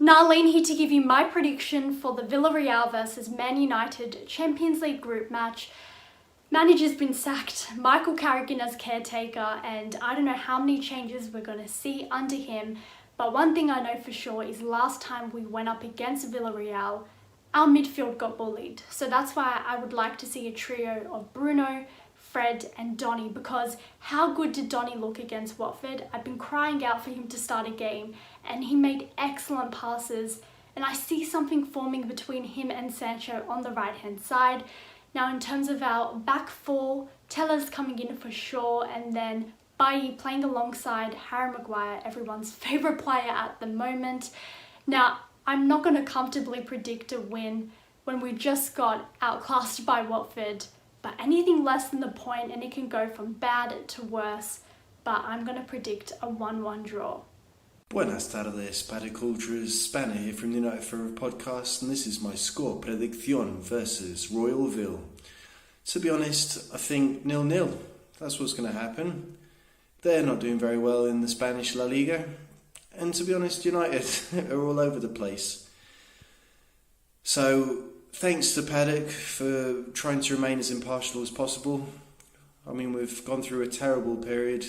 Narlene here to give you my prediction for the Villarreal versus Man United Champions League group match. Manager's been sacked, Michael Carrigan as caretaker, and I don't know how many changes we're going to see under him, but one thing I know for sure is last time we went up against Villarreal, our midfield got bullied. So that's why I would like to see a trio of Bruno, Fred and Donny, because how good did Donny look against Watford? I've been crying out for him to start a game and he made excellent passes, and I see something forming between him and Sancho on the right hand side. Now in terms of our back four, Teller's coming in for sure, and then Bailly playing alongside Harry Maguire, everyone's favourite player at the moment. Now I'm not going to comfortably predict a win when we just got outclassed by Watford, but anything less than the point and it can go from bad to worse, but I'm going to predict a 1-1 draw. Buenas tardes, Paddock Ultras. Spanner here from the United Forever podcast, and this is my score prediction versus Royalville. To be honest, I think 0-0. That's what's going to happen. They're not doing very well in the Spanish La Liga, and to be honest, United are all over the place. So, thanks to Paddock for trying to remain as impartial as possible. I mean, we've gone through a terrible period,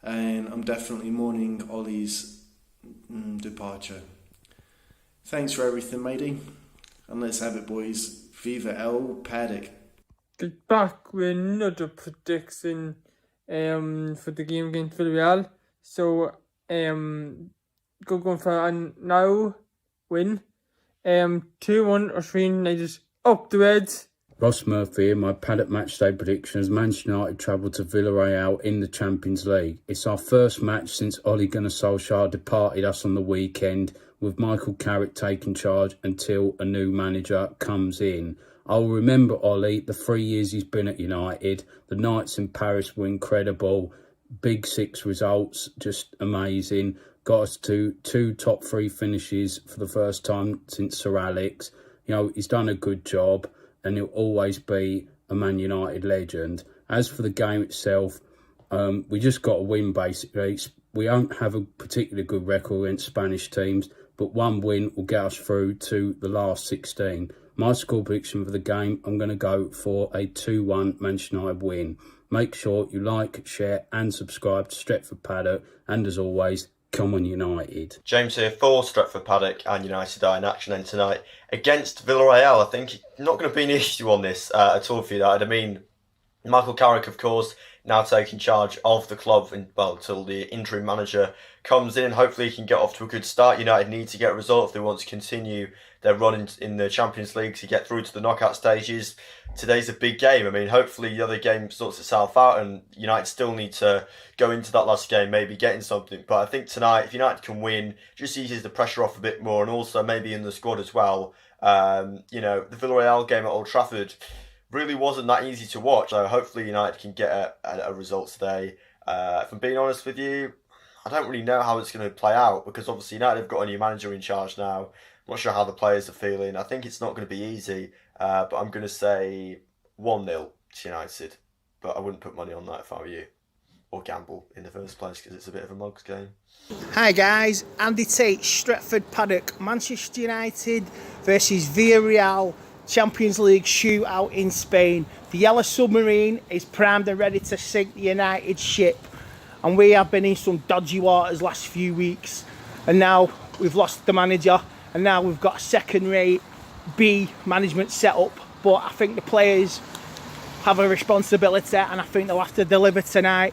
and I'm definitely mourning Ole's departure. Thanks for everything, matey. And let's have it, boys. Viva El Paddock. Back with another prediction for the game against Villarreal. So, going for a now win. 2-1 or 3 United up the Reds. Ross Murphy here. My Paddock matchday prediction as Manchester United travel to Villarreal in the Champions League. It's our first match since Ole Gunnar Solskjaer departed us on the weekend, with Michael Carrick taking charge until a new manager comes in. I'll remember Ole, the 3 years he's been at United. The nights in Paris were incredible. Big 6 results, just amazing. Got us to 2 top 3 finishes for the first time since Sir Alex. You know, he's done a good job, and he'll always be a Man United legend. As for the game itself, we just got a win, basically. We don't have a particularly good record against Spanish teams, but one win will get us through to the last 16. My score prediction for the game, I'm going to go for a 2-1 Manchester United win. Make sure you like, share and subscribe to Stretford Paddock, and as always, come on United. James here for Stretford Paddock, and United are in action then tonight against Villarreal. I think not going to be an issue on this at all for United. I mean, Michael Carrick, of course, now taking charge of the club until the interim manager comes in. Hopefully he can get off to a good start. United need to get a result if they want to continue their run in the Champions League to get through to the knockout stages. Today's a big game. I mean, hopefully the other game sorts itself out and United still need to go into that last game maybe getting something. But I think tonight, if United can win, just eases the pressure off a bit more, and also maybe in the squad as well. The Villarreal game at Old Trafford really wasn't that easy to watch. So hopefully United can get a result today. If I'm being honest with you, I don't really know how it's going to play out, because obviously United have got a new manager in charge now. I'm not sure how the players are feeling. I think it's not going to be easy, but I'm going to say 1-0 to United. But I wouldn't put money on that if I were you, or gamble in the first place, because it's a bit of a mugs game. Hi guys, Andy Tate, Stretford Paddock, Manchester United versus Villarreal, Champions League shootout in Spain. The Yellow Submarine is primed and ready to sink the United ship, and we have been in some dodgy waters last few weeks, and now we've lost the manager, and now we've got a second-rate B management set up. But I think the players have a responsibility, and I think they'll have to deliver tonight.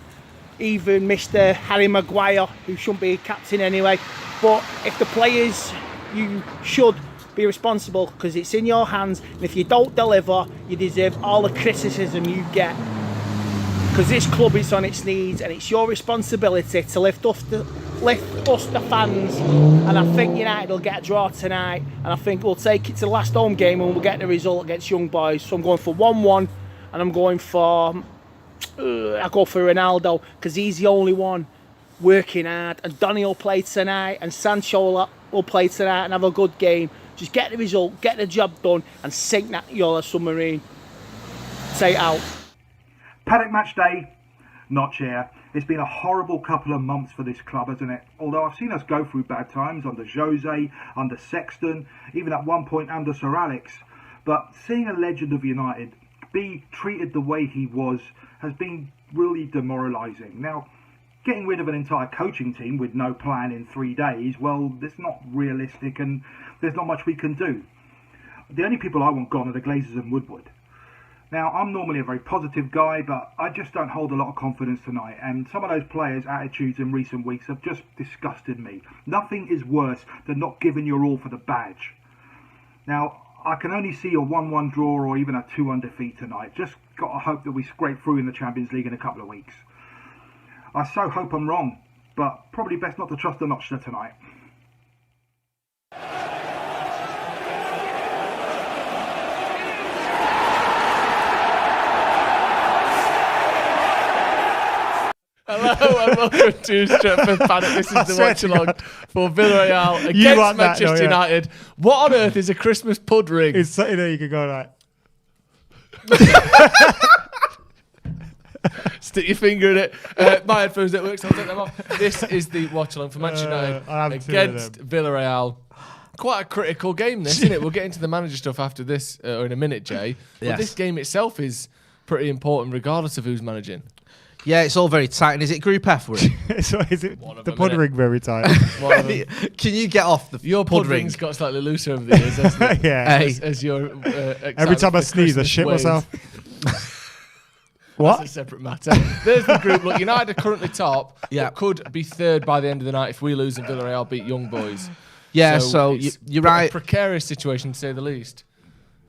Even Mr. Harry Maguire, who shouldn't be captain anyway. But if the players, you should be responsible, because it's in your hands, and if you don't deliver, you deserve all the criticism you get. Because this club is on its knees, and it's your responsibility to lift us the fans. And I think United will get a draw tonight, and I think we'll take it to the last home game and we'll get the result against Young Boys. So I'm going for 1-1, and I'm going for I go for Ronaldo, because he's the only one working hard, and Donny will play tonight, and Sancho will play tonight and have a good game. Just get the result, get the job done, and sink that Yellow Submarine. Say it out. Paddock match day, Notch here. It's been a horrible couple of months for this club, hasn't it? Although I've seen us go through bad times under Jose, under Sexton, even at one point under Sir Alex. But seeing a legend of United be treated the way he was has been really demoralising. Now, getting rid of an entire coaching team with no plan in 3 days, well, that's not realistic and there's not much we can do. The only people I want gone are the Glazers and Woodward. Now, I'm normally a very positive guy, but I just don't hold a lot of confidence tonight. And some of those players' attitudes in recent weeks have just disgusted me. Nothing is worse than not giving your all for the badge. Now, I can only see a 1-1 draw or even a 2-1 defeat tonight. Just got to hope that we scrape through in the Champions League in a couple of weeks. I so hope I'm wrong, but probably best not to trust the Notchner tonight. Hello and welcome to Stretford Paddock. This is the Watchalong for Villarreal against Manchester United. What on earth is a Christmas pud ring? It's something that you could go like. Stick your finger in it. My headphones don't work, so I'll take them off. This is the Watchalong for Manchester United against Villarreal. Quite a critical game, this, isn't it? We'll get into the manager stuff after this, or in a minute, Jay. But this game itself is pretty important, regardless of who's managing. Yeah, it's all very tight. And is it Group F we're in? So is it the pud ring very tight? Can you get off the your pud ring's got slightly looser over the years, hasn't it? Yeah. As your every time I sneeze, I shit myself. What? That's a separate matter. There's the group. Look, United are currently top. Yeah. But could be third by the end of the night if we lose and Villarreal beat Young Boys. Yeah, so you're right. A precarious situation, to say the least.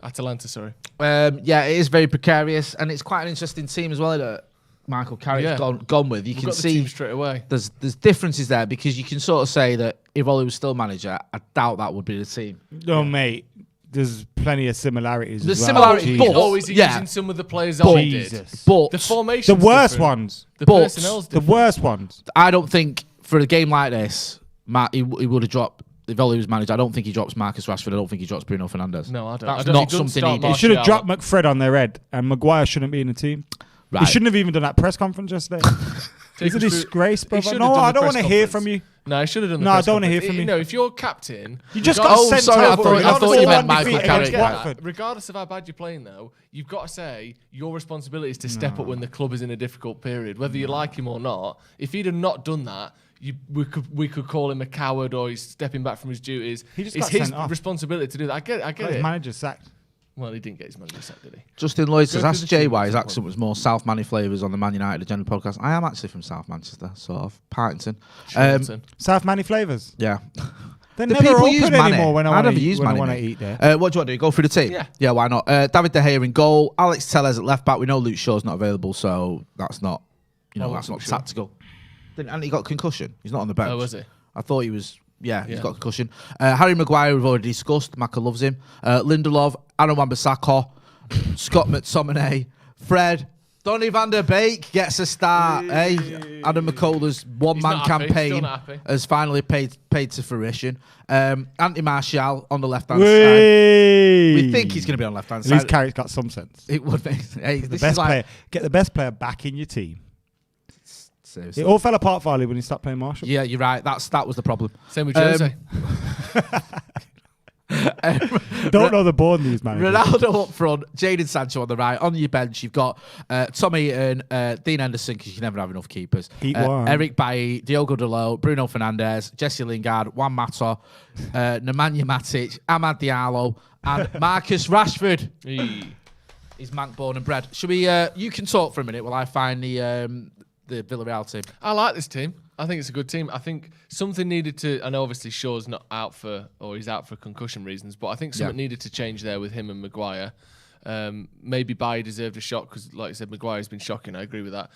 Atalanta, sorry. Yeah, it is very precarious. And it's quite an interesting team as well that Michael Carrick's gone with. You We've can got the see team straight away. There's differences there because you can sort of say that if Ole was still manager, I doubt that would be the team. No, mate. There's plenty of similarities. There's as well. similarities, Jesus. but Always using some of the players Ole did. But the formation, the worst ones, the personnel's different. The worst ones. I don't think for a game like this, he would have dropped. If Ole was manager, I don't think he drops Marcus Rashford. I don't think he drops Bruno Fernandes. No, I don't. That's not something he did. He should have dropped McFred on their head, and Maguire shouldn't be in the team. Right. He shouldn't have even done that press conference yesterday. It's a disgrace, brother. No, I don't want to hear from you. No, I should have done the No, I press don't want to hear conference. from you. You know, if you're captain... You just got sent sorry, out for it. I thought you meant Michael Carrick. Regardless of how bad you're playing, though, you've got to say your responsibility is to step up when the club is in a difficult period, whether you like him or not. If he'd have not done that, we could call him a coward or he's stepping back from his duties. It's his responsibility to do that. I get it. His manager's sacked. Well, he didn't get his manager sacked, did he? Justin Lloyd says, ask Jay why his accent was more South Manny flavours on the Man United Agenda podcast. I am actually from South Manchester, sort of. Partington. South Manny flavours? Yeah. They're never open anymore when I want to eat there. What do you want to do? Go through the team? Yeah, why not? David De Gea in goal. Alex Tellez at left back. We know Luke Shaw's not available, so that's not, that's not tactical. And he got a concussion. He's not on the bench. Oh, was he? I thought he was... Yeah, he's got a concussion. Harry Maguire, we've already discussed. Maka loves him. Lindelof, Aaron Wan-Bissaka, Scott McTominay, Fred, Donny van der Beek gets a start. Adam McKola's one-man campaign has finally paid to fruition. Anthony Martial on the left-hand side. We think he's going to be on the left-hand side. At least Carrick's got some sense. It would be. Get the best player back in your team. Seriously. It all fell apart finally when he stopped playing Marshall. Yeah, you're right. That was the problem. Same with Jose. Don't know the board news, man. Ronaldo up front, Jadon Sancho on the right. On your bench, you've got Tommy and Dean Henderson, because you can never have enough keepers. Eric Bailly, Diogo Dalot, Bruno Fernandes, Jesse Lingard, Juan Mata, Nemanja Matic, Amad Diallo, and Marcus Rashford. He's Manc born and bred. Should we? You can talk for a minute while I find the Villarreal team. I like this team. I think it's a good team. I think something needed to... I know obviously Shaw's not out he's out for concussion reasons, but I think something needed to change there with him and Maguire. Maybe Bailly deserved a shot because, like I said, Maguire's been shocking. I agree with that.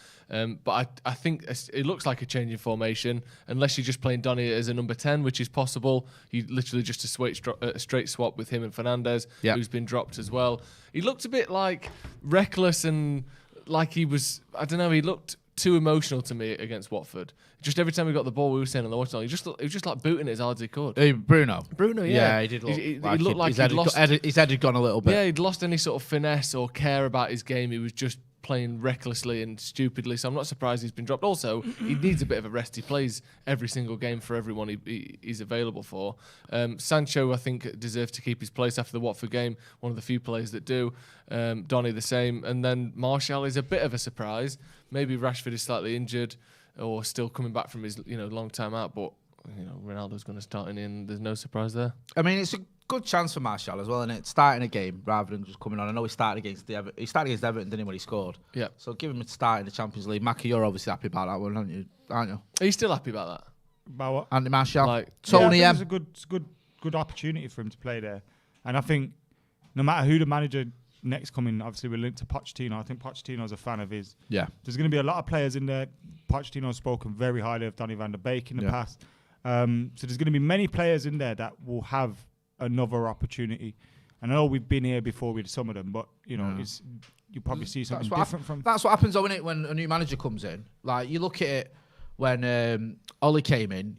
But I think it looks like a change in formation, unless you're just playing Donny as a number 10, which is possible. You literally just a straight swap with him and Fernandes, who's been dropped as well. He looked a bit like reckless and like he was... I don't know, he looked too emotional to me against Watford. Just every time we got the ball, we were saying on the watch, he was just like booting it as hard as he could. Bruno, yeah, he did look. He looked like his head had gone a little bit. Yeah, he'd lost any sort of finesse or care about his game. He was just playing recklessly and stupidly, so I'm not surprised he's been dropped. Also, he needs a bit of a rest. He plays every single game for everyone he's available for. Sancho, I think, deserves to keep his place after the Watford game, one of the few players that do. Donny the same. And then Martial is a bit of a surprise. Maybe Rashford is slightly injured or still coming back from his long time out, but Ronaldo's going to start in. There's no surprise there. I mean, it's a good chance for Martial as well, isn't it? Starting a game rather than just coming on. I know he started against against Everton, didn't he, when he scored? Yeah. So give him a start in the Champions League. Mackie, you're obviously happy about that one, aren't you? Are you still happy about that? About what? Andy Martial. Tony M. It's a good opportunity for him to play there. And I think no matter who the manager next coming, obviously we're linked to Pochettino. I think Pochettino's a fan of his. Yeah. There's going to be a lot of players in there. Pochettino's spoken very highly of Donny van der Beek in the past. So there's going to be many players in there that will have another opportunity. And I know we've been here before with some of them, but you probably see something different from. That's what happens, though, isn't it, when a new manager comes in? Like you look at it when Ole came in.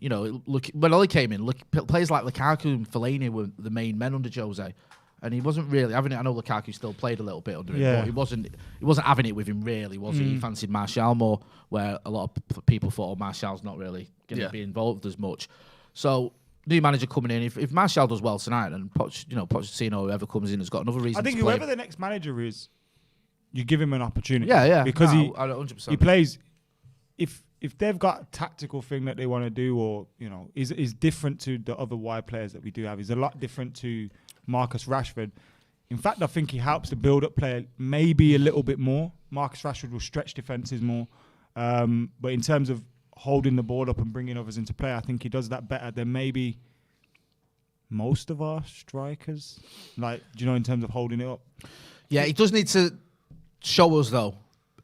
When Ole came in, players like Lukaku and Fellaini were the main men under Jose, and he wasn't really having it. I know Lukaku still played a little bit under him, but he wasn't having it with him really, was he? He fancied Martial more, where a lot of people thought, Martial's not really going to be involved as much. So. New manager coming in. If Martial does well tonight, and Pochettino, whoever comes in, has got another reason. I think to play. whoever the next manager is, you give him an opportunity. Yeah. Because he 100%. He plays. If they've got a tactical thing that they want to do, or is different to the other wide players that we do have. He's a lot different to Marcus Rashford. In fact, I think he helps the build-up player maybe a little bit more. Marcus Rashford will stretch defenses more, but in terms of holding the ball up and bringing others into play, I think he does that better than maybe most of our strikers. In terms of holding it up. Yeah, he does need to show us, though.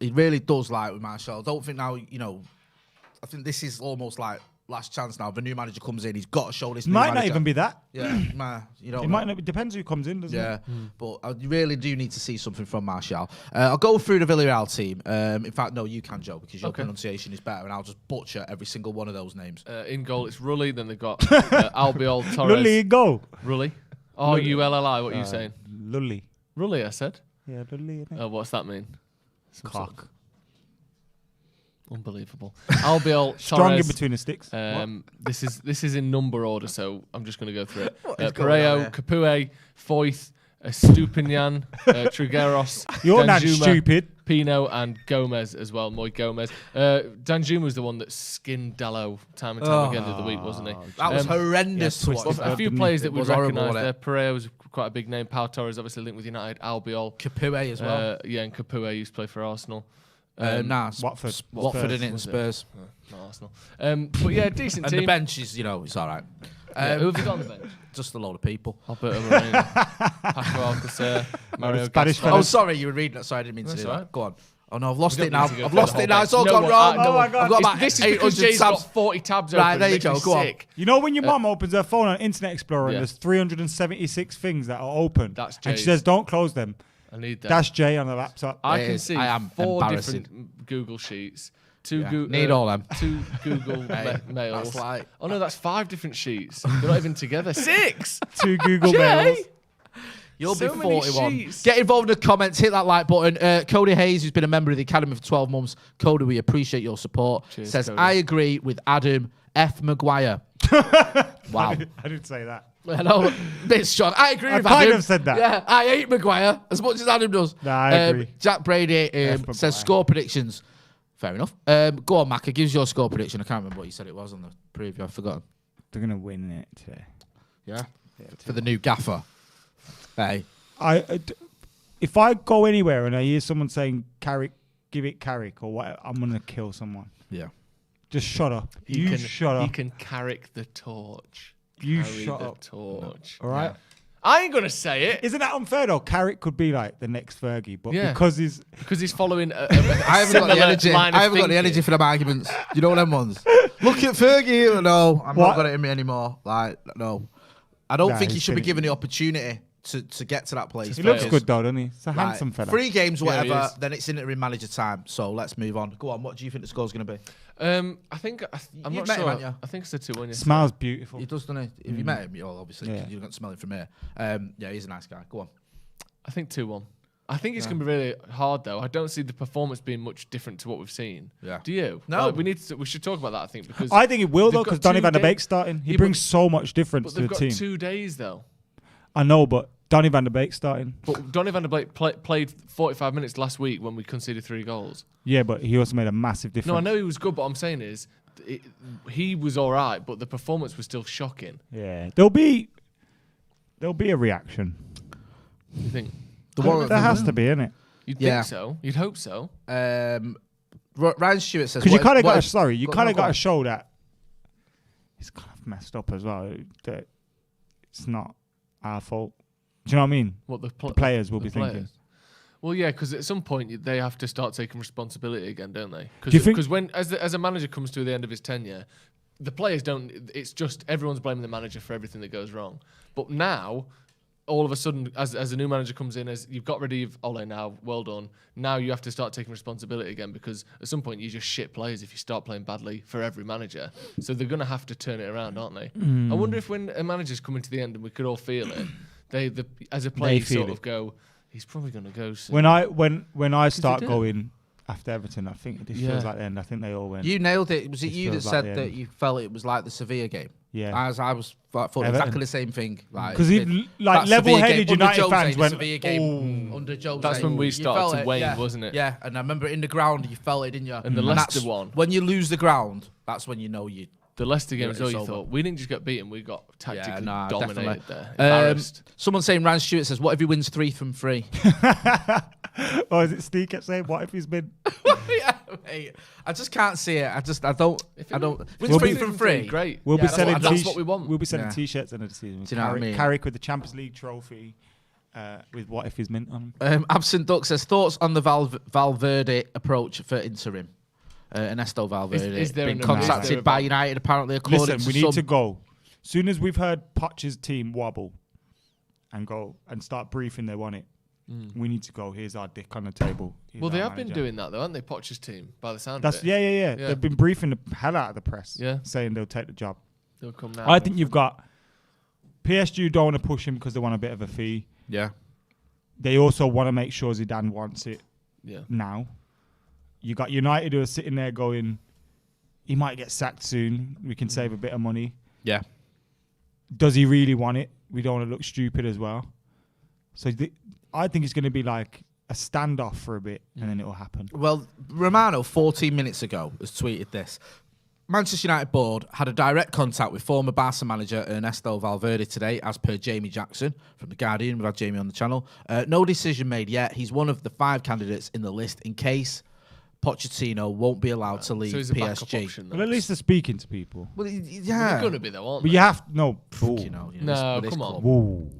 He really does, with Martial. I don't think now, I think this is almost like last chance now. If a new manager comes in, he's got to show this. Might not even be that. Yeah, it might not. It depends who comes in, doesn't it? Yeah, but I really do need to see something from Martial. I'll go through the Villarreal team. In fact, no, you can, Joe, because your pronunciation is better, and I'll just butcher every single one of those names. In goal, it's Rulli. Then they've got Albiol, Torres. Lully in goal. Rulli. Rulli. What are you saying? Lully. Rulli, I said. Yeah, Lully. What's that mean? Cock. Unbelievable. Albiol, strong Torres, in between the sticks. This is in number order, so I'm just going to go through it. Pereiro, Capoue, Foyth, Stupinian, Trigueros, You're not stupid. Pino and Gomez as well. Moy Gomez. Danjuma was the one that skinned Dalot time and time again the other week, wasn't he? That was horrendous. A few players that we recognise there. Pereira was quite a big name. Pau Torres obviously linked with United. Albiol, Capoue as well. And Capoue used to play for Arsenal. Watford in it and Spurs. Not Arsenal. But yeah, decent team. And the bench is, it's all right. Who have you got on the bench? Just a load of people. Alberto Moreno, Paco Alcacer, Mario Gasol. Oh, sorry, you were reading that. Sorry, I didn't mean to do that. Right. Go on. Oh no, I've lost it now. I've lost it now. It's all gone wrong. Oh my God. I've got about this is because Jay's got 40 tabs open. Right, there you go. Go on. You know when your mum opens her phone on Internet Explorer and there's 376 things that are open, that's Jay's. And she says, "Don't close them." I need that. That's Jay on the laptop. I can see I am 4 different Google sheets. Need all them. 2 Google mails. That's 5 different sheets. They're not even together. 6. 2 Google mails. You'll so be 41. Sheets. Get involved in the comments. Hit that like button. Cody Hayes, who's been a member of the Academy for 12 months. Cody, we appreciate your support. Cheers, says, Cody. I agree with Adam F. Maguire. Wow. I didn't say that. I know, bit strong. I agree with Adam. I kind of said that. Yeah, I hate Maguire as much as Adam does. Nah, I agree. Jack Brady says score predictions. Fair enough. Go on, Macca. Give us your score prediction. I can't remember what you said it was on the preview. I've forgotten. They're going to win it today. Yeah? For the new gaffer. Hey. If I go anywhere and I hear someone saying Carrick, give it Carrick or whatever, I'm going to kill someone. Yeah. Just shut up. Shut up. He can Carrick the torch. You Carry shut the up. torch. All right? Yeah. I ain't gonna say it. Isn't that unfair though? Carrick could be like the next Fergie, but because he's following a I haven't got the energy. I haven't got the energy for them arguments. You know them ones. Look at Fergie. No, I'm not got it in me anymore. No. I don't think he should be given the opportunity to get to that place. He looks good though, doesn't he? It's a handsome fella. 3 games or whatever, then it's interim manager time. So let's move on. Go on, what do you think the score's going to be? I'm not sure. Him, I think it's a 2-1. Smells beautiful. He does, doesn't he? If you met him, obviously, you don't smell him from here. Yeah, he's a nice guy. Go on. I think 2-1. I think it's going to be really hard, though. I don't see the performance being much different to what we've seen. Yeah. Do you? No. We should talk about that, I think, because I think it will, though, they've because got Donny 2 van der days- Beek's starting. He Yeah, brings but- so much difference But to they've the got team. 2 days, though. I know, but Donny van der Beek's starting. But Donny van der Beek played 45 minutes last week when we conceded 3 goals. Yeah, but he also made a massive difference. No, I know he was good, but what I'm saying is he was all right, but the performance was still shocking. Yeah, there'll be a reaction. You think? There has to be, innit? You'd think so. You'd hope so. Ryan Stewart says Because you kind of got to to show that it's kind of messed up as well. That it's not our fault. Do you know what I mean? What the players will be thinking. Well, yeah, because at some point they have to start taking responsibility again, don't they? Do you think- Because when as a manager comes to the end of his tenure, the players don't. It's just everyone's blaming the manager for everything that goes wrong. But now, all of a sudden, as a new manager comes in, as you've got rid of Ole now, well done. Now you have to start taking responsibility again, because at some point you just shit players if you start playing badly for every manager. So they're going to have to turn it around, aren't they? I wonder if when a manager's coming to the end and we could all feel it, as a player sort of go, he's probably going to go soon. When I start going after Everton, I think this feels like the end. I think they all went. You nailed it. Was it you that feels said like the that end. you felt it was like the Sevilla game? Yeah. As I was thought exactly the same thing. Because level-headed United fans went, Sevilla game under Jose. That's when we You started felt to it, wane, wasn't it? Yeah, and I remember in the ground you felt it, didn't you? And the Leicester one. When you lose the ground, that's when you know you. The Leicester game as well, it's you over. thought. We didn't just get beaten, we got tactically dominated definitely. there. Embarrassed. Someone saying Ryan Stewart says, what if he wins 3 from 3? Or is it Steve kept saying, what if he's been... Yeah, mate. I just can't see it. I don't. Wins 3 from 3. Great. We'll be selling that's what we want. We'll be selling T-shirts end of the season. Do you know what I mean? Carrick with the Champions League trophy with what if he's mint on him. Absent Duck says, thoughts on the Valverde approach for interim? Ernesto Valverde is there been an contacted amount? by United apparently. According Listen, to we need some, to go. Soon as we've heard Poch's team wobble and go and start briefing they want it, we need to go. Here's our dick on the table. Well, they have been doing that though, haven't they? Poch's team, by the sound of it. Yeah. They've been briefing the hell out of the press, Yeah. saying they'll take the job. They'll come now. I think you've got PSG don't want to push him because they want a bit of a fee. Yeah. They also want to make sure Zidane wants it now. You got United who are sitting there going, he might get sacked soon. We can save a bit of money. Yeah. Does he really want it? We don't want to look stupid as well. So I think it's going to be like a standoff for a bit, and then it will happen. Well, Romano 14 minutes ago has tweeted this. Manchester United board had a direct contact with former Barca manager Ernesto Valverde today, as per Jamie Jackson from The Guardian. We've had Jamie on the channel. No decision made yet. He's one of the 5 candidates in the list in case Pochettino won't be allowed to leave so he's a backup PSG. option, Well, at least they're speaking to people. Well, They're yeah. going to be though, aren't But they? you have no. You know, No, this come on. club. Whoa.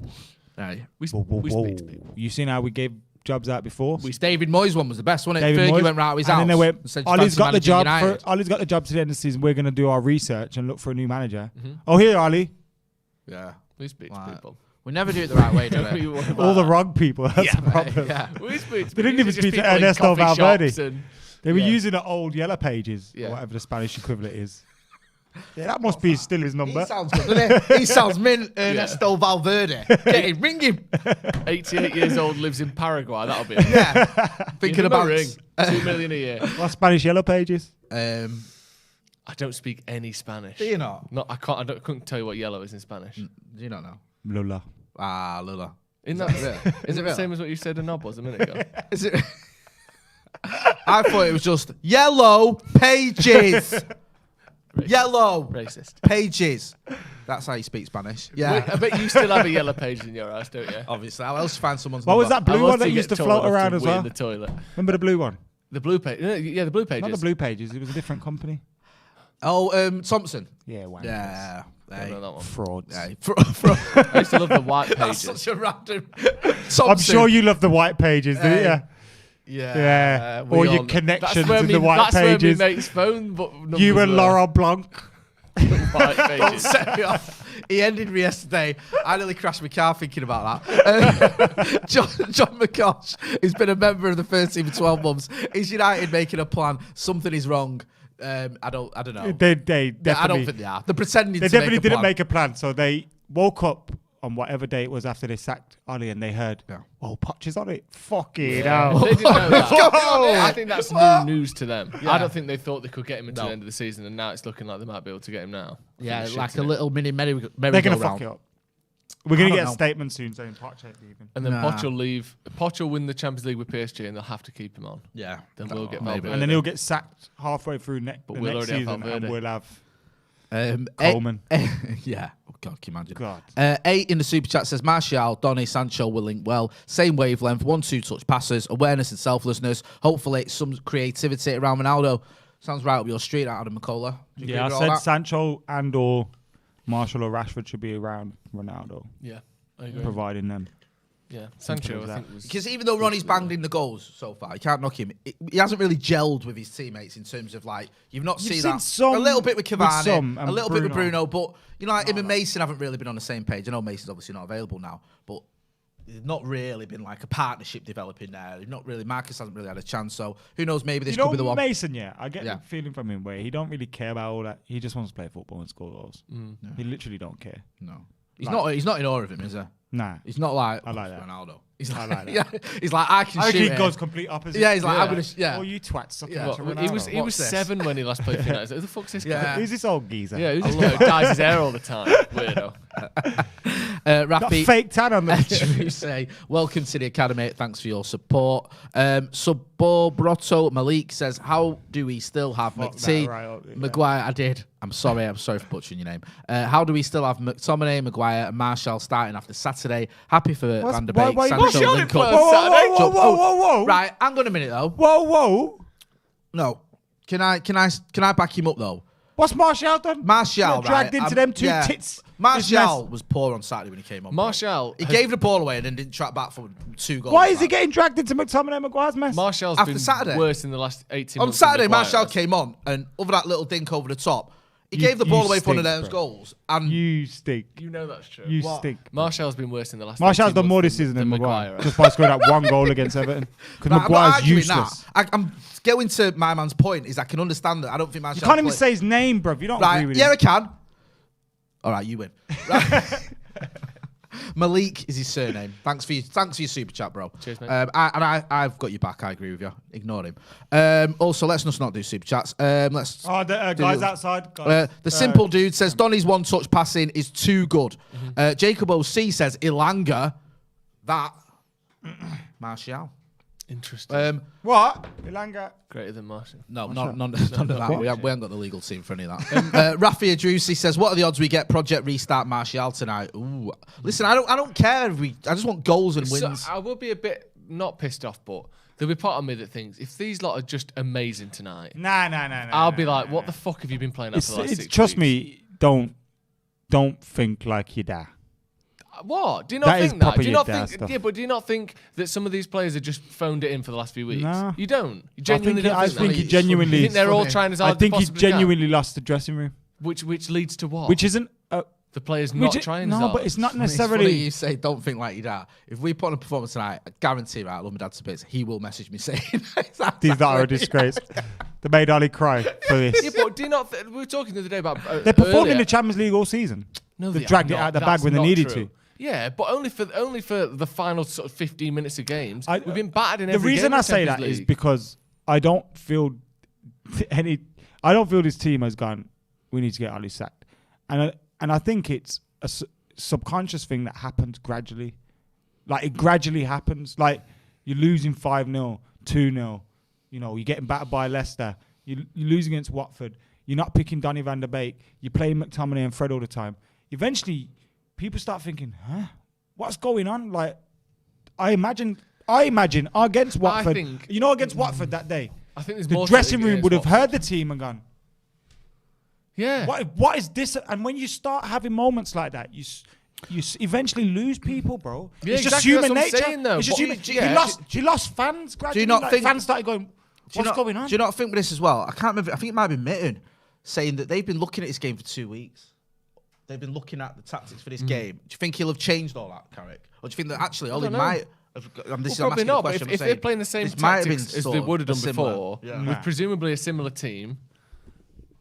Aye. We Whoa. speak to people. You seen how we gave jobs out before? David Moyes one was the best, wasn't it? David Fergie Moyes, went right with his and house. then they went, and said, Ollie's got the "Fancy job. managing United?" Ollie's got the job to the end of the season. We're going to do our research and look for a new manager. Oh, here, Ollie. Yeah. We speak to Right. people. We never do it the right way, do we? All the wrong people. That's the problem. Yeah. We speak to They didn't even Usually speak just to people in Ernesto coffee Valverde. shops and- They were Yeah. using the old Yellow Pages, Yeah. or whatever the Spanish equivalent is. Yeah, that must be still his number. He sounds good, doesn't he? He sounds mint, Ernesto Valverde. Yeah, ring him. 88 years old, lives in Paraguay. That'll be it. Yeah. Thinking Give him a about ring. 2 million a year. What Spanish Yellow Pages? I don't speak any Spanish. Do you not? No, I can't. Couldn't tell you what yellow is in Spanish. Do you not know? Lula. Ah, Lula. Isn't that Is it the real? same as what you said a knob was a minute ago? Is it? I thought it was just yellow pages. Yellow Racist. pages. That's how you speak Spanish. Yeah. Wait, I bet you still have a yellow page in your house, don't you? Obviously. I'll else find someone's What was number. that blue I one love that get used to tall float enough around to as wee well? in the toilet. Remember the blue one? The blue page. Yeah, the blue pages. Not the Blue Pages. It was a different company. Oh, Thompson. Yeah, wankers. Yeah. I don't know that one. Frauds. Hey. I used to love the white That's pages. such a random. I'm sure you love the white pages, didn't you? Yeah. Yeah. we Or your all- connections where in the white that's pages. Where my mate's phone, but You and Laurent Blanc. White pages. Set me off. He ended me yesterday. I nearly crashed my car thinking about that. John McKosh has been a member of the first team for 12 months. Is United making a plan? Something is wrong. I don't know. They definitely. I don't think they are. They're pretending They to definitely make a didn't plan. make a plan. So they woke up on whatever day it was after they sacked Ollie and they heard, oh, Poch is on it. Fucking hell. They didn't know that. Go! I think that's new news to them. I don't think they thought they could get him until the end of the season, and now it's looking like they might be able to get him now. Yeah, like a little mini merry-go-round. They're going to fuck it up. We're going to get a statement soon saying Poch ain't leaving. And then Poch will leave. Poch will win the Champions League with PSG, and they'll have to keep him on. Yeah. Then we'll get Valverde. And then he'll get sacked halfway through the next season, and we'll have Coleman. Yeah. Oh, God, can you imagine? God. 8 in the super chat says, Martial, Donny, Sancho will link well. Same wavelength, 1-2 touch passes, awareness and selflessness. Hopefully, some creativity around Ronaldo. Sounds right up your street, Adam McKola. Yeah, I said Sancho and or Martial or Rashford should be around Ronaldo. Yeah, I agree. Providing them. Yeah, Sancho, I think was... Because even though Ronnie's banged in the goals so far, you can't knock him. He hasn't really gelled with his teammates in terms of, like, you've seen that. A little bit with Cavani, a little bit with Bruno, but, you know, like him and Mason haven't really been on the same page. I know Mason's obviously not available now, but there's not really been, like, a partnership developing there. Marcus hasn't really had a chance, so who knows, maybe this could be the one. Mason, I get the feeling from him where he don't really care about all that. He just wants to play football and score goals. He literally don't care. No. He's not in awe of him, is he? Nah. He's not like, I like that. Ronaldo. He's like that. Yeah, he's like, I can shoot he it. goes complete opposite. Yeah, he's like, I'm going to... Oh, you twats. He was 7 when he last played for United. Who the fuck's this guy? Who's this old geezer? Yeah, who's this guy who dyes his hair all the time? Weirdo. Rafi, fake tan on the Drew say, welcome to the academy. Thanks for your support. Subbobroto Malik says, how do we still have Maguire? I did. I'm sorry for butchering your name. How do we still have McTominay, Maguire, and Martial starting after Saturday? Happy for Van der Beek. Whoa. Right, hang on a minute though. Whoa. No, can I back him up though? What's Martial done? Martial dragged into them two tits. Martial was poor on Saturday when he came on. Martial, he gave the ball away and then didn't track back for 2 goals. Why is he getting dragged into McTominay and Maguire's mess? Martial's after been Saturday worse in the last 18 months. On Saturday, Martial came on and over that little dink over the top, he gave the ball away for one of those goals. And you stink. You know that's true. You stink. Martial's been worse in the last. Martial's done more this season than Maguire, just by scoring that 1 goal against Everton. Because Maguire's useless. I'm going to my man's point is I can understand that. I don't think Martial. You can't even say his name, bro. You don't agree with him. Yeah, I can. All right, you win. Malik is his surname. Thanks for your super chat, bro. Cheers, mate. I've got your back. I agree with you. Ignore him. Also, let's just not do super chats. Let's. Guys outside. Guys. The simple dude says Donny's one-touch passing is too good. Jacob OC says Ilanga. That Martial. Interesting. What? Ilanga. Greater than Martial. No, none of that. We haven't got the legal team for any of that. Rafi Adrusi says, what are the odds we get Project Restart Martial tonight? Ooh. Listen, I don't care if I just want goals and wins. I will be a bit not pissed off, but there'll be part of me that thinks if these lot are just amazing tonight, nah. I'll be like, what the fuck have you been playing at for the last 6 weeks? Trust me, don't think like you dare. What? Do you not think that? Do you not think? Stuff. Yeah, but do you not think that some of these players have just phoned it in for the last few weeks? No. You don't. You genuinely don't. I think he genuinely. You think they're all trying as hard as I think he possibly genuinely lost the dressing room. Which leads to what? Which isn't. The players not trying as hard. No, but it's not necessarily. It's funny you say don't think like your dad. If we put on a performance tonight, I guarantee, right, I love my dad to bits, he will message me saying these that are a disgrace. They made Ali cry for this. Yeah, but do you not? We were talking the other day about. They performed in the Champions League all season. No, they dragged it out of the bag when they needed to. Yeah, but only for the final sort of 15 minutes of games. We've been battered in every game. The reason I say that is because I don't feel this team has gone, we need to get Ali sacked. And I think it's a subconscious thing that happens gradually. Like, it gradually happens. Like, you're losing 5-0, 2-0. You know, you're getting battered by Leicester. You're losing against Watford. You're not picking Donny van der Beek. You're playing McTominay and Fred all the time. Eventually, people start thinking, what's going on? Like, I imagine against Watford. Against Watford that day. I think there's the more dressing room would have heard the team and gone, yeah. What is this? And when you start having moments like that, you eventually lose people, bro. Yeah, it's exactly. just human That's what nature. I'm saying, though. It's just human. He lost fans gradually. Do you not think fans started going, what's going on? Do you not think with this as well? I can't remember. I think it might be Mitten saying that they've been looking at this game for 2 weeks. They've been looking at the tactics for this game. Do you think he'll have changed all that, Carrick? Or do you think that actually Ollie might have... Probably not, but if they're playing the same tactics as they would have done before, with presumably a similar team,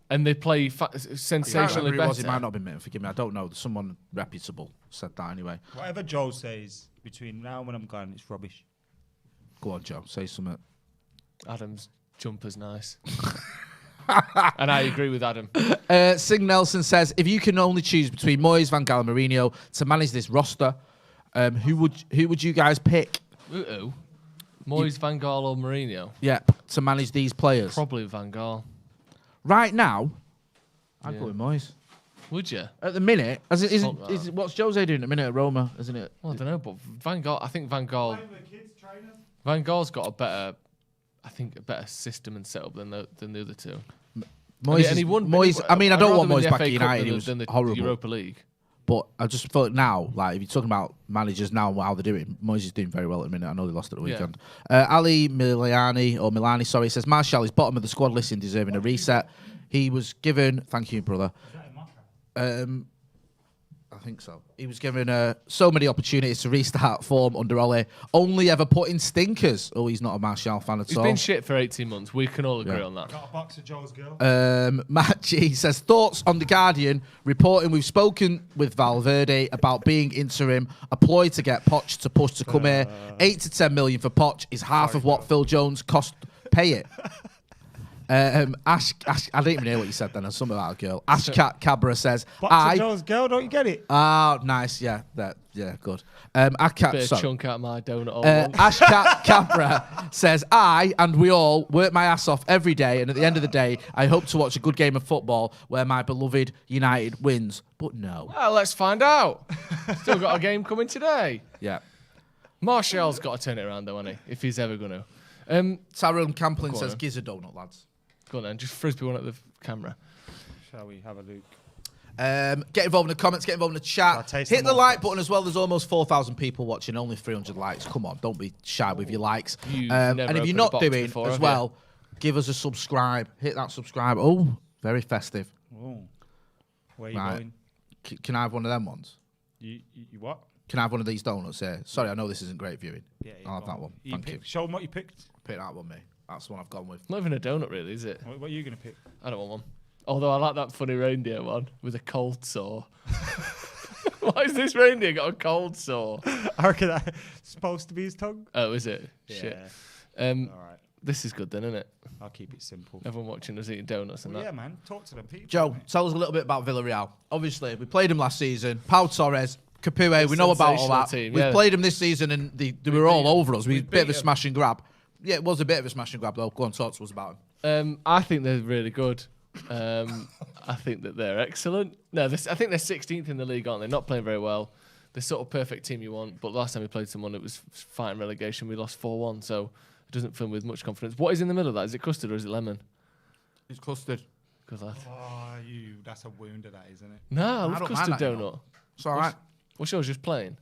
and they play Sensationally sensationally it better. might not have been me. Forgive me. I don't know. Someone reputable said that anyway. Whatever Joe says between now and when I'm gone, it's rubbish. Go on, Joe. Say something. Adam's jumper's nice. And I agree with Adam. Sing Nelson says, if you can only choose between Moyes, Van Gaal and Mourinho to manage this roster, who would you guys pick? Ooh. Moyes, Van Gaal or Mourinho? Yeah, to manage these players. Probably Van Gaal. Right now, I'd go with Moyes. Would you? At the minute, what's Jose doing at the minute at Roma, isn't it? Well, I don't know, but Van Gaal, I think Van Gaal... Van Gaal's got a better system and setup than the other two. Moyes, and he won. Moyes. I mean, I don't want Moyes back FA at Cup United. He was than the horrible. Europa League. But I just feel like now, like if you're talking about managers now and how they're doing, Moyes is doing very well at the minute. I know they lost at the weekend. Ali Milani, sorry, says Martial is bottom of the squad list and deserving a reset. He was given, thank you, brother. I think so. He was given so many opportunities to restart form under Ole. Only ever put in stinkers. Oh, he's not a Martial fan at all. He's been shit for 18 months. We can all agree on that. Got a box of Joe's girl. Matt G says, thoughts on The Guardian reporting we've spoken with Valverde about being interim, a ploy to get Poch to push to come here. 8 to 10 million for Poch is half of what Phil Jones cost pay it. Ash, I didn't even hear what you said then. There's something about a girl. Ash Cabra says, box of Joe's girl, don't you get it? Oh, nice. Yeah, good. Bit of chunk out of my donut. Ash Capra says, I and we all work my ass off every day, and at the end of the day, I hope to watch a good game of football where my beloved United wins. But no. Well, let's find out. Still got a game coming today. Yeah. Martial's got to turn it around, though, hasn't he? If he's ever going to. Tyrone Camplin says, giz a donut, lads. Go on then, just frisbee one at the camera. Shall we have a look? Get involved in the comments, get involved in the chat. Hit the like button as well. There's almost 4,000 people watching, only 300 likes. Come on, don't be shy with your likes. And if you're not doing as well, give us a subscribe. Hit that subscribe. Oh, very festive. Oh, where are you going? Can I have one of them ones? You what? Can I have one of these donuts here? Sorry, I know this isn't great viewing. Yeah, I'll have that one. Thank you. Show them what you picked. Pick that one, mate. That's the one I've gone with. Not even a donut, really, is it? What are you going to pick? I don't want one. Although I like that funny reindeer one with a cold sore. Why has this reindeer got a cold sore? I reckon that's supposed to be his tongue. Oh, is it? Yeah. Shit. All right. This is good then, isn't it? I'll keep it simple. Everyone watching us eating donuts and that. Yeah, man. Talk to them people. Joe, tell us a little bit about Villarreal. Obviously, we played him last season. Pau Torres, Capoue, we know about all that. We've played him this season and they were all over us. We a bit of a smash and grab. Yeah, it was a bit of a smash and grab, though. Go on, talk to us about him. I think they're really good. I think that they're excellent. No, I think they're 16th in the league, aren't they? Not playing very well. They're sort of perfect team you want, but last time we played someone, it was fighting relegation. We lost 4-1, so it doesn't fill me with much confidence. What is in the middle of that? Is it custard or is it lemon? It's custard. Good lad. Oh, that's a wound of that, isn't it? No, I love custard donut. It's all right. What's yours, just plain?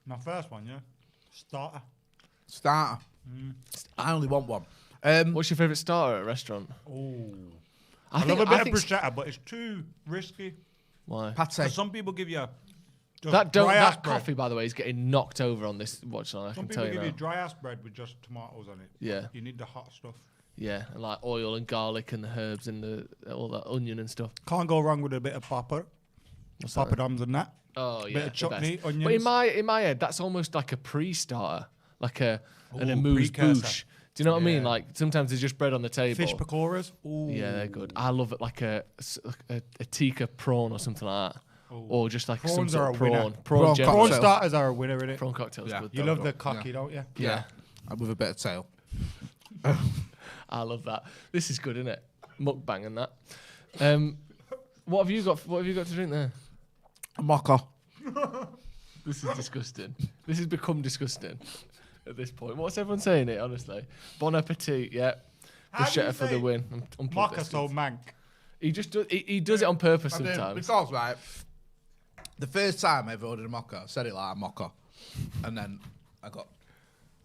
My first one, yeah. Starter. I only want one. What's your favourite starter at a restaurant? Oh, I love a bit of bruschetta, but it's too risky. Why? Because some people give you that coffee, by the way, is getting knocked over on this Watchalong. Some people give you dry ass bread with just tomatoes on it. Yeah. You need the hot stuff. Yeah, and like oil and garlic and the herbs and all that onion and stuff. Can't go wrong with a bit of poppadoms and that. Oh yeah, bit of chutney, onions. But in my head, that's almost like a pre-starter, like an amuse-bouche. Do you know what I mean? Like sometimes there's just bread on the table. Fish pakoras. Ooh. Yeah, they're good. I love it like a tikka prawn or something like that. Ooh. Or just like Prawns some sort of prawn. Prawn starters are a winner, innit? Prawn cocktails good. You love the cocky, don't you? Yeah. With a bit of tail. I love that. This is good, isn't it? Mukbang and that. What have you got to drink there? A mocha. This is disgusting. This has become disgusting at this point. What's everyone saying it, honestly? Bon appetit, yeah. Bruschetta for the win. Mocha so mank. He just does, he does it on purpose sometimes. Because, right, the first time I ever ordered a mocha, I said it like a mocha. And then I got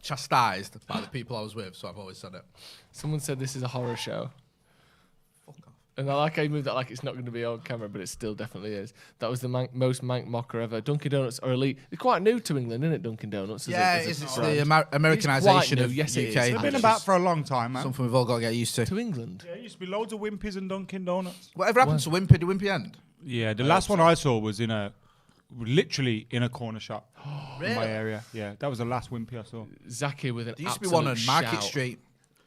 chastised by the people I was with, so I've always said it. Someone said this is a horror show. Fuck off. And I like how you moved that like it's not going to be on camera, but it still definitely is. That was the most mank mocker ever. Dunkin' Donuts are elite. It's quite new to England, isn't it, Dunkin' Donuts? Yeah, it's the Americanisation of yes, UK. It's been about for a long time, man. Something we've all got to get used to. To England? Yeah, it used to be loads of Wimpies and Dunkin' Donuts. Whatever happened to Wimpy? Did Wimpy end? Yeah, the last one I saw was literally in a corner shop in my area. Yeah, that was the last Wimpy I saw. Zaki with an There used to be one on Market shout. Street.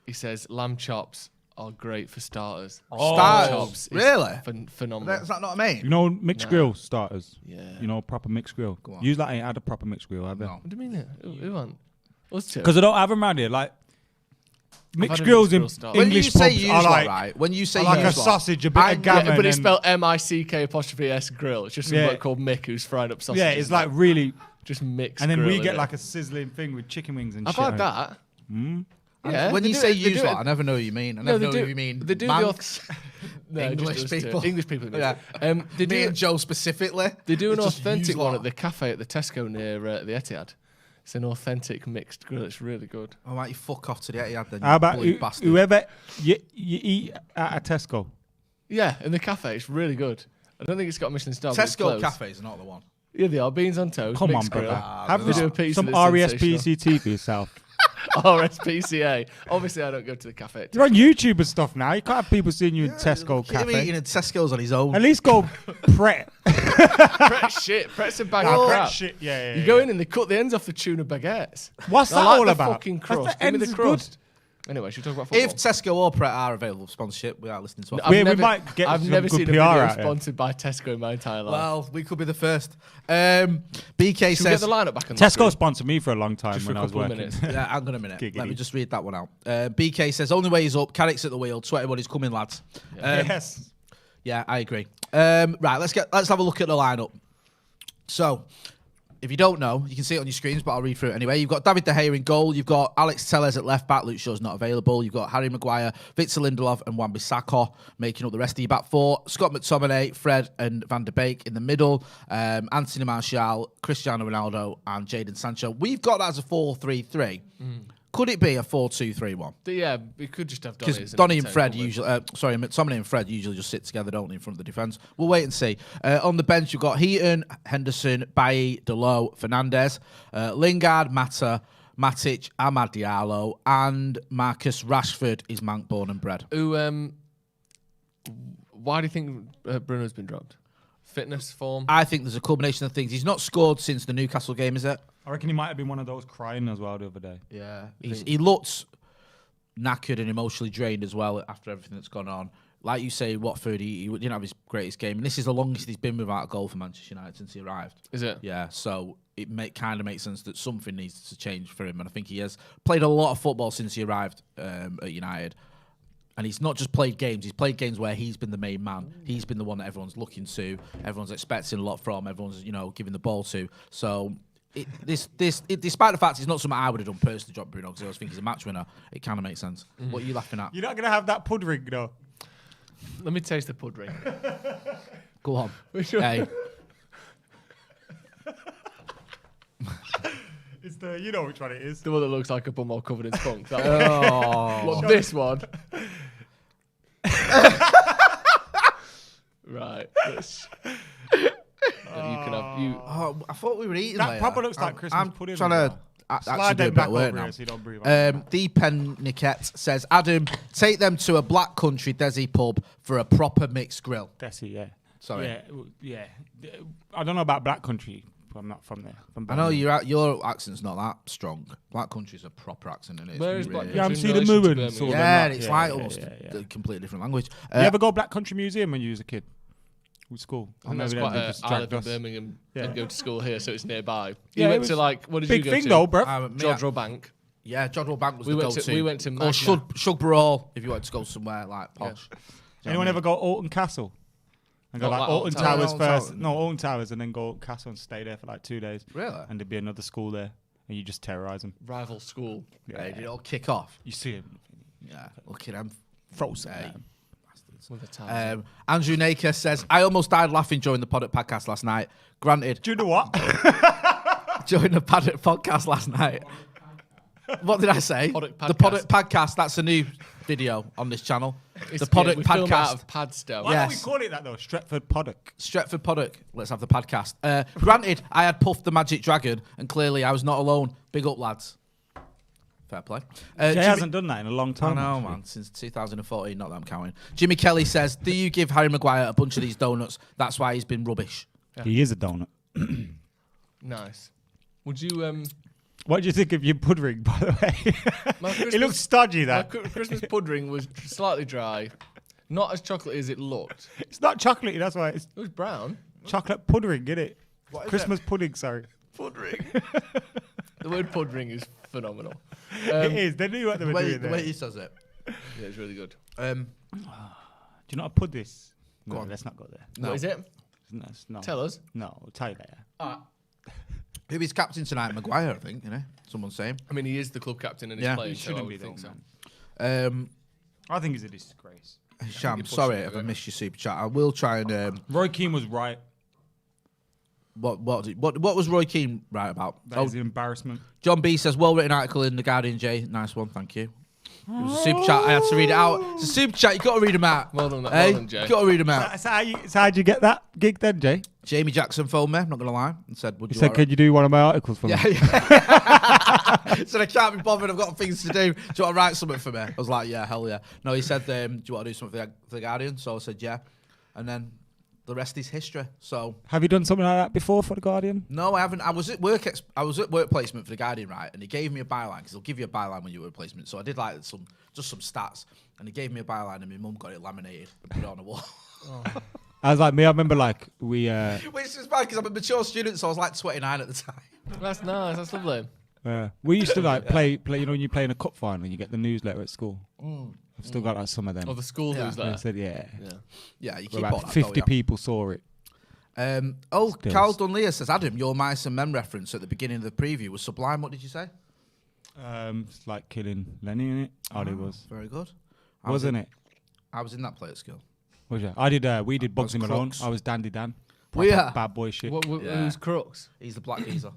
He says lamb chops are great for starters. Starters? Chops Really? Phenomenal. Is that not what I mean? You know, mixed grill starters. Yeah. You know, proper mixed grill. Go on. Use that ain't had a proper mixed grill, have you? No. What do you mean? Who want? Us two? Because I don't have them around here. Like mixed had a grills in mixed grill starter. When you English say pubs use are what, like, right? When you say are like use a what, sausage, a bit of gammon. Yeah, but it's and- spelled MICK''S grill. It's just some bloke called Mick who's frying up sausages. Yeah, it's like really. just mixed. And then grill, we get innit? like a sizzling thing with chicken wings and I've shit. had that. Yeah, when they you do say it- they use do what, it- I never know what you mean. I No, never they know do- what you mean. they do the Manx, No, English just us two. people. English people. Yeah. They Me do. and Joe specifically. They do an It's just authentic use one what. at the cafe at the Tesco near the Etihad. It's an authentic mixed grill. It's really good. All right, you fuck off to the Etihad then. How you about bloody bastard. whoever you eat at a Tesco? Yeah, in the cafe, it's really good. I don't think it's got a Michelin star. but it's Tesco close. cafes are not the one. Yeah, they are. Beans on toast. Come on, mixed grill. brother. Ah, Have They do a pizza some that's RESPCT for yourself. RSPCA. Obviously, I don't go to the cafe. At You're on YouTube and stuff now. You can't have people seeing you in Tesco Look at him eating cafe. at Tesco's on his own. At least go Pret. Pret's shit. Pret's a bag of crap. Shit. Yeah. You go in and they cut the ends off the tuna baguettes. What's I that like all the about? fucking That's the crust. Give me the ends is good. crust. Anyway, should we talk about football? If Tesco or Pret are available for sponsorship, we are listening to it. I've We never- might get I've some never good seen a PR video out here. sponsored by Tesco in my entire life. Well, we could be the first. BK Should we get says... the lineup back on the Tesco screen? sponsored me for a long time Just for when a I was couple of working. minutes. Yeah, hang on a minute. Let Giggity. me just read that one out. BK says, only way is up. Carrick's at the wheel. 21's coming, lads. Yes. Yeah, I agree. Right, let's have a look at the lineup. So, if you don't know, you can see it on your screens, but I'll read through it anyway. You've got David De Gea in goal. You've got Alex Telles at left back. Luke Shaw's not available. You've got Harry Maguire, Victor Lindelof, and Wan-Bissaka making up the rest of your back four. Scott McTominay, Fred, and Van der Beek in the middle. Anthony Martial, Cristiano Ronaldo, and Jadon Sancho. We've got that as a 4-3-3. Could it be a 4-2-3-1? Yeah, we could just have Because Donny. Donny and Fred usually, McTominay and Fred usually just sit together, don't they, in front of the defence. We'll wait and see. On the bench, you've got Heaton, Henderson, Bailly, Delo, Fernandes, Lingard, Mata, Matic, Amad Diallo, and Marcus Rashford is Mank born and bred. Why do you think Bruno's been dropped? Fitness, form? I think there's a combination of things. He's not scored since the Newcastle game, is it? I reckon he might have been one of those crying as well the other day. Yeah. He looked knackered and emotionally drained as well after everything that's gone on. Like you say, Watford, he didn't have his greatest game. And this is the longest he's been without a goal for Manchester United since he arrived. Is it? Yeah, so it kind of makes sense that something needs to change for him. And I think he has played a lot of football since he arrived at United. And he's not just played games, he's played games where he's been the main man. He's been the one that everyone's looking to, everyone's expecting a lot from, everyone's, giving the ball to. So despite the fact it's not something I would have done personally, drop Bruno, because I always think he's a match winner, it kind of makes sense. What are you laughing at? You're not going to have that pud ring, though. Let me taste the pud ring. Go on. Hey. It's the, you know which one it is. The one that looks like a bum all covered in spunk. What, this one? Right. You can have you. Oh, I thought we were eating That later. probably looks like Christmas I'm pudding trying as to well. actually Slide do a them bit back of work over now. here so you don't breathe on Deepen Niket says, Adam, take them to a black country Desi pub for a proper mixed grill. Desi, yeah. Sorry. Yeah. I don't know about Black Country. I'm not from there. I know your accent's not that strong. Black Country's a proper accent, isn't it? Where is Black Country? Yeah, I'm seeing the in relation to moving. Birmingham? Sort of Yeah, that. it's like almost a completely different language. You ever go Black Country Museum when you was a kid? With school? And that's Maybe quite they just I live in dragged us. Birmingham Yeah. and go to school here, so it's nearby. Yeah, You it went to was what did Big you go thing to? though, bruv. Jodrell Bank. Yeah, Jodrell Bank was We the went to- go-to. we went to Or Magna. Shugborough Hall, if you wanted to go somewhere like posh. Anyone ever go Alton Castle? And go Not like like Alton Alton Towers Towers. first. Alton No, Alton Towers and then go Alton Castle and stay there for like 2 days. Really? And there'd be another school there. And you just terrorise them. Rival school. Hey, did it all kick off? You see them. Yeah, look at them. Frozen. Hey. With the time. Andrew Naker says, I almost died laughing during the Paddock podcast last night. Granted, Do you know what? during the Paddock podcast last night. What did I say? Paddock The Paddock podcast. That's a new video on this channel. The Paddock we film out podcast. of Padstow. Why don't we Yes. call it that though? Stretford Paddock. Stretford Paddock. Let's have the podcast. Granted, I had puffed the Magic Dragon, and clearly I was not alone. Big up, lads. Fair play. Jay hasn't done that in a long I time. know, actually. man. Since 2014, not that I'm counting. Jimmy Kelly says, "Do you give Harry Maguire a bunch of these donuts? That's why he's been rubbish." He is a donut. Nice. Would you What do you think of your pudding, by the My way? Christmas- It looks stodgy, my that. Christmas pudding was slightly dry, not as chocolatey as it looked. It's not chocolatey, that's why. It's It was brown. chocolate pudding, isn't it? What is Christmas pudding, sorry. Pudding. The word pudding is phenomenal. It is. They knew what they were doing The there. way he says it. Yeah, it's really good. Do you know how to put this? Go No, on. let's not go there. No. What is it? No. Tell us. No, I'll tell you later. Who is captain tonight? Maguire, I think. Someone's saying. I mean, he is the club captain and he's Yeah. playing, He so I shouldn't would be, though, think so. man. I think he's a disgrace. Sham, you're sorry pushing it if a I bit. missed your super chat. I will try and. Roy Keane was right. What was Roy Keane right about? That is an embarrassment. John B says, well written article in The Guardian, Jay. Nice one, thank you. It was a super chat. I had to read it out. It's a super chat. You got to read them out. Well done, Hey, well done, Jay. You got to read them out. So how'd you get that gig then, Jay? Jamie Jackson phoned me. I'm not going to lie, and said, "Would He you?" said, want could you do one of my articles for me? Yeah. Said I can't be bothered. I've got things to do. Do you want to write something for me? I was like, yeah, hell yeah. No, he said, do you want to do something for the Guardian? So I said, yeah. And then the rest is history. So Have you done something like that before for The Guardian? no, I haven't. I was at work placement for the Guardian, right? And he gave me a byline because they'll give you a byline when you work placement. So I did like some stats, and he gave me a byline, and my mum got it laminated and put it on a wall. I was like, me, I remember like we, Which is bad because I'm a mature student, so I was like 29 at the time. That's nice. That's lovely. we used to like play, you know, when you play in a cup final and you get the newsletter at school. I've still got like some of them. Oh, the school Yeah. newsletter. I said, yeah. Yeah, you Well, keep all about that. 50 don't you? people saw it. Carl Dunlear says, Adam, your Mice and Men reference at the beginning of the preview was sublime. What did you say? It's like killing Lenny in it. Oh, it was. Very good. Wasn't it? I was in that play at school. Was you? We did Bugsy Malone. Crooks. I was Dandy Dan. We Proper are. bad boy shit. Yeah. Who's Crooks? He's the black geezer.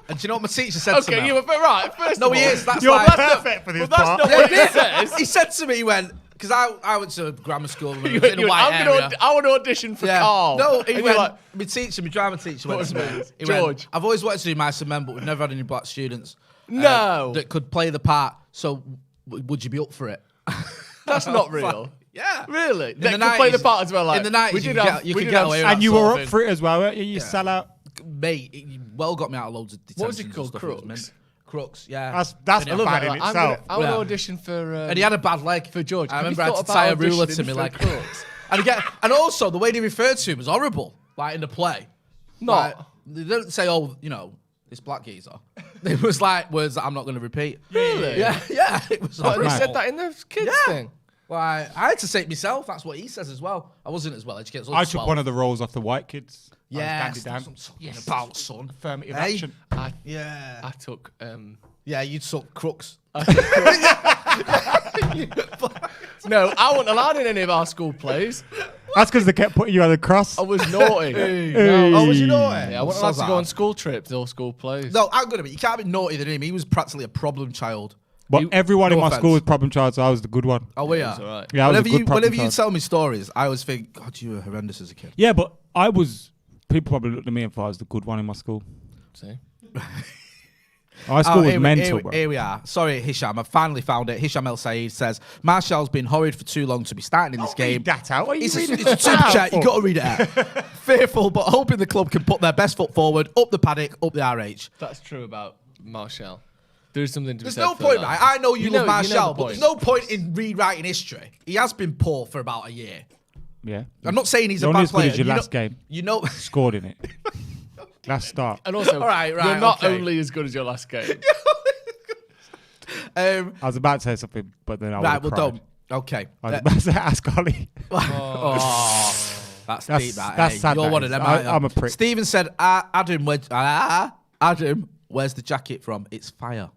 And do you know what my teacher said to me? Okay, you were right. First No, of all, he is. That's You're like, perfect for this Well, that's part. not what it says. He said to me, he went, because I went to grammar school and You was in a went, white area. I want to audition for Carl. No, he And went, you're like, my drama teacher went to me. He George. went, I've always wanted to do Mice and Men, but we've never had any black students no, that could play the part. So would you be up for it? that's not real. Yeah. Really? In They the could play the 90s part as well. Like, in the 90s, we you did could have- get- you we could did get have- away with And you sort were of up thing. for it as well, weren't you? You sell out. Mate, he well got me out of loads of detentions. What was it and called? stuff. It was Crooks? mint. Crooks, yeah. That's I love bad that. in Like, itself. I want to Yeah. audition for. And he had a bad leg. for George. I Have you remember I had thought to tie a about ruler auditioning to me for like Crooks? and also the way they referred to him was horrible. Like in the play. No. Like, they didn't say, oh, you know, this black geezer. It was like words that I'm not going to repeat. Really? Yeah. It was But they horrible. said that in the kids Yeah. thing. Why? I had to say it myself. That's what he says as well. I wasn't as well educated. I took one of the roles off the white kids. Yeah. I was Dandy Dan. Yes. About son. Affirmative Hey. action. Yeah. I took. Yeah, you took crooks. No, I wasn't allowed in any of our school plays. That's because they kept putting you on the cross. I was naughty. Hey. Oh, was you naughty? Yeah, I wasn't allowed to go on school trips or school plays. No, I'm gonna be. You can't be naughty than him. He was practically a problem child. But everyone no in my offense. school was problem child, so I was the good one. Oh, we are. It's all right. Yeah, I was a good problem Whenever you child. tell me stories, I always think, God, you were horrendous as a kid. Yeah, but I was. People probably looked at me and thought I was the good one in my school. See? Our school was here, mental, here, bro. here we are. Sorry, Hisham. I finally found it. Hisham El Saeed says, Martial's been horrid for too long to be starting in this game. Read that out. What are you It's a, reading it's a that super out chat. You for? got to read it out. Fearful, but hoping the club can put their best foot forward, up the Paddock, up the RH. That's true about Martial. There's something to be There's said no for point, that. right? I know you love know Martial, the but there's point. no point in rewriting history. He has been poor for about a year. Yeah. I'm not saying he's You're a only bad as good player. as your You last know- game. You know, Scored in it. Last start. And also, All right, you're not okay. only as good as your last game. I was about to say something, but then I right, would well, have cried. don't. Okay. I was about to say, ask Ollie. That's That's- deep, that. that's eh? sad, You're that one is. of them, I- aren't you? I'm a prick. Stephen said, Adam, where's the jacket from? It's fire.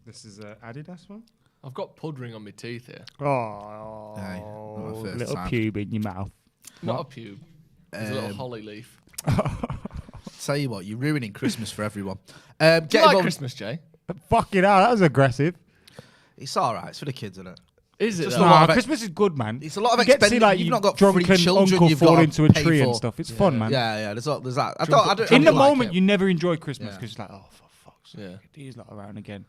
This is Adidas one. I've got pud-ring on my teeth here. Oh, Aye, not my first little time. pube in your mouth. Not a pube. There's a little holly leaf. Tell you what, you're ruining Christmas for everyone. Do you like Christmas, Jay? Fucking hell, that was aggressive. It's all right. It's for the kids, isn't it? Is it? Christmas is good, man. It's a lot of you get to see, expensive. like, You've not got drunken free children. uncle You've fall got into a to pay tree for. and stuff. It's fun, man. Yeah. There's that. I don't in the like moment, it. you never enjoy Christmas because it's like, oh, for fuck's sake, he's not around again.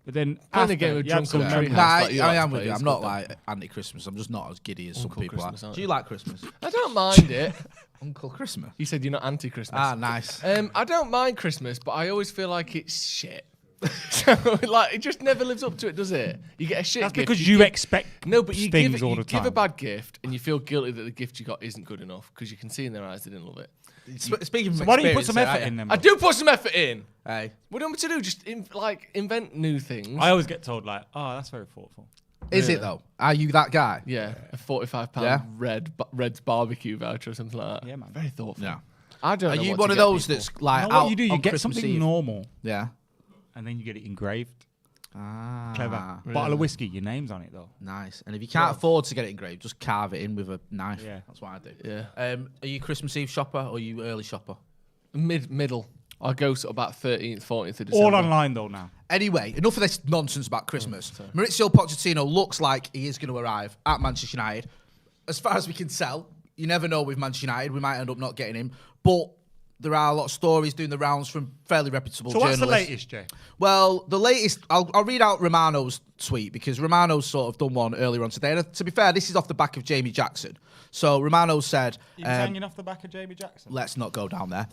But then after, game of drunk I am with you. I'm not like anti-Christmas. I'm just not as giddy as some people are. Do you like Christmas? I don't mind it. Uncle Christmas. You said you're not anti-Christmas. Ah, nice. I don't mind Christmas, but I always feel like it's shit. So, like, it just never lives up to it, does it? You get a shit That's gift. because you expect but you things all the time. give a bad gift and you feel guilty that the gift you got isn't good enough because you can see in their eyes they didn't love it. Speaking So from why don't you put experience, some effort in then? I do put some effort in. Hey. What do you want me to do? Just invent new things. I always get told like, oh, that's very thoughtful. Is it though? Are you that guy? Yeah, a £45 Red's barbecue voucher or something like that. Yeah, man. Very thoughtful. Yeah. I don't know. Are you what one to of get those people. that's like You know out what you do? You on get Christmas something Eve? normal, Yeah. and then you get it engraved. Ah, Clever. really? Bottle of whiskey, your name's on it though. Nice. And if you can't afford to get it engraved, just carve it in with a knife. Yeah. That's what I do. Yeah. Are you Christmas Eve shopper or are you early shopper? Middle. I go sort of about 13th, 14th of December. All online though now. Anyway, enough of this nonsense about Christmas. Maurizio Pochettino looks like he is going to arrive at Manchester United. As far as we can tell, you never know with Manchester United. We might end up not getting him. But there are a lot of stories doing the rounds from fairly reputable journalists. So what's the latest, Jay? Well, the latest, I'll read out Romano's tweet because Romano's sort of done one earlier on today. And to be fair, this is off the back of Jamie Jackson. So Romano said... He was hanging off the back of Jamie Jackson. Let's not go down there.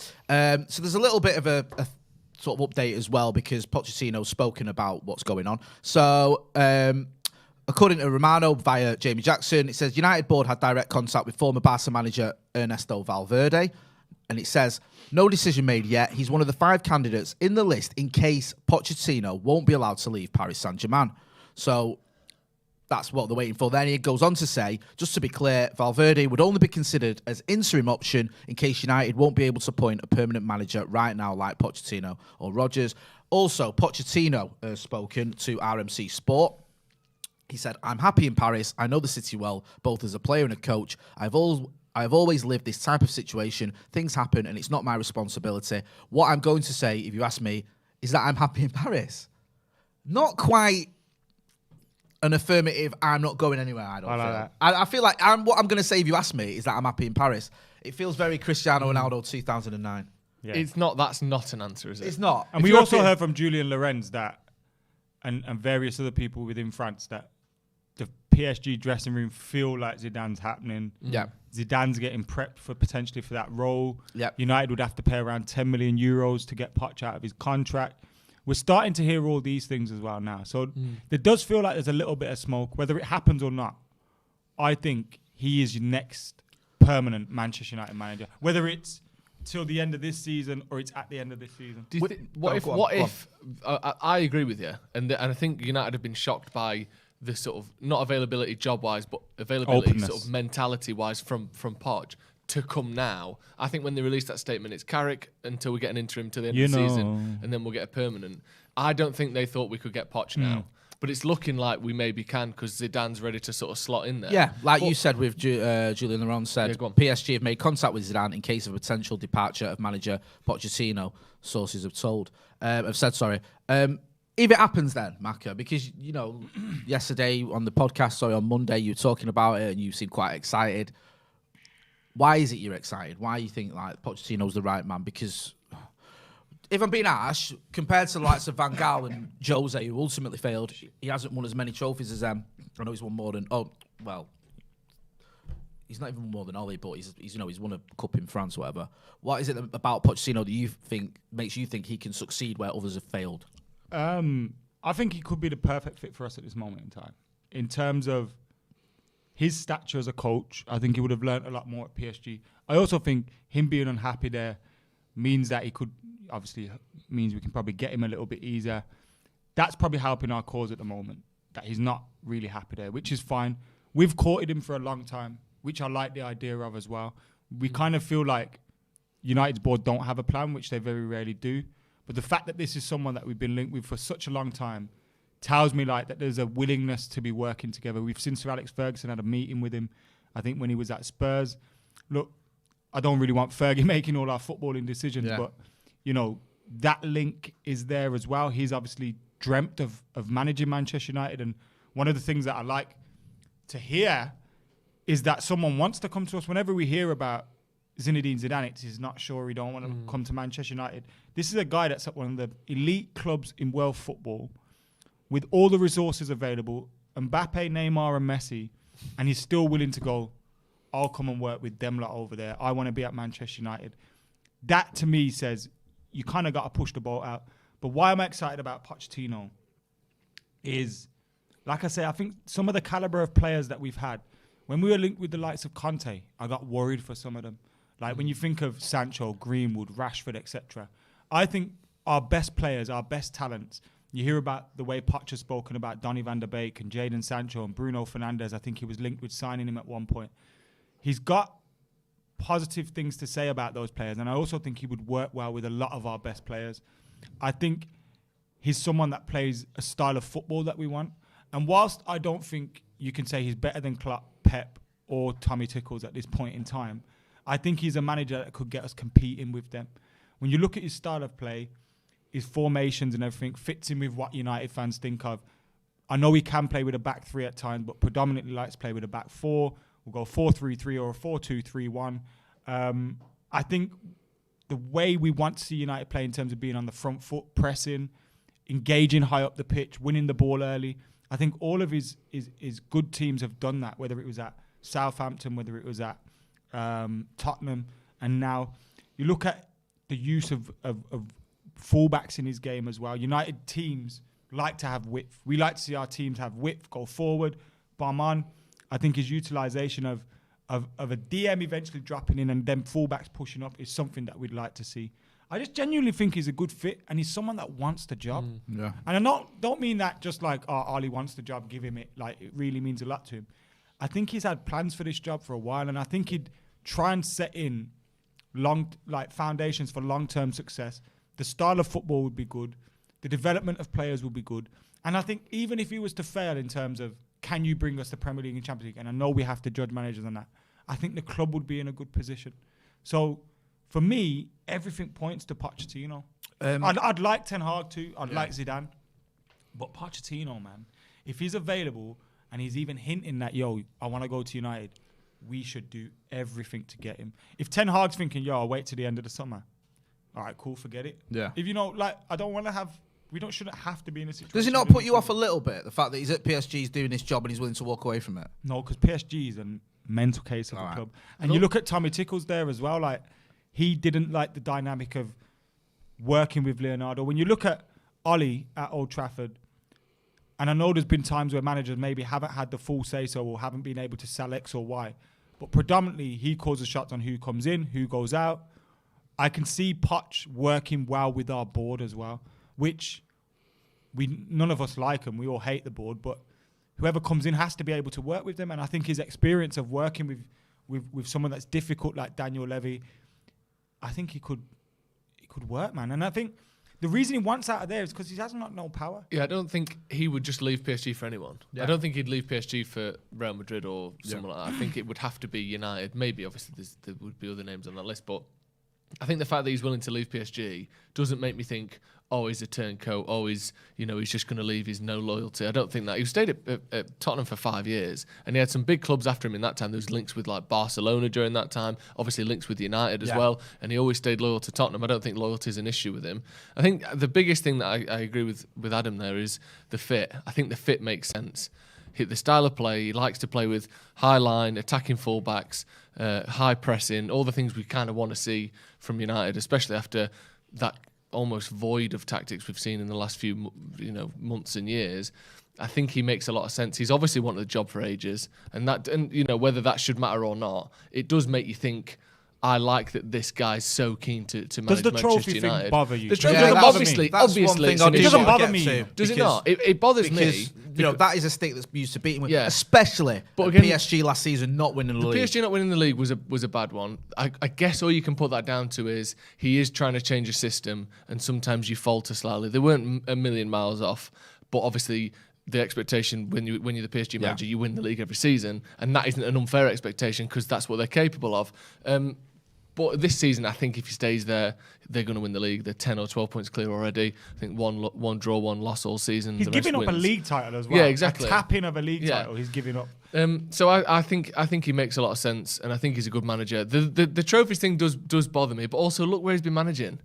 So there's a little bit of a sort of update as well because Pochettino's spoken about what's going on. So... according to Romano via Jamie Jackson, it says United board had direct contact with former Barca manager Ernesto Valverde. And it says, no decision made yet. He's one of the 5 candidates in the list in case Pochettino won't be allowed to leave Paris Saint-Germain. So that's what they're waiting for. Then he goes on to say, just to be clear, Valverde would only be considered as interim option in case United won't be able to appoint a permanent manager right now like Pochettino or Rodgers. Also, Pochettino has spoken to RMC Sport. He said, I'm happy in Paris. I know the city well, both as a player and a coach. I've always lived this type of situation. Things happen and it's not my responsibility. What I'm going to say, if you ask me, is that I'm happy in Paris. Not quite an affirmative, I'm not going anywhere, I don't feel. I feel like what I'm going to say, if you ask me, is that I'm happy in Paris. It feels very Cristiano Ronaldo 2009. Yeah. That's not an answer, is it? It's not. And we also heard from Julian Lorenz that, and various other people within France, that the PSG dressing room feel like Zidane's happening. Yeah. Zidane's getting prepped potentially for that role. Yep. United would have to pay around 10 million euros to get Poch out of his contract. We're starting to hear all these things as well now. So it does feel like there's a little bit of smoke. Whether it happens or not, I think he is your next permanent Manchester United manager. Whether it's till the end of this season or it's at the end of this season. What if I agree with you, and I think United have been shocked by the sort of not availability job-wise, but availability Openness. sort of mentality-wise from Poch to come now. I think when they released that statement, it's Carrick until we get an interim to the end of the season, and then we'll get a permanent. I don't think they thought we could get Poch now. But it's looking like we maybe can because Zidane's ready to sort of slot in there. Yeah, you said with Julian Laurent said, PSG have made contact with Zidane in case of a potential departure of manager Pochettino, sources have said. If it happens then, Maka, because, yesterday on the podcast, on Monday, you were talking about it and you seemed quite excited. Why is it you're excited? Why you think like Pochettino's the right man? Because if I'm being harsh, compared to the likes of Van Gaal and Jose, who ultimately failed, he hasn't won as many trophies as them. I know he's won more than he's not even won more than Ole, but he's won a cup in France or whatever. What is it about Pochettino that you think makes you think he can succeed where others have failed? I think he could be the perfect fit for us at this moment in time. In terms of his stature as a coach, I think he would have learned a lot more at PSG. I also think him being unhappy there means that he could, obviously means we can probably get him a little bit easier. That's probably helping our cause at the moment, that he's not really happy there, which is fine. We've courted him for a long time, which I like the idea of as well. We kind of feel like United's board don't have a plan, which they very rarely do. But the fact that this is someone that we've been linked with for such a long time tells me like that there's a willingness to be working together. We've seen Sir Alex Ferguson had a meeting with him, I think when he was at Spurs. Look, I don't really want Fergie making all our footballing decisions, but, you know, that link is there as well. He's obviously dreamt of managing Manchester United. And one of the things that I like to hear is that someone wants to come to us. Whenever we hear about Zinedine Zidane, he's not sure he don't want to come to Manchester United. This is a guy that's at one of the elite clubs in world football with all the resources available, Mbappe, Neymar and Messi, and he's still willing to go, I'll come and work with them lot over there. I want to be at Manchester United. That to me says you kind of got to push the boat out. But why I'm excited about Pochettino is, like I say, I think some of the caliber of players that we've had, when we were linked with the likes of Conte, I got worried for some of them. Like when you think of Sancho, Greenwood, Rashford, etc. I think our best players, our best talents, you hear about the way Poch has spoken about Donny van der Beek and Jadon Sancho and Bruno Fernandes. I think he was linked with signing him at one point. He's got positive things to say about those players, and I also think he would work well with a lot of our best players. I think he's someone that plays a style of football that we want. And whilst I don't think you can say he's better than Klopp, Pep or Tommy Tickles at this point in time, I think he's a manager that could get us competing with them. When you look at his style of play, his formations and everything fits in with what United fans think of. I know he can play with a back three at times, but predominantly likes to play with a back four. We'll go 4-3-3 or a 4-2-3-1. I think the way we want to see United play in terms of being on the front foot, pressing, engaging high up the pitch, winning the ball early, I think all of his good teams have done that, whether it was at Southampton, whether it was at Tottenham, and now you look at the use of fullbacks in his game as well. United teams like to have width. We like to see our teams have width, go forward, bomb on. I think his utilisation of a DM eventually dropping in and then fullbacks pushing up is something that we'd like to see. I just genuinely think he's a good fit, and he's someone that wants the job. Yeah. And I don't mean that just like, oh, Ollie wants the job, give him it. Like, it really means a lot to him. I think he's had plans for this job for a while, and I think he'd try and set in foundations for long-term success. The style of football would be good. The development of players would be good. And I think even if he was to fail in terms of, can you bring us the Premier League and Champions League? And I know we have to judge managers on that. I think the club would be in a good position. So, for me, everything points to Pochettino. I'd like Ten Hag too. I'd like Zidane. But Pochettino, man, if he's available and he's even hinting that, yo, I want to go to United, we should do everything to get him. If Ten Hag's thinking, yo, I'll wait till the end of the summer, all right, cool, forget it. Yeah. If I don't want to have, shouldn't have to be in a situation. Does it not put you off a little bit, the fact that he's at PSG, he's doing this job and he's willing to walk away from it? No, because PSG is a mental case of a club. And you look at Tommy Tickles there as well, like, he didn't like the dynamic of working with Leonardo. When you look at Ollie at Old Trafford, and I know there's been times where managers maybe haven't had the full say-so or haven't been able to sell X or Y, but predominantly he calls the shots on who comes in, who goes out. I can see Poch working well with our board as well, which none of us like him. We all hate the board, but whoever comes in has to be able to work with them. And I think his experience of working with someone that's difficult like Daniel Levy, I think he could work, man. And I think the reason he wants out of there is because he hasn't got no power. Yeah, I don't think he would just leave PSG for anyone. Yeah. I don't think he'd leave PSG for Real Madrid or someone like that. I think it would have to be United. Maybe, obviously, there would be other names on that list, but I think the fact that he's willing to leave PSG doesn't make me think, oh, he's a turncoat, oh, he's just going to leave, he's no loyalty. I don't think that. He stayed at Tottenham for 5 years, and he had some big clubs after him in that time. There was links with like Barcelona during that time, obviously links with United as well, and he always stayed loyal to Tottenham. I don't think loyalty is an issue with him. I think the biggest thing that I agree with Adam there is the fit. I think the fit makes sense. The style of play, he likes to play with high line, attacking fullbacks, high pressing, all the things we kind of want to see from United, especially after that almost void of tactics we've seen in the last few months and years. I think he makes a lot of sense. He's obviously wanted the job for ages, and whether that should matter or not, it does make you think, I like that this guy's so keen to manage Manchester United. Does the trophy thing bother you? The trophy obviously, it doesn't bother me. Does it not? It bothers me. That is a stick that's used to beating with, especially but again, PSG last season not winning the league. PSG not winning the league was a bad one. I guess all you can put that down to is he is trying to change a system, and sometimes you falter slightly. They weren't a million miles off, but obviously the expectation when you're the PSG manager, you win the league every season, and that isn't an unfair expectation because that's what they're capable of. But this season, I think if he stays there, they're going to win the league. They're 10 or 12 points clear already. I think one draw, one loss all season. He's giving up a league title as well. Yeah, exactly. A tapping of a league title, he's giving up. So I think he makes a lot of sense, and I think he's a good manager. The trophies thing does bother me, but also look where he's been managing.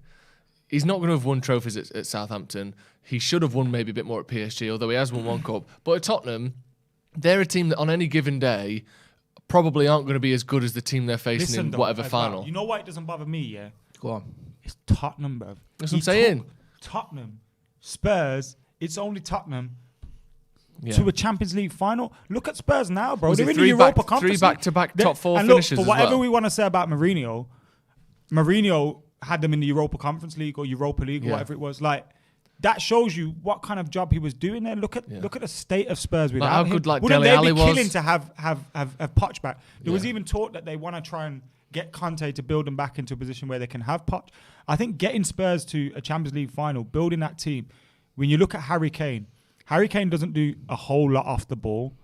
He's not going to have won trophies at Southampton. He should have won maybe a bit more at PSG, although he has won one cup. But at Tottenham, they're a team that on any given day probably aren't going to be as good as the team they're facing in whatever final. Well, you know why it doesn't bother me, yeah? Go on. It's Tottenham, bro. That's what I'm saying. Tottenham. Spurs, it's only Tottenham to a Champions League final. Look at Spurs now, bro. They're in the Europa Conference. 3 back-to-back top 4 and finishes look, for whatever as well. we want to say about Mourinho had them in the Europa Conference League or Europa League or whatever it was. Like, that shows you what kind of job he was doing there. Look at the state of Spurs without how him. good Wouldn't Dele they Alli be was? killing to have Poch back? There was even talk that they want to try and get Conte to build them back into a position where they can have Poch. I think getting Spurs to a Champions League final, building that team. When you look at Harry Kane doesn't do a whole lot off the ball.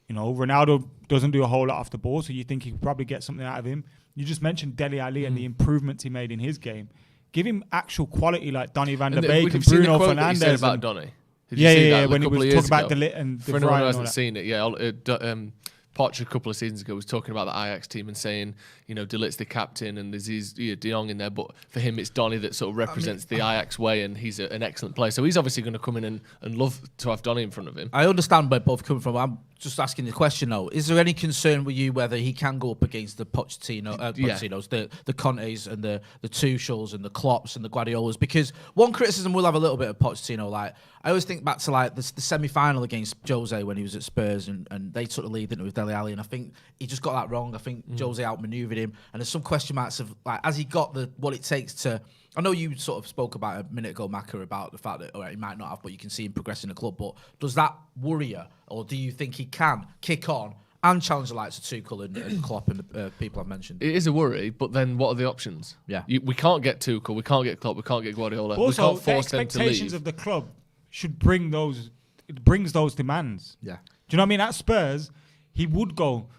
You know, Ronaldo doesn't do a whole lot off the ball, so you think he could probably get something out of him. You just mentioned Dele Alli and the improvements he made in his game. Give him actual quality like Donny van der Beek and Bruno Fernandes. Said about Donny. When he was talking about De Ligt and De Vrij. For anyone who hasn't seen it, Poch a couple of seasons ago was talking about the Ajax team and saying, you know, De Ligt's the captain and there's De Jong in there, but for him it's Donny that sort of represents the Ajax way, and he's an excellent player. So he's obviously going to come in and love to have Donny in front of him. I understand where both coming from. I'm just asking the question though: is there any concern with you whether he can go up against the Pochettinos, the Contes and the Tuchels and the Klopps and the Guardiolas? Because one criticism we'll have a little bit of Pochettino, like I always think back to like the semi-final against Jose when he was at Spurs and they took the lead, didn't it, with Dele Alli, and I think he just got that wrong. I think Jose outmaneuvered him, and there's some question marks of like, has he got what it takes to? I know you sort of spoke about a minute ago, Macca, about the fact that he might not have, but you can see him progressing the club. But does that worry you, or do you think he can kick on and challenge the likes of Tuchel and Klopp and the people I've mentioned? It is a worry, but then what are the options? Yeah, we can't get Tuchel, we can't get Klopp, we can't get Guardiola. Also, we can't force the them to leave. expectations of the club should bring those. It brings those demands. Yeah. Do you know what I mean? At Spurs, he would go,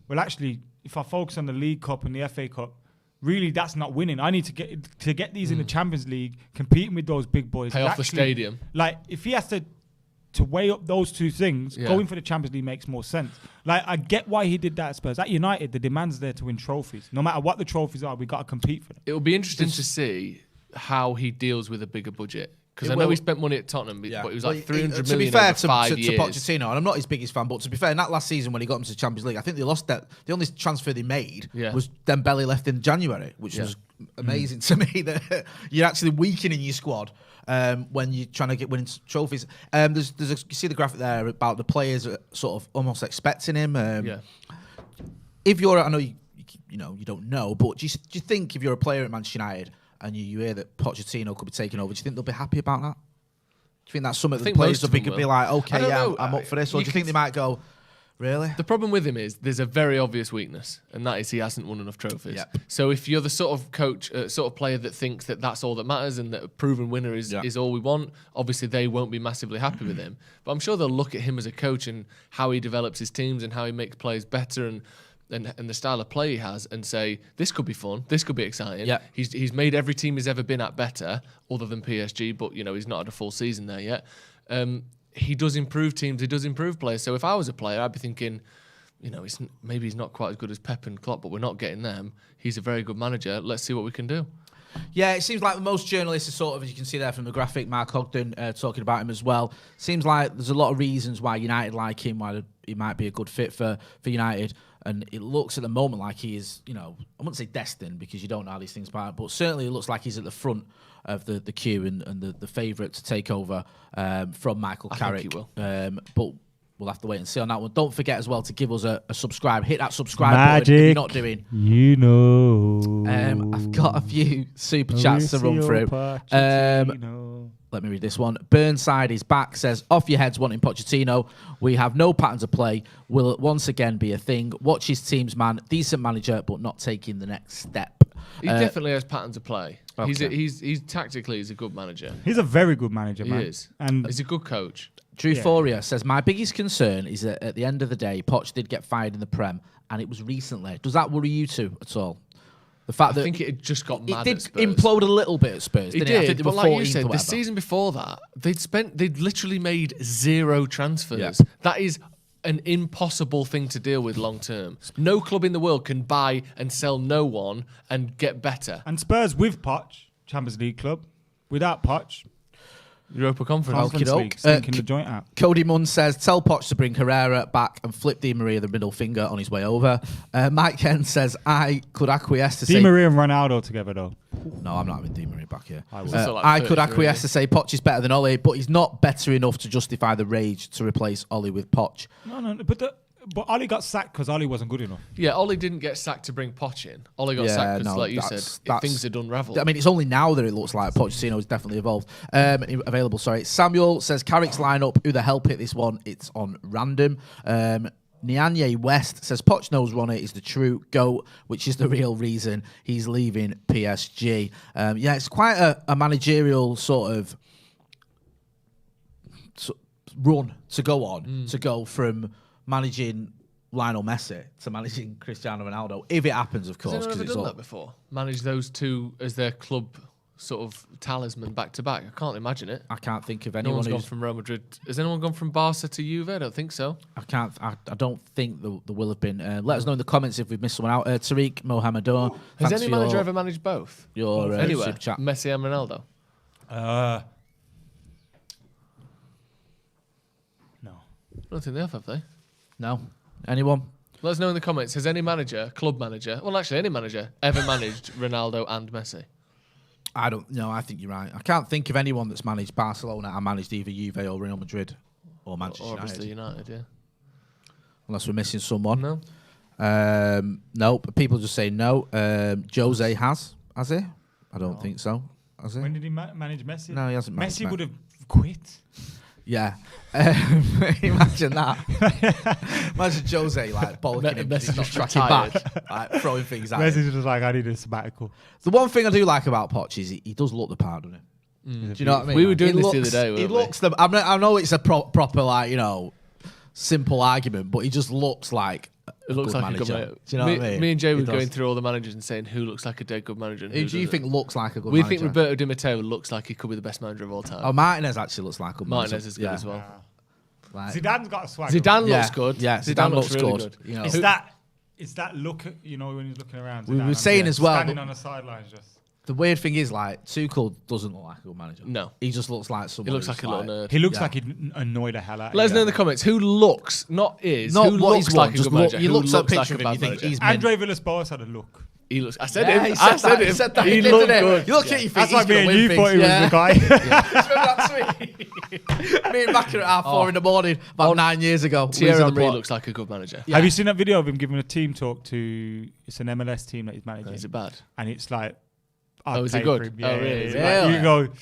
well, actually, if I focus on the League Cup and the FA Cup, really, that's not winning. I need to get these in the Champions League, competing with those big boys. Pay off the stadium. Like, if he has to weigh up those two things, going for the Champions League makes more sense. Like, I get why he did that at Spurs. At United, the demand's there to win trophies. No matter what the trophies are, we got to compete for them. It will be interesting to see how he deals with a bigger budget. Because I know he spent money at Tottenham, but it was like 300 million over 5 years. To Pochettino, and I'm not his biggest fan, but to be fair, in that last season when he got him to the Champions League, I think they lost that. The only transfer they made was Dembele left in January, which was amazing to me that you're actually weakening your squad when you're trying to get winning trophies. You see the graphic there about the players sort of almost expecting him. If you're, I know you don't know, but do you think if you're a player at Manchester United and you hear that Pochettino could be taking over, do you think they'll be happy about that? Do you think that's something that the players will be like, okay, I'm up for this? Or do you think they might go, really? The problem with him is there's a very obvious weakness, and that is he hasn't won enough trophies. Yep. So if you're the sort of coach, sort of player that thinks that that's all that matters and that a proven winner is all we want, obviously they won't be massively happy with him. But I'm sure they'll look at him as a coach and how he develops his teams and how he makes players better and the style of play he has, and say, this could be fun, this could be exciting. Yeah. He's made every team he's ever been at better, other than PSG, but he's not had a full season there yet. He does improve teams, he does improve players. So if I was a player, I'd be thinking, maybe he's not quite as good as Pep and Klopp, but we're not getting them. He's a very good manager. Let's see what we can do. Yeah, it seems like most journalists are sort of, as you can see there from the graphic, Mark Ogden talking about him as well. Seems like there's a lot of reasons why United like him, why he might be a good fit for United. And it looks at the moment like he is, I wouldn't say destined because you don't know how these things pan out, but certainly it looks like he's at the front of the queue and the favourite to take over from Michael Carrick. I think he will. But we'll have to wait and see on that one. Don't forget as well to give us a subscribe. Hit that subscribe button if you're not doing. I've got a few super chats to run through. Let me read this one. Burnside is back, says, off your heads wanting Pochettino. We have no pattern to play. Will it once again be a thing? Watch his teams, man. Decent manager, but not taking the next step. He definitely has pattern to play. Okay. He's tactically, he's a good manager. He's a very good manager, man. He is. And he's a good coach. Drew Foria says, my biggest concern is that at the end of the day, Poch did get fired in the Prem, and it was recently. Does that worry you too at all? The fact I that think it had just got mad. It at did Spurs. implode a little bit at Spurs. It Didn't did, I think they but were like you 14th said, or the whatever. season before that, they'd literally made 0 transfers. Yeah. That is an impossible thing to deal with long term. No club in the world can buy and sell no one and get better. And Spurs with Poch, Champions League club. Without Poch, Europa Conference. Conference Okey-doke. League, stinking the joint out. Cody Munn says, tell Poch to bring Herrera back and flip Di Maria the middle finger on his way over. Mike Ken says, I could acquiesce to Di say... Maria and Ronaldo together, though. No, I'm not having Di Maria back here. I would. I could acquiesce to say Poch is better than Ole, but he's not better enough to justify the rage to replace Ole with Poch. No, but Ole got sacked because Ole wasn't good enough. Yeah, Ole didn't get sacked to bring Poch in. Ole got sacked because, like you said, things had unravelled. I mean, it's only now that it looks like Pochettino is definitely available. Sorry. Samuel says, Carrick's lineup, who the hell picked this one? It's on random. Nyanye West says, Poch knows Ronnie is the true GOAT, which is the real reason he's leaving PSG. Yeah, it's quite a managerial sort of run to go on, to go from managing Lionel Messi to managing Cristiano Ronaldo, if it happens, of course. Has anyone ever done that before? Manage those two as their club sort of talisman back to back? I can't imagine it. I can't think of No anyone one's who's gone from Real Madrid. Has anyone gone from Barca to Juve? I don't think so. I don't think there will have been. Let us know in the comments if we've missed someone out. Tariq Mohamedou. Has any manager ever managed both? Your anywhere? super chat. Messi and Ronaldo? No. I don't think they have they? No. Anyone? Let us know in the comments. Has any manager, club manager, well, actually any manager, ever managed Ronaldo and Messi? I don't know. I think you're right. I can't think of anyone that's managed Barcelona and managed either Juve or Real Madrid or Manchester United. Obviously United, yeah. Unless we're missing someone. No. No. People just say no. Jose has he? I don't think so. Has he? When did he manage Messi? No, he hasn't managed Messi would have quit. Yeah. Imagine that. Imagine Jose like bollocking him. He's not tracking back, like throwing things at him. Messi's just like, I need a sabbatical. The one thing I do like about Poch is he does look the part, doesn't he? Do you know what I mean? We were doing this the other day, He weren't we? looks I know it's a proper like, you know, simple argument, but he just looks like It looks good like manager. a good manager. Do you know what I mean? Me and Jay He were does. going through all the managers and saying who looks like a dead good manager. And Who do you think looks like a good we manager? think Roberto Di Matteo looks like he could be the best manager of all time. Oh, Martinez actually looks like a good manager. Martinez is good as well. Like, Zidane's got a swag. Zidane Yeah. looks good. Yeah, Zidane looks really good. good. You know. It's that look, you know, when he's looking around. We were Zidane, saying as well, standing but- on the sidelines, just. The weird thing is, like, Tuchel doesn't look like a good manager. No. He just looks like someone. He looks who's like a little nerd. He looks Yeah. like he'd annoy the hell out of Let us you. know in the comments who looks, not is, Not who what looks he's like what, a just good manager. you who look at a looks picture like of him, bad you think manager. he's meant. Andre Villas-Boas had a look. He looks. I said Yeah, him. he I said said that. him. He said that. He did, looked didn't he? good. You look at you think That's he's like me gonna and win you things. thought he was Yeah. the guy. Remember that tweet? Me and Macker at 4 in the morning about 9 years ago. Thierry We was Henry on looks like a good manager. Yeah. Have you seen that video of him giving a team talk to? It's an MLS team that he's managing. Is it bad? And it's like, Oh, is it I'd good? pay for him. Oh, really? It's Yeah. like, you Really? go.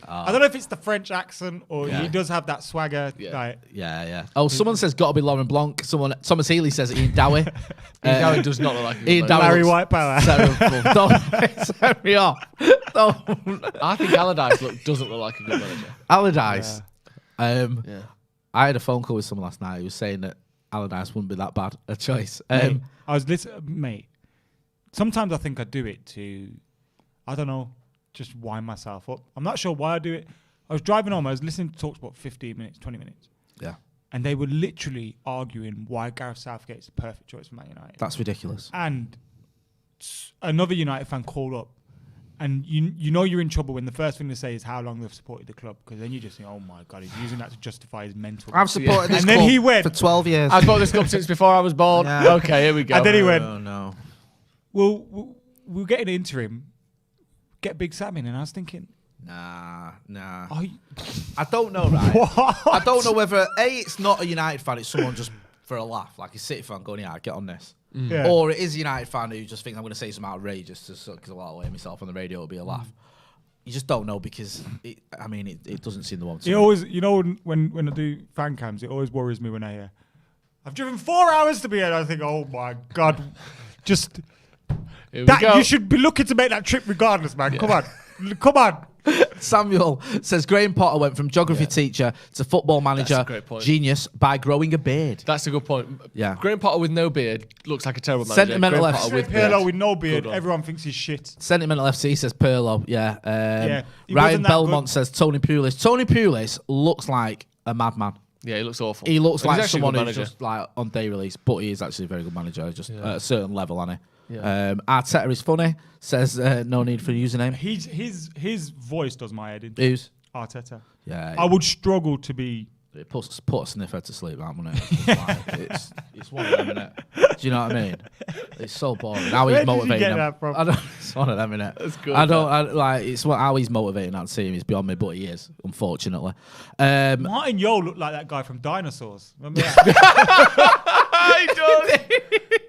I don't know if it's the French accent or Yeah. he does have that swagger. Yeah. Like, Yeah. Oh, someone says got to be Lauren Blanc. Thomas Healy says Ian Dowie. Ian Dowie does not look like a good Ian manager. Dowie Larry looks White Power. terrible. Don't set me off. Don't. I think Allardyce doesn't look like a good manager. Allardyce. Yeah. I had a phone call with someone last night who was saying that Allardyce wouldn't be that bad a choice. Mate, I was listening, mate. Sometimes I think I do it to, I don't know, just wind myself up. I'm not sure why I do it. I was driving home. I was listening to talks about 15 minutes, 20 minutes. Yeah. And they were literally arguing why Gareth Southgate is the perfect choice for Man United. That's ridiculous. And another United fan called up. And you know you're in trouble when the first thing they say is how long they've supported the club. Because then you just think, oh my God, he's using that to justify his mental. I've supported this And then club he went, for 12 years. I've got this club since before I was born. Yeah. Okay, here we go. And then he went, Oh, no. well, we'll get an interim, get Big Sam in. And I was thinking, Nah. oh, I don't know, right? what? I don't know whether, A, it's not a United fan, it's someone just for a laugh, like a City fan going, yeah, get on this. Yeah. Or it is a United fan who just thinks I'm going to say something outrageous because I'll weigh myself on the radio, it'll be a laugh. You just don't know because, it doesn't seem the one to It me. always, you know, when I do fan cams, it always worries me when I hear, I've driven 4 hours to be here. And I think, oh my God, just Here we that go. you should be looking to make that trip regardless, man. Yeah. Come on. Samuel says Graham Potter went from geography teacher to football manager. That's a great point. Genius by growing a beard. That's a good point. Yeah. Graham Potter with no beard looks like a terrible manager. Sentimental Graham FC. Potter with Pirlo beard. with no beard, everyone thinks he's shit. Sentimental FC says Pirlo. Yeah. He Ryan wasn't that Belmont good. says Tony Pulis. Tony Pulis looks like a madman. Yeah, he looks awful. He looks And he's like actually a someone good who's manager. just like on day release, but he is actually a very good manager, just at a certain level, hasn't he? Yeah. Arteta is funny. Says no need for a username. His voice does my head in. Who's? Arteta. Yeah. I would struggle to be. It puts a sniffer to sleep, that wouldn't it? It's one of them, innit? Do you know what I mean? It's so boring. How he's Where did you motivating get them. that from? I don't, it's one of them, innit? That's good. How he's motivating that team is beyond me, but he is, unfortunately. Martin Yeo looked like that guy from Dinosaurs. Remember that? He does.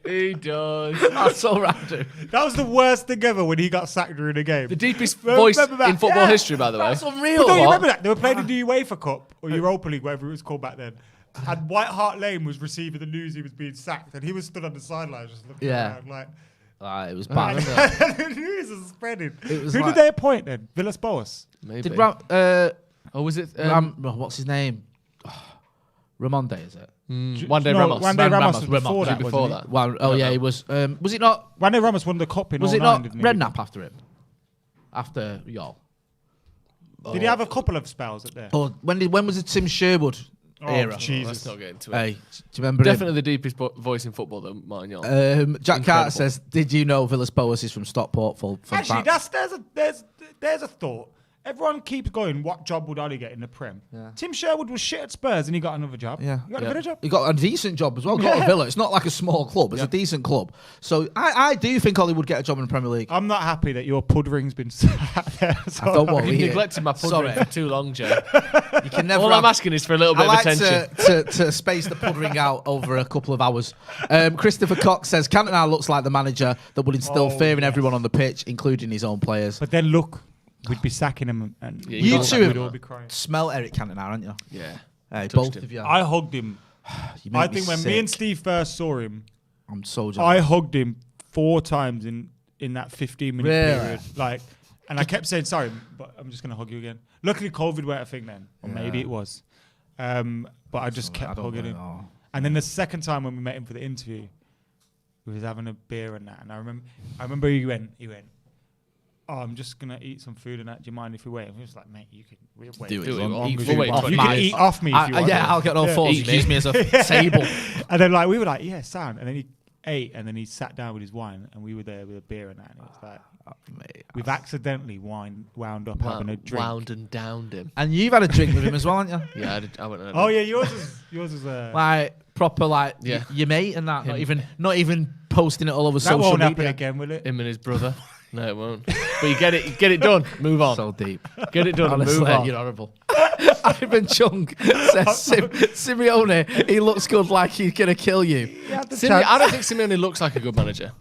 He does. That's so random. That was the worst thing ever when he got sacked during the game. The deepest voice Remember that? in football Yeah. history, by the way. That's unreal. But no, you what? remember that? They were playing in the UEFA Cup or Europa League, whatever it was called back then. And White Hart Lane was receiving the news he was being sacked, and he was stood on the sidelines just looking around like. It was bad. The news is spreading. was Who like- did they appoint then? Villas-Boas. Maybe. Did or was it? what's his name? Ramonde, is it? One day No, Ramos. Juan de Ramos was Ramos, before that. before wasn't that. Well, oh yeah, he was. Was it not? he? Juan de Ramos won the cup in Was it 09, not didn't he? Redknapp after him? After y'all? Did he have a couple of spells at there? Or when was the Tim Sherwood era? Jesus. Let's not get into it. Hey, do you remember Definitely the deepest voice in football, though, Martin Yeo. Jack Carter Incredible. says, "Did you know Villas-Boas is from Stockport?" Actually, there's a thought. Everyone keeps going, what job would Ollie get in the Prem? Yeah. Tim Sherwood was shit at Spurs and he got another job. Yeah. He got a better job. He got a decent job as well. Got a Villa. It's not like a small club. It's a decent club. So I do think Ollie would get a job in the Premier League. I'm not happy that your pud ring's been sat there. I don't want You to neglected my pud Sorry. ring for too long, Joe. You can never. All I'm asking is for a little bit I of like attention. to space the pud ring out over a couple of hours. Christopher Cox says Cantona looks like the manager that would instill fear in everyone on the pitch, including his own players. But then look, we'd be sacking him and Yeah, You don't two like we'd have all be crying. smell Eric Cantona, aren't you? Yeah. Hey, Touched both him. of you. I hugged him. You make I think when sick. me and Steve first saw him, I'm so I jealous. hugged him 4 times in that 15-minute Really? period. And I kept saying, sorry, but I'm just going to hug you again. Luckily, COVID weren't a thing then. Or maybe it was. But I just I kept don't hugging him. know. And then the second time when we met him for the interview, we was having a beer and that. And I remember he went, oh, I'm just going to eat some food and that. Do you mind if we wait? And we was like, mate, you can wait. Do it. Do it. Long- We'll eat food wait off for You my- can eat off me if you want. Yeah, I'll get no faults. Eat Use me as a table. And then we were like, yeah, sound. And then he ate and then he sat down with his wine and we were there with a beer and that. And it was like, Mate. we've accidentally wound up having a drink. Wound and downed him. And you've had a drink with him as well, haven't you? Yeah, I went. Oh yeah, yours is Like proper, like Yeah. your mate and that. Him. Not even posting it all over that social won't happen media. again, will it? Him and his brother. No, it won't. But you get it done. Move on. So deep. Get it done. and Honestly, move on. you're horrible. Ivan Chung says Simeone, he looks good like he's gonna kill you. I don't think Simeone looks like a good manager.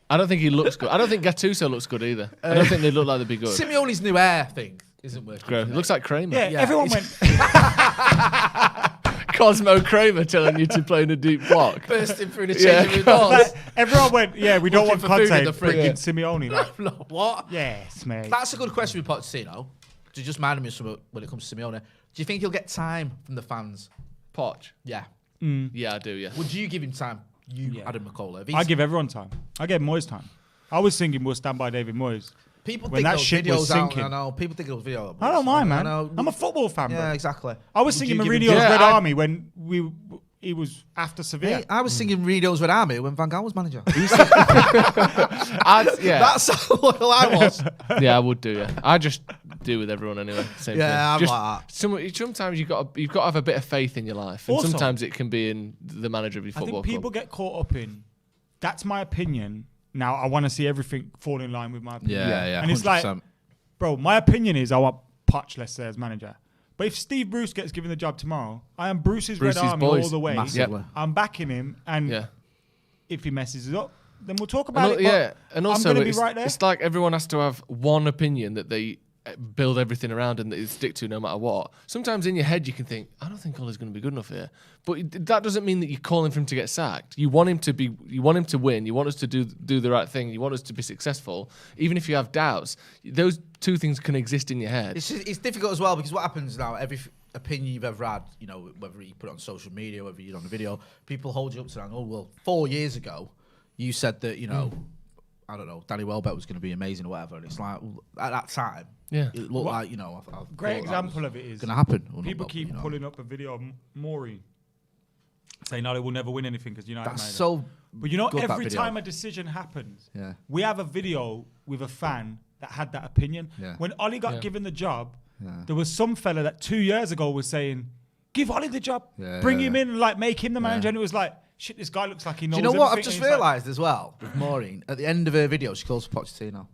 I don't think he looks good. I don't think Gattuso looks good either. I don't think they look like they'd be good. Simeone's new hair thing isn't working. Great. It looks like Kramer. Yeah, Yeah, everyone it's- went. Cosmo Kramer telling you to play in a deep block. Bursting through the Yeah. changing room doors. Like, everyone went. Yeah, we don't Looking want for food in Conte the fridge. bringing Simeone. Like, No, what? yes, mate. That's a good question with Pochettino. To just mind me of something when it comes to Simeone. Do you think he'll get time from the fans? Poch. Yeah. Yeah, I do. Yeah. Would you give him time? You, Yeah. Adam McKola. I give everyone time. I gave Moyes time. I was thinking we'll stand by David Moyes. People when think that those shit videos was out. sinking. I know. People think those videos. I don't mind, I man. know. I'm a football fan, Yeah, bro. exactly. I was Would singing you give him Mourinho's time? Red Yeah, Army when he was after Sevilla. Hey, I was singing Mourinho's Red Army when Van Gaal was manager. Yeah. That's how loyal I was. Yeah, I would do. Yeah, I just do with everyone anyway. Same Yeah, thing. I'm Just like that. Sometimes you've got to have a bit of faith in your life, and Also, sometimes it can be in the manager of your I football think people club. get caught up in. That's my opinion. Now I want to see everything fall in line with my opinion. Yeah, And it's like, 100%. bro, my opinion is I want Poch, let's say, as manager. But if Steve Bruce gets given the job tomorrow, I am Bruce's Red Bruce's Army boys. all the way. Massively. Yep. I'm backing him, and Yeah. if he messes it up, then we'll talk about it. Yeah, but and also I'm gonna be it's, right there. it's like everyone has to have one opinion that they build everything around and that you stick to no matter what. Sometimes in your head you can think, I don't think Ole's going to be good enough here, but that doesn't mean that you're calling for him to get sacked. You want him to win. You want us to do the right thing. You want us to be successful, even if you have doubts. Those two things can exist in your head. It's difficult as well because what happens now, every opinion you've ever had, you know, whether you put it on social media, whether you're on a video, people hold you up to that. Oh well, 4 years ago, you said that, you know. I don't know, Danny Welbeck was going to be amazing or whatever, and it's like at that time, it looked like, you know, great example of it is going to happen. People keep pulling up a video of Maureen saying, "No, they will never win anything because United." That's so. But you know, every time a decision happens, we have a video with a fan that had that opinion. Yeah. When Ole got given the job, there was some fella that 2 years ago was saying, "Give Ole the job, bring him in, and like make him the manager," and it was like, shit, this guy looks like he knows. Do you know what I've just realised as well with Maureen? At the end of her video, she calls for Pochettino.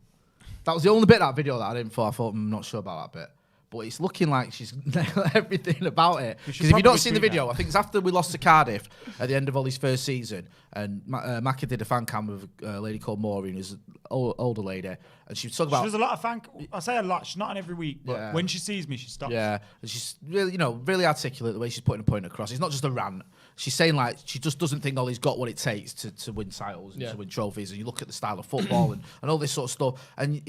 That was the only bit of that video that I didn't thought. I thought, I'm not sure about that bit. But it's looking like she's nailed everything about it. Because if you don't see the video, I think it's after we lost to Cardiff at the end of Ollie's first season, and Macca did a fan cam with a lady called Maureen, who's an older lady, and she was talking about. She does a lot of fan. I say a lot. She's not on every week, but when she sees me, she stops. Yeah, and she's really, you know, really articulate the way she's putting a point across. It's not just a rant. She's saying like she just doesn't think Ollie's got what it takes to win titles and to win trophies. And you look at the style of football and all this sort of stuff. And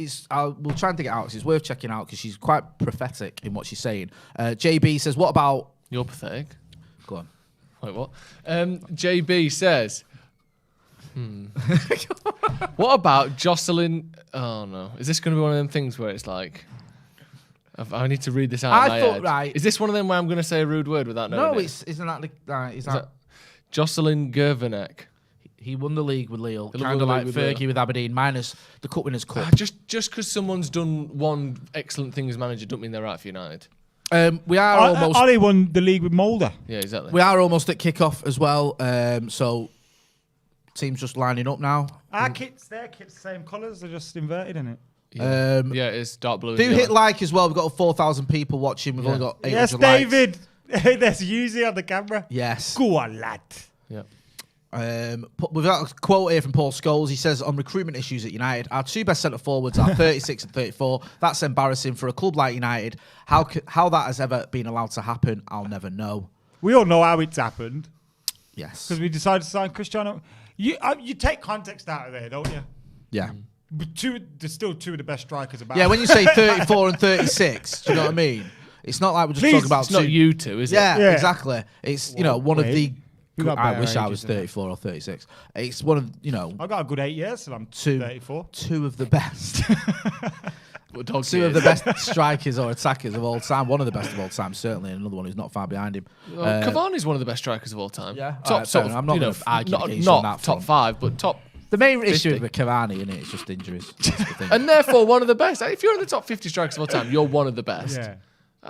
we'll try and dig it out because it's worth checking out because she's quite prophetic in what she's saying. JB says, "What about?" You're pathetic. Go on. Wait, what? JB says, what about Jocelyn? Oh no, is this going to be one of them things where it's like? I need to read this out. I thought, right. Is this one of them where I'm going to say a rude word without knowing No, it? isn't that Is that Jocelyn Gervanek? He won the league with Lille, kind of like Fergie with Aberdeen, minus the Cup Winners' Cup. Just because someone's done one excellent thing as manager, don't mean they're right for United. We are almost. Ollie won the league with Mulder. Yeah, exactly. We are almost at kickoff as well. So teams just lining up now. Our kits, their kits, same colours. They're just inverted in it. Yeah, it's dark blue. Do hit like as well. We've got 4,000 people watching. We've only got 800 yes, David. There's Yuzi on the camera. Yes. Go on, lad. Yeah. We've got a quote here from Paul Scholes. He says, on recruitment issues at United, our two best centre forwards are 36 and 34. That's embarrassing for a club like United. How that has ever been allowed to happen, I'll never know. We all know how it's happened. Yes. Because we decided to sign Cristiano. You take context out of there, don't you? Yeah. But there's still two of the best strikers about. Yeah, when you say 34 and 36, do you know what I mean? It's not like we're just talking about. It's not you two, is it? Yeah, exactly. It's one of the. I wish I was 34 or 36. It's one of I've got a good 8 years till I'm 34. Two of the best. Two of the best strikers or attackers of all time. One of the best of all time, certainly. And another one who's not far behind him. Cavani's one of the best strikers of all time. Yeah, top. I'm not going to argue the case not on that top front. 5, but top. The main 50. issue with Cavani, isn't it? It's just injuries. And therefore, one of the best. If you're in the top 50 strikers of all time, you're one of the best. Yeah.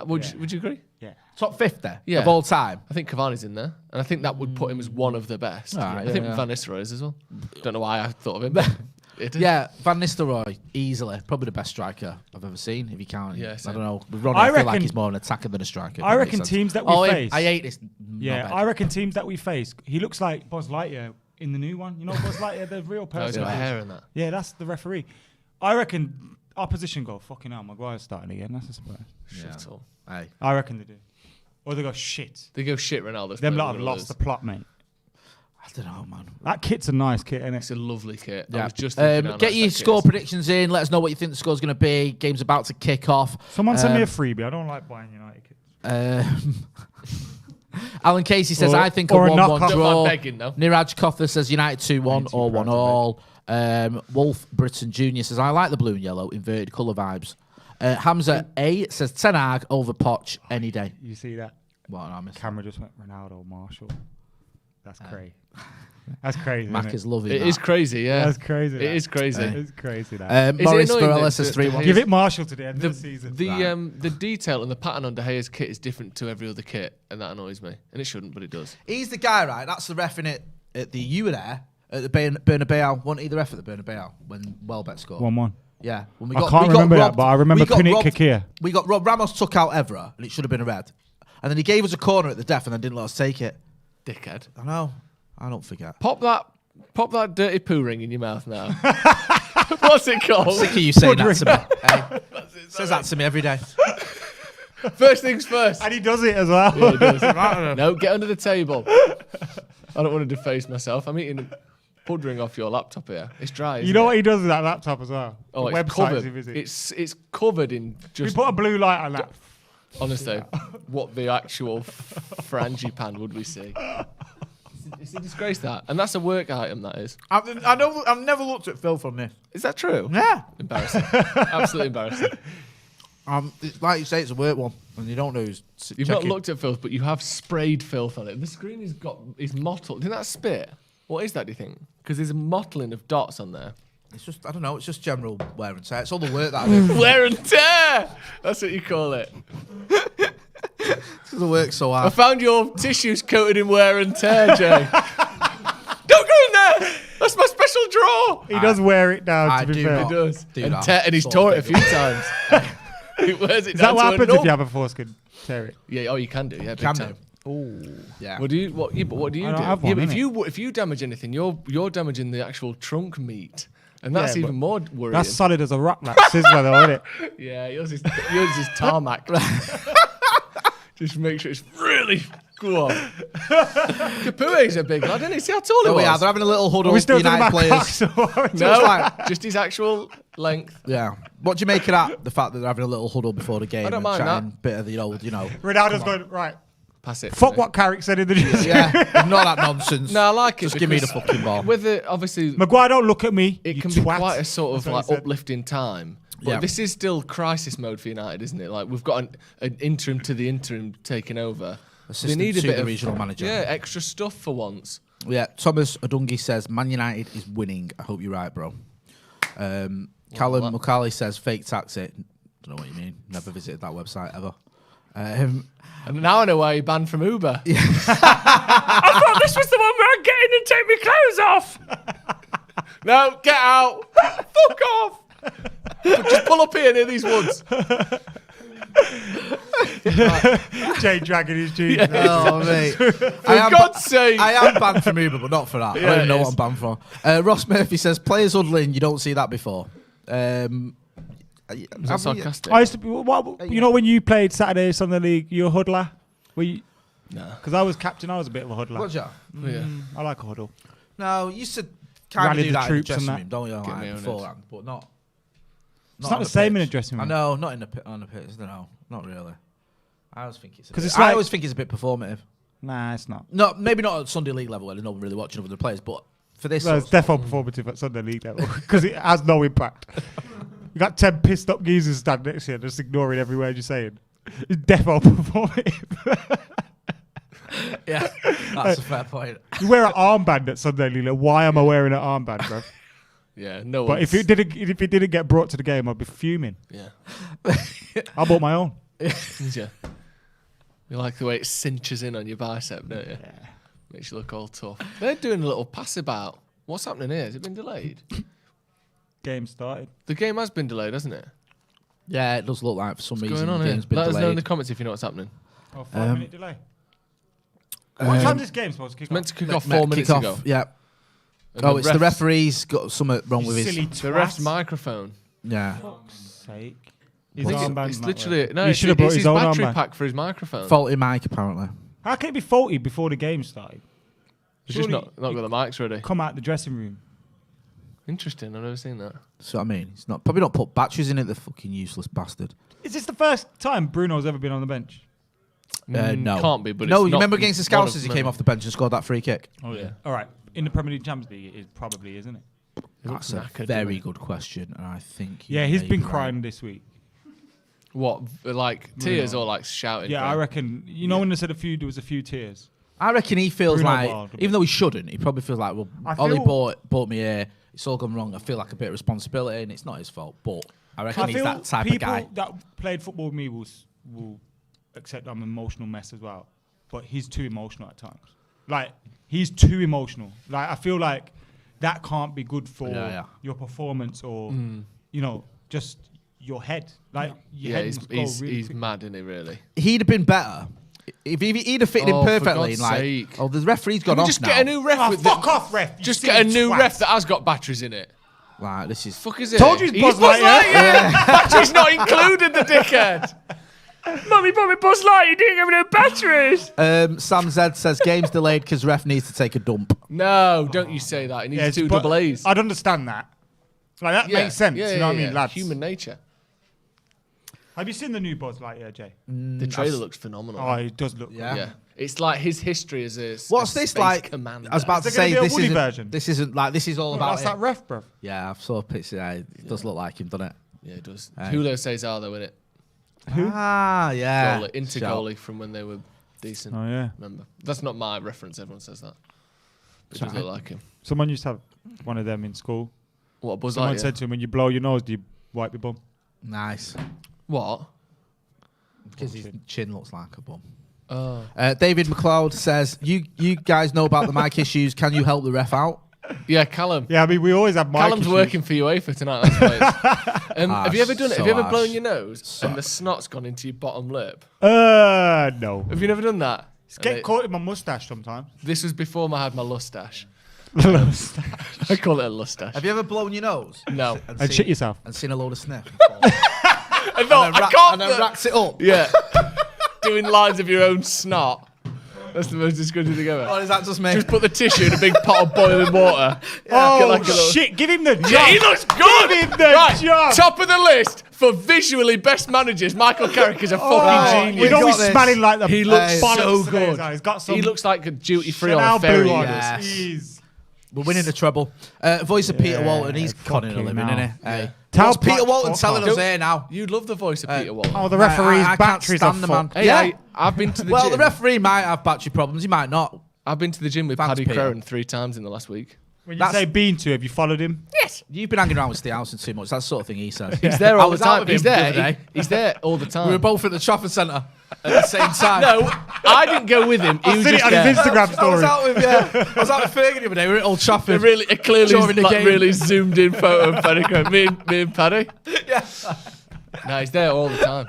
Would you agree? Yeah. Top 50 of all time. I think Cavani's in there, and I think that would put him as one of the best. Right, I think Van Nistelrooy is as well. Don't know why I thought of him. But yeah, Van Nistelrooy, easily. Probably the best striker I've ever seen, if you count. Yeah, I don't know. With Ronnie, I feel like he's more an attacker than a striker. I reckon teams that we face. I hate this. Yeah, I reckon teams that we face. He looks like Buzz Lightyear in the new one. You know Buzz Lightyear, the real person. He's got hair in that. Yeah, that's the referee. I reckon our position go, fucking hell, Maguire's starting again. That's a surprise. Shit all. Hey. I reckon they do. Or they go, shit. They go, shit, Ronaldo's Them lot have lost the plot, mate. I don't know, man. That kit's a nice kit, isn't it? It's a lovely kit. Yeah. I was just thinking get your score predictions in. Let us know what you think the score's going to be. Game's about to kick off. Someone send me a freebie. I don't like buying United kits. Alan Casey says, I think a 1-1 draw. Niraj Kotha says United 2-1 or 1-1. Wolf Britton Jr. says, I like the blue and yellow inverted colour vibes. Hamza A says, Ten Hag over Poch any day. You see that? What I miss. Camera just went Ronaldo, Marshall. That's crazy. That's crazy. Mac is loving it. That. It is crazy, yeah. That's crazy. It is crazy. It's crazy. That. Maurice Varela says 3-1. Give it Marshall to the end of the season. The detail and the pattern on De Gea's kit is different to every other kit, and that annoys me. And it shouldn't, but it does. He's the guy, right? That's the ref in it. You were there at the Bernabeu. Wasn't he the ref at the Bernabeu when Welbeck scored? 1-1. Yeah. When I can't remember that, but I remember Kikir. We got Rob Ramos took out Evra, and it should have been a red. And then he gave us a corner at the death and then didn't let us take it. Dickhead. I know. I don't forget. Pop that dirty poo ring in your mouth now. What's it called? I'm sick of you saying that to me. Hey, says that to me every day. First things first. And he does it as well. Yeah, he does. No, get under the table. I don't want to deface myself. I'm eating pudding off your laptop here. It's dry. You know what he does with that laptop as well? Oh, the it's websites covered. he visits. It's covered in just. We put a blue light on that. Honestly, what the actual frangipane would we see? It's a disgrace that, and that's a work item. That is. I know. I've never looked at Phil from this. Is that true? Yeah. Embarrassing. Absolutely embarrassing. Like you say, it's a work one, and you don't know who's You've not looked at filth, but you have sprayed filth on it. The screen is mottled. Isn't that spit? What is that, do you think? Because there's a mottling of dots on there. It's just, I don't know, it's just general wear and tear. It's all the work that I do. Wear and tear! That's what you call it. Because the work so hard. I found your tissues coated in wear and tear, Jay. Don't go in there! That's my special drawer! He does wear it down, I to be do fair. not. He does. Do and, that. and he's tore it a few times. He wears it Is down that what to a happens nub. if you have a foreskin? Tear it. Yeah, oh, you can do, yeah, big Can time. do. Oh, yeah. What do you? What? Yeah, but what do you I do? don't have Yeah, one, but innit? if you damage anything, you're damaging the actual trunk meat, and that's Yeah, even more worrying. That's solid as a rock, that sizzler, though, isn't it? Yeah, yours is tarmac. Just make sure it's really go on. Capue's a big lad, isn't he? See how tall he Oh, was? yeah, they're having a little huddle. Are we still United talking about players. cocks? No, just his actual length. Yeah. What do you make of that? The fact that they're having a little huddle before the game. I don't and mind chatting, that. Bit of the old, Ronaldo's going, right, Pass it. fuck what Carrick said in the news. Yeah. Ignore that nonsense. No, I like it. Just give me the because fucking ball. Whether obviously Maguire, don't look at me. it you can be twat. quite a sort of That's what like he said. uplifting time. But Yeah. this is still crisis mode for United, isn't it? Like we've got an interim to the interim taking over. Assistant they need a to bit the of regional manager. Yeah, extra stuff for once. Yeah, Thomas Odungi says Man United is winning. I hope you're right, bro. Callum McCauley says fake taxi. Don't know what you mean. Never visited that website ever. And now I know why you banned from Uber. Yeah. I thought this was the one where I get in and take my clothes off. No, get out. Fuck off. Just pull up here near these woods. Jay dragging his jeans. Oh, mate. For God's sake. I am banned from Uber, but not for that. I don't even know what I'm banned for. Ross Murphy says players huddling, you don't see that before. Is that sarcastic? I used to be, you know when you played Saturday Sunday League, you a huddler? No. Because I was captain, I was a bit of a huddler. What's that? Yeah. I like a huddle. No, you used to kind Rally of do the that in the troops and dressing that. room, don't you? Get Like, me on it. beforehand, but not. It's not on the same in a pitch. dressing room. I know, not in the on the pitch. No, not really. I always think it's. 'Cause it's I like- always think it's a bit performative. Nah, it's not. No, maybe not at Sunday League level where there's no one really watching other players, but for this, Well, it's defo performative at Sunday League level because it has no impact. You got 10 pissed up geezers standing next to you just ignoring every word you're saying. It's defo performative. yeah, that's a fair point. You wear an armband at Sunday League. Like, why am I wearing an armband, bro? Yeah, no. But if it didn't get brought to the game, I'd be fuming. Yeah. I bought my own. Yeah. You like the way it cinches in on your bicep, don't you? Yeah. Makes you look all tough. They're doing a little pass about. What's happening here? Has it been delayed? Game started. The game has been delayed, hasn't it? Yeah, it does look like for some What's reason going on the here? game's been Let us know in delayed. the comments if you know what's happening. Oh, 5-minute delay. What time's this game supposed to kick It's meant off? to kick off 4 minutes Kick ago. off, yeah. And Oh, it's the ref's- referee's got something wrong with his. Silly The ref's twat. microphone. Yeah. Sake. I His think armband's it's not literally working. no. He It's, should have brought it's his his own battery armband. pack for his microphone. Faulty mic, apparently. How can it be faulty before the game started? It's just Surely not got the mics ready. Come out the dressing room. Interesting. I've never seen that. So I mean, it's not probably not put batteries in it. The fucking useless bastard. Is this the first time Bruno's ever been on the bench? No, Can't be. But no. it's You not remember against the one of Scousers, he many. came off the bench and scored that free kick. Oh yeah. All right. In the Premier League Champions League, it probably isn't it? That's looks a knackered, very doesn't it? good question, and I think Yeah, you he's may been be right. crying this week. What, like tears or like shouting? Yeah, for I him? reckon. You know when they said there was a few tears. I reckon he feels Bruno like, Bald, even though he shouldn't, he probably feels like, well, I Ollie feel- bought me here. It's all gone wrong. I feel like a bit of responsibility, and it's not his fault. But I reckon I he's feel that type of people guy. that played football with me will accept I'm an emotional mess as well. But he's too emotional at times. Like he's too emotional. Like I feel like that can't be good for your performance or you know just your head. Like your head must go really he's quick. mad, isn't he? Really? He'd have been better if he'd have fitted Oh, in for perfectly. God's And like, sake. oh, the referee's gone Can we off just now. get a new ref? Oh, with fuck off, ref! You Just silly get a new twat. ref that has got batteries in it. Like, this is... Fuck is it? Told you it's Buzz Lightyear. Battery's not included, the dickhead. Mummy bought me Buzz Lightyear, you didn't give me no batteries. Sam Z says, game's delayed because ref needs to take a dump. No, don't you say that. He needs two double A's. I'd understand that. Like, that makes sense. You know what I mean, lads? Human nature. Have you seen the new Buzz Lightyear, Jay? The trailer looks phenomenal. Oh, it does look Yeah. It's like his history as a What's this space like? commander. I was about to Is there say, gonna be a this Woody isn't, version? this isn't like, this is all about That's that ref, bruv. Yeah, I've saw a picture. Yeah, it does look like him, doesn't it? Yeah, it does. Julio Cesar, though, innit? Ah, yeah. Goalie from when they were decent. Oh, yeah. Remember? That's not my reference. Everyone says that. It does look like him. Someone used to have one of them in school. What, Buzz Someone Lightyear? said to him, when you blow your nose, do you wipe your bum? Nice. What? Because his chin looks like a bum. Oh. David McLeod says, you guys know about the mic issues. Can you help the ref out? Yeah, Callum. Yeah, I mean, we always have mic Callum's issues. working for UEFA tonight. That's why have you ever done it? so Have you ever harsh. blown your nose and the snot's gone into your bottom lip? No. Have you never done that? It's get caught in my mustache sometimes. This was before I had my lustache. Mustache. I call it a lustache. Have you ever blown your nose? No. And shit yourself. And seen a load of sniff? I thought, I can't. And then racked it up? Yeah. Doing lines of your own snot. That's the most disgusting thing ever. Or is that just me? Just put the tissue in a big pot of boiling water. Oh, Get like a little- shit. Give him the job. Yeah, he looks good. Give him the job. Top of the list for visually best managers. Michael Carrick is a fucking genius. We're always got this. smelling like the He looks bollocks so today, good. He's got some He looks like a duty free on Chanel a ferry. blue on. Yes. Jeez. We're winning the treble. Voice of Peter Walton. He's conning a fucking living, hell. isn't he? Hey. Tell What's Peter Pat Walton fuck telling off. us here now? You'd love the voice of Peter Walton. Oh, the referee's I can't batteries are stand the man. fucked. Hey, Yeah. I've been to the Well, gym. the referee might have battery problems. He might not. I've been to the gym with Thanks, Paddy Peter. Crone 3 times in the last week. When you That's- say been to, have you followed him? Yes. You've been hanging around with Steve Housen too much. That's the sort of thing he says. He's there I all the was out time. with He's him the there. other day. He's there all the time. We were both at the Trafford Centre at the same time. No, I didn't go with him. He I've was seen it just on there. his Instagram I was story. out with I was out with Fergie the other day. We were at Old Trafford. It clearly During is the like game. really zoomed in photo of Paddy Crone. Me and Paddy. Yeah. No, he's there all the time.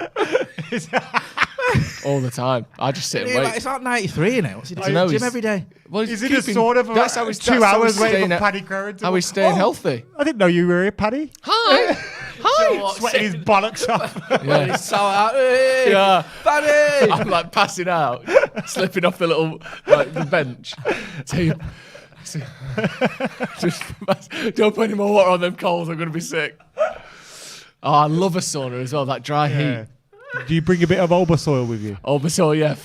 All the time. I just sit and Like, wait. it's like 93, isn't it? What's he doing? know, Gym he's- every day. Well, Is it a sort of that's how he's 2 that's how hours he's waiting staying for at- Paddy Crone to How he's staying healthy. I didn't know you were here, Paddy. Hi. Hi. Sweating his bollocks off. Yeah. He's so out. Hey, Yeah. Paddy! I'm like passing out, slipping off the little the bench. Just don't put any more water on them coals. I'm gonna be sick. Oh, I love a sauna as well. That dry Yeah. heat. Do you bring a bit of Olbersoil with you? Olbersoil, yeah.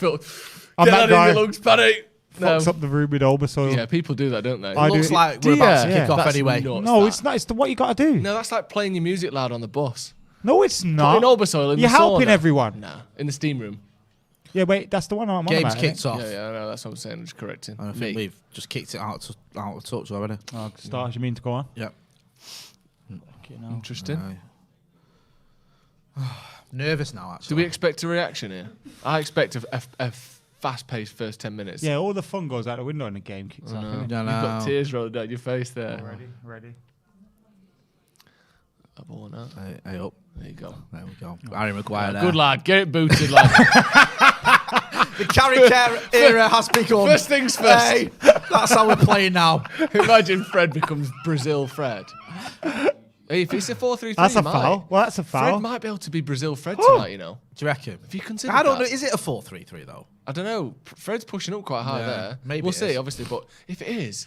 I'm Get that that in guy. your lungs, Paddy. No. Fucks up the room with Olbersoil. Yeah, people do that, don't they? I do. Looks like Do we're about to ya? kick off That's anyway. nuts, No, that. it's not. It's what you got to do. No, that's like playing your music loud on the bus. No, it's not. Putting Olbersoil in You're the helping sauna. everyone. Nah, in the steam room. Yeah, wait, that's the one I'm on Game's about. kicked off. Yeah, I know. That's what I'm saying. I'm just correcting. I think we've just kicked it out of touch already. Oh, start. You mean to go on? Yep. Interesting. Nervous now, actually. Do we expect a reaction here? I expect a fast-paced first 10 minutes. Yeah, all the fun goes out the window and the game kicks off. innit? You've got tears rolling down your face there. Ready. I've worn out. Hey up. There you go. There we go. Harry Maguire there. Good lad. Get it booted, lad. The Carrick era has begun. First things first. Hey, that's how we're playing now. Imagine Fred becomes Brazil Fred. Hey, if it's a 4-3-3, That's he a might. foul. Well, that's a foul. Fred might be able to be Brazil Fred tonight, you know. Do you reckon? If you consider I don't that. know. Is it a 4-3-3 though? I don't know. Fred's pushing up quite high Yeah, there. maybe we'll it see, is. obviously. But if it is,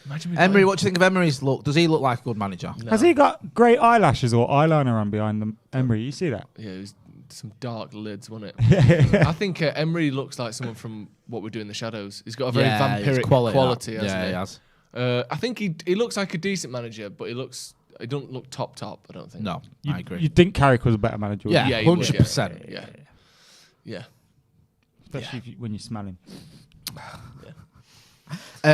imagine we Emery, what do you think of Emery's look? Does he look like a good manager? Has he got great eyelashes or eyeliner on behind them? Emery, you see that? Yeah, it was some dark lids, wasn't it? I think Emery looks like someone from What We Do in the Shadows. He's got a very vampiric quality, hasn't he? He has. I think he looks like a decent manager, but he don't look top. I don't think. No, I agree. You'd think Carrick was a better manager? Yeah, Yeah, he would, 100%. Yeah. Especially if when you smell him.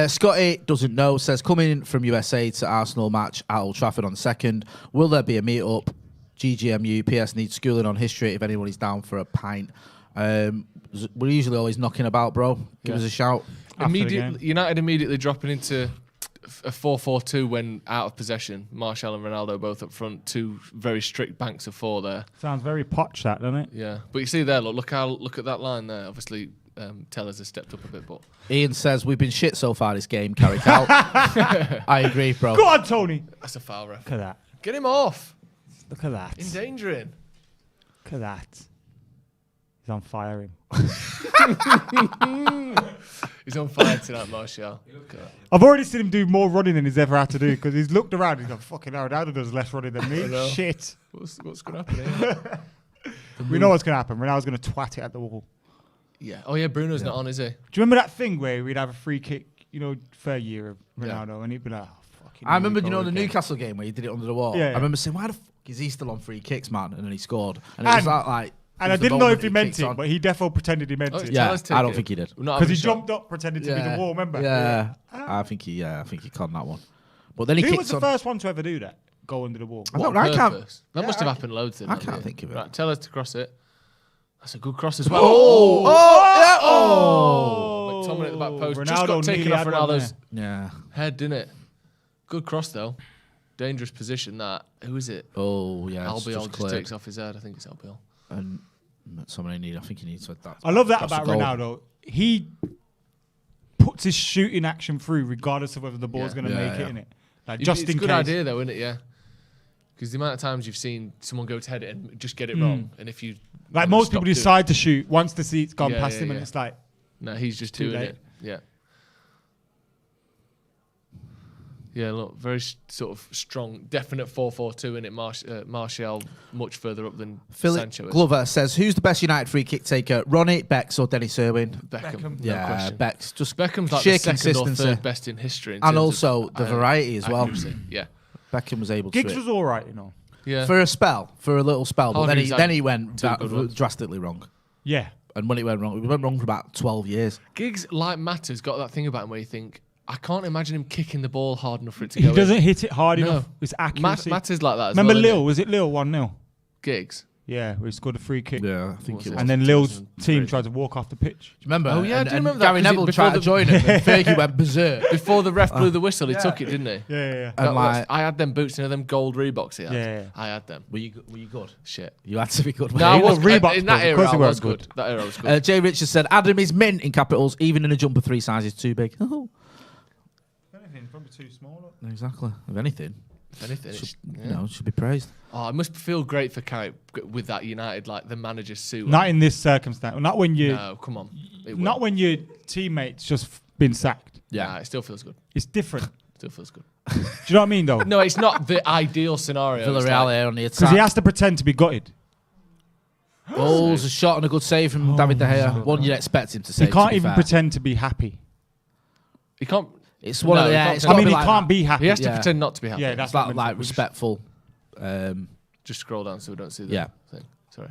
Scotty doesn't know, says, coming from USA to Arsenal match at Old Trafford on 2nd, will there be a meet-up? GGMU, PS needs schooling on history if anyone is down for a pint. We're usually always knocking about, bro. Give us a shout. United immediately dropping into a 4-4-2 when out of possession. Martial and Ronaldo both up front, 2 very strict banks of 4 there. Sounds very Poch, that, doesn't it? Yeah, but you see there, look at that line there. Obviously, tellers has stepped up a bit. But Ian says we've been shit so far this game. Carrick out. I agree, bro. Go on, Tony. That's a foul, ref. Look at that. Get him off. Look at that. Endangering. Look at that. He's on fire, him. He's on fire tonight, Martial. I've already seen him do more running than he's ever had to do because he's looked around. He's gone, fucking hell, Ronaldo does less running than me. Shit. What's going to happen here? We know what's going to happen. Ronaldo's going to twat it at the wall. Yeah. Oh, yeah, Bruno's not on, is he? Do you remember that thing where we'd have a free kick, fair year of Ronaldo, and he'd be like, oh, fucking I remember, the Newcastle game where he did it under the wall. Yeah. I remember saying, why the fuck is he still on free kicks, man? And then he scored. And it was like... And I didn't know if he meant it, but he defo pretended he meant it. Yeah, I don't think he did. Because he jumped up pretending to be the wall, remember? Yeah. I think he conned that one. But then he Who kicked was the first one to ever do that? Go under the wall. I can't. That must have happened loads. I can't think of it. Right, tell us to cross it. That's a good cross as well. McTominay at the back post. Just got taken off Ronaldo's head, didn't it? Good cross, though. Dangerous position, that. Who is it? Oh, yeah. Albiol just takes off his head. I think it's Albiol. And I think he needs to that. I love that about Ronaldo. He puts his shooting action through regardless of whether the ball's going to make it, innit? Like, just in case. It's a good idea, though, isn't it? Yeah. Because the amount of times you've seen someone go to head it and just get it wrong. And if you... Like, most people decide to shoot once the seat's gone past him and it's like... No, he's just doing it. Yeah. Yeah, look, very sort of strong, definite 4-4-2 in it. Martial much further up than Sancho is. Glover says, who's the best United free kick taker? Ronnie, Becks or Dennis Irwin? Beckham. Yeah, Becks. Just Beckham's like sheer the second or consistency. third best in history. And also the variety as well. Yeah. Beckham was able to. Giggs was all right, Yeah. For a little spell, but then he went drastically wrong. Yeah. And when it went wrong for about 12 years. Giggs, like Matta's got that thing about him where you think, I can't imagine him kicking the ball hard enough for it to go in. He doesn't hit it hard enough. It's accuracy. Matta's like that as Remember well. Lille? Was it Lille 1-0? Giggs? Yeah, where he scored a free kick. Yeah, I think it was. And then Lille's team tried to walk off the pitch. Do you remember? Oh, yeah, I do remember that. Gary Neville tried to join him, and Fergie went berserk. Before the ref blew the whistle, he took it, didn't he? Yeah. And I had them boots, them gold Reeboks he had. Yeah. I had them. Were you good? Shit. You had to be good. No, I was Reeboks in that era. I was good. That era was good. Jay Richards said, Adam is mint in capitals, even in a jumper 3 sizes too big. Oh. If anything, probably too small. Exactly. If anything. It should be praised. Oh, it must feel great for Carrick with that United, like the manager's suit. Not in this circumstance. Not when you. No, come on. Not when your teammate's just been sacked. Yeah, it still feels good. It's different. Still feels good. Do you know what I mean, though? No, it's not the ideal scenario. Villarreal here on the attack. Because he has to pretend to be gutted. Oh, there's a shot and a good save from David De Gea. One you'd expect him to save. He can't even pretend to be happy. He can't. It's one of the. he can't be happy. He has to pretend not to be happy. Yeah, that's like respectful. Just scroll down so we don't see the thing. Sorry.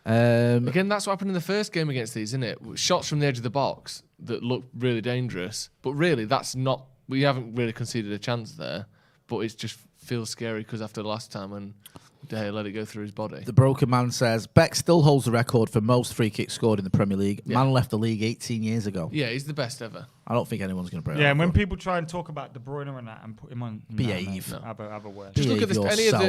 Again, that's what happened in the first game against these, isn't it? Shots from the edge of the box that look really dangerous, but really that's not. We haven't really conceded a chance there, but it just feels scary because after the last time when De Gea let it go through his body. The broken man says Beck still holds the record for most free kicks scored in the Premier League. Yeah. Man left the league 18 years ago. Yeah, he's the best ever. I don't think anyone's going to break. Yeah, and when people try and talk about De Bruyne and that and put him on, behave. Have a word. Just look at this.